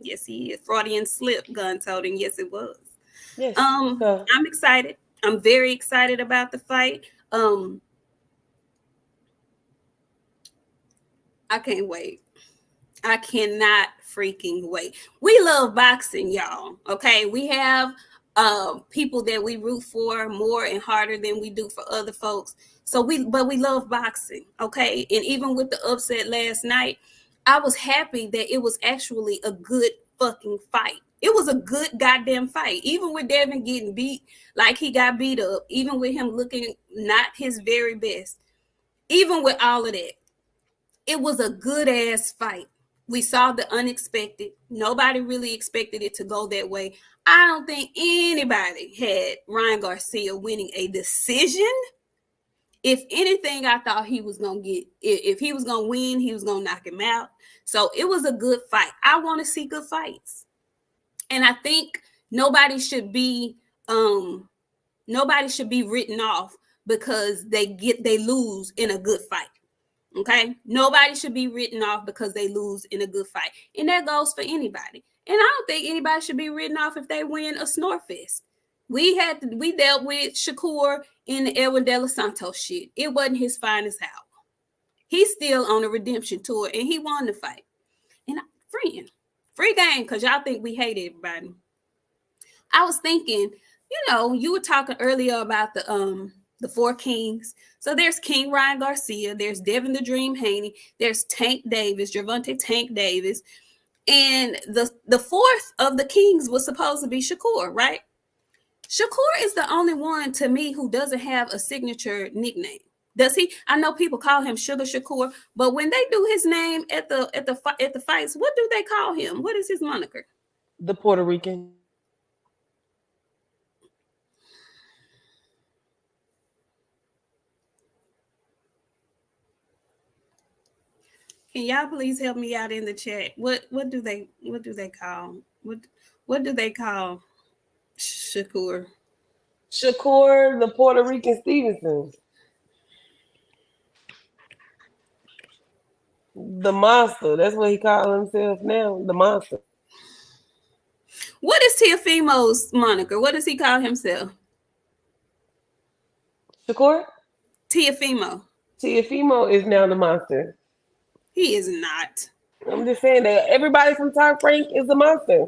Yes, he is. Freudian slip, gun toting. Yes, it was. yes. So I'm excited. I'm very excited about the fight. I can't wait. I cannot freaking wait. We love boxing, y'all. Okay, we have people that we root for more and harder than we do for other folks. But we love boxing. Okay, and even with the upset last night, I was happy that it was actually a good fucking fight. It was a good goddamn fight. Even with Devin getting beat like he got beat up, even with him looking not his very best, even with all of that, it was a good ass fight. We saw the unexpected. Nobody really expected it to go that way. I don't think anybody had Ryan Garcia winning a decision. If anything, I thought he was going to get, if he was going to win, he was going to knock him out. So it was a good fight. I want to see good fights. And I think nobody should be written off because they lose in a good fight. Okay, nobody should be written off because they lose in a good fight, and that goes for anybody. And I don't think anybody should be written off if they win a snore fest. We dealt with Shakur in the Edwin De Los Santos shit. It wasn't his finest hour. He's still on a redemption tour, and he won the fight. And free game, because y'all think we hate everybody. I was thinking, you were talking earlier about the four kings. So there's King Ryan Garcia, there's Devin the Dream Haney, there's Tank Davis, Gervonta Tank Davis, and the fourth of the kings was supposed to be Shakur, right? Shakur is the only one to me who doesn't have a signature nickname. Does he? I know people call him Sugar Shakur, but when they do his name at the fights, what do they call him? What is his moniker? the Puerto Rican. Can y'all please help me out in the chat? What do they call what do they call Shakur? Shakur, the Puerto Rican Stevenson. The monster. That's what he calls himself now. The monster. What is Teofimo's moniker? What does he call himself? Shakur? Teofimo. Teofimo is now the monster. He is not. I'm just saying that everybody from Top Rank is a monster.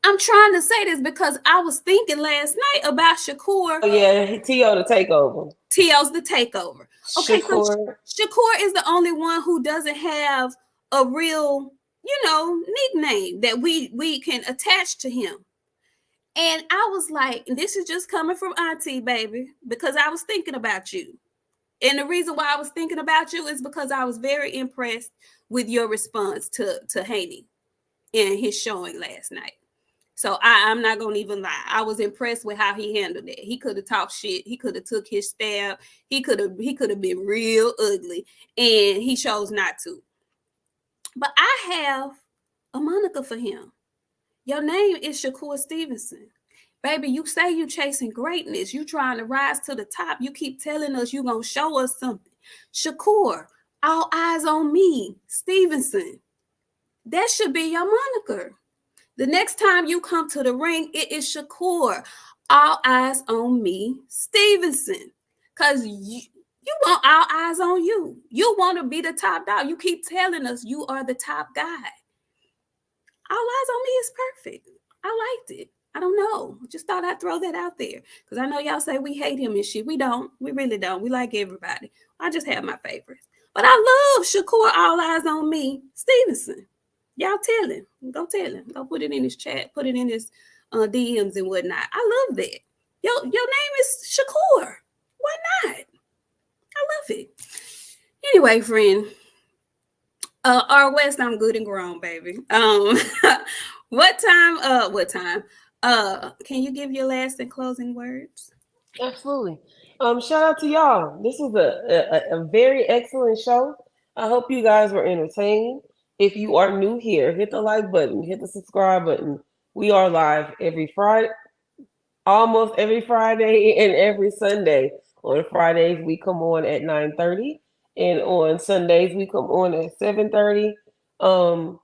I'm trying to say this because I was thinking last night about Shakur. Oh yeah, T.O. the takeover. T.O.'s the takeover. Okay, Shakur. so Shakur is the only one who doesn't have a real, nickname that we can attach to him. And I was like, this is just coming from Auntie, baby, because I was thinking about you. And the reason why I was thinking about you is because I was very impressed with your response to Haney in his showing last night. So I'm not gonna even lie. I was impressed with how he handled it. He could have talked shit. He could have took his stab. He could have been real ugly, and he chose not to. But I have a moniker for him. Your name is Shakur Stevenson. Baby, you say you chasing greatness. You trying to rise to the top. You keep telling us you gonna show us something. Shakur, all eyes on me, Stevenson. That should be your moniker. The next time you come to the ring, it is Shakur. All eyes on me, Stevenson. Because you want all eyes on you. You want to be the top dog. You keep telling us you are the top guy. All eyes on me is perfect. I liked it. I don't know. Just thought I'd throw that out there. Because I know y'all say we hate him and shit. We don't. We really don't. We like everybody. I just have my favorites. But I love Shakur, all eyes on me, Stevenson. Y'all tell him. Go tell him. Go put it in his chat. Put it in his DMs and whatnot. I love that. Your name is Shakur. Why not? I love it. Anyway, friend. West, I'm good and grown, baby. What time? Can you give your last and closing words? Absolutely. Shout out to y'all. This is a very excellent show. I hope you guys were entertained. If you are new here, hit the like button, hit the subscribe button. We are live every Friday, almost every Friday and every Sunday. On Fridays we come on at 9:30, and on Sundays we come on at 7:30. Um,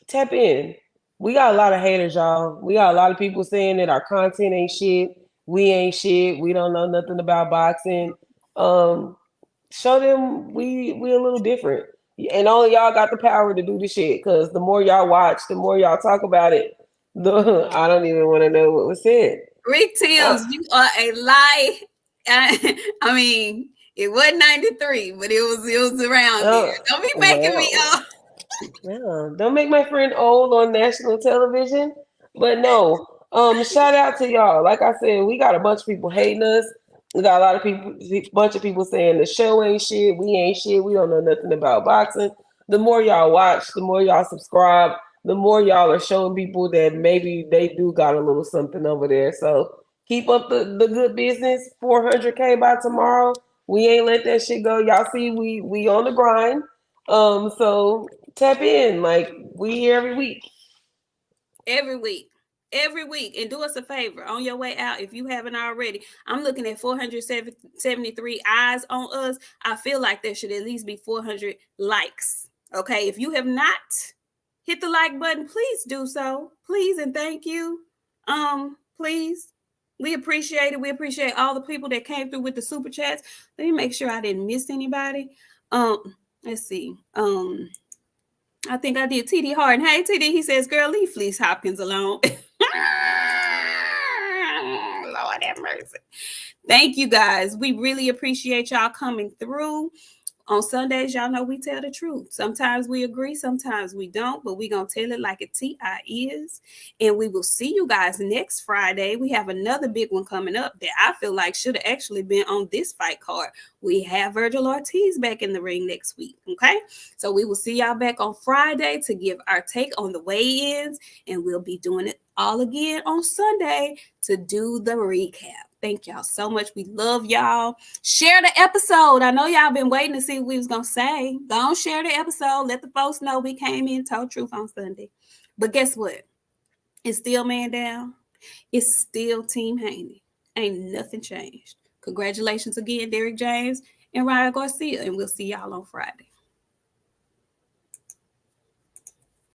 Tap in. We got a lot of haters, y'all. We got a lot of people saying that our content ain't shit. We ain't shit. We don't know nothing about boxing. Um, Show them we a little different. And only y'all got the power to do the shit. Because the more y'all watch, the more y'all talk about it. The I don't even want to know what was said. Rick Timms, you are a lie. I mean, it wasn't 93, but it was around there. Don't be making me up. Yeah, don't make my friend old on national television. But no, shout out to y'all. Like I said, we got a bunch of people hating us. We got a lot of people, bunch of people saying the show ain't shit, we ain't shit, we don't know nothing about boxing. The more y'all watch, the more y'all subscribe, the more y'all are showing people that maybe they do got a little something over there. So keep up the good business. 400K by tomorrow. We ain't let that shit go. Y'all see, we on the grind. So tap in. Like we here every week. Every week. Every week. And do us a favor on your way out if you haven't already. I'm looking at 473 eyes on us. I feel like there should at least be 400 likes. Okay. If you have not hit the like button, please do so. Please and thank you. Please. We appreciate it. We appreciate all the people that came through with the super chats. Let me make sure I didn't miss anybody. Let's see. I think I did. TD Harden. Hey, TD, he says, girl, leave Fleece Hopkins alone. Lord have mercy. Thank you, guys. We really appreciate y'all coming through. On Sundays, y'all know we tell the truth. Sometimes we agree, sometimes we don't, but we going to tell it like it T.I. is. And we will see you guys next Friday. We have another big one coming up that I feel like should have actually been on this fight card. We have Virgil Ortiz back in the ring next week, okay? So we will see y'all back on Friday to give our take on the weigh-ins, and we'll be doing it all again on Sunday to do the recap. Thank y'all so much. We love y'all. Share the episode. I know y'all been waiting to see what we was going to say. Don't share the episode. Let the folks know we came in, told truth on Sunday. But guess what? It's still man down. It's still Team Haney. Ain't nothing changed. Congratulations again, Derrick James and Ryan Garcia. And we'll see y'all on Friday.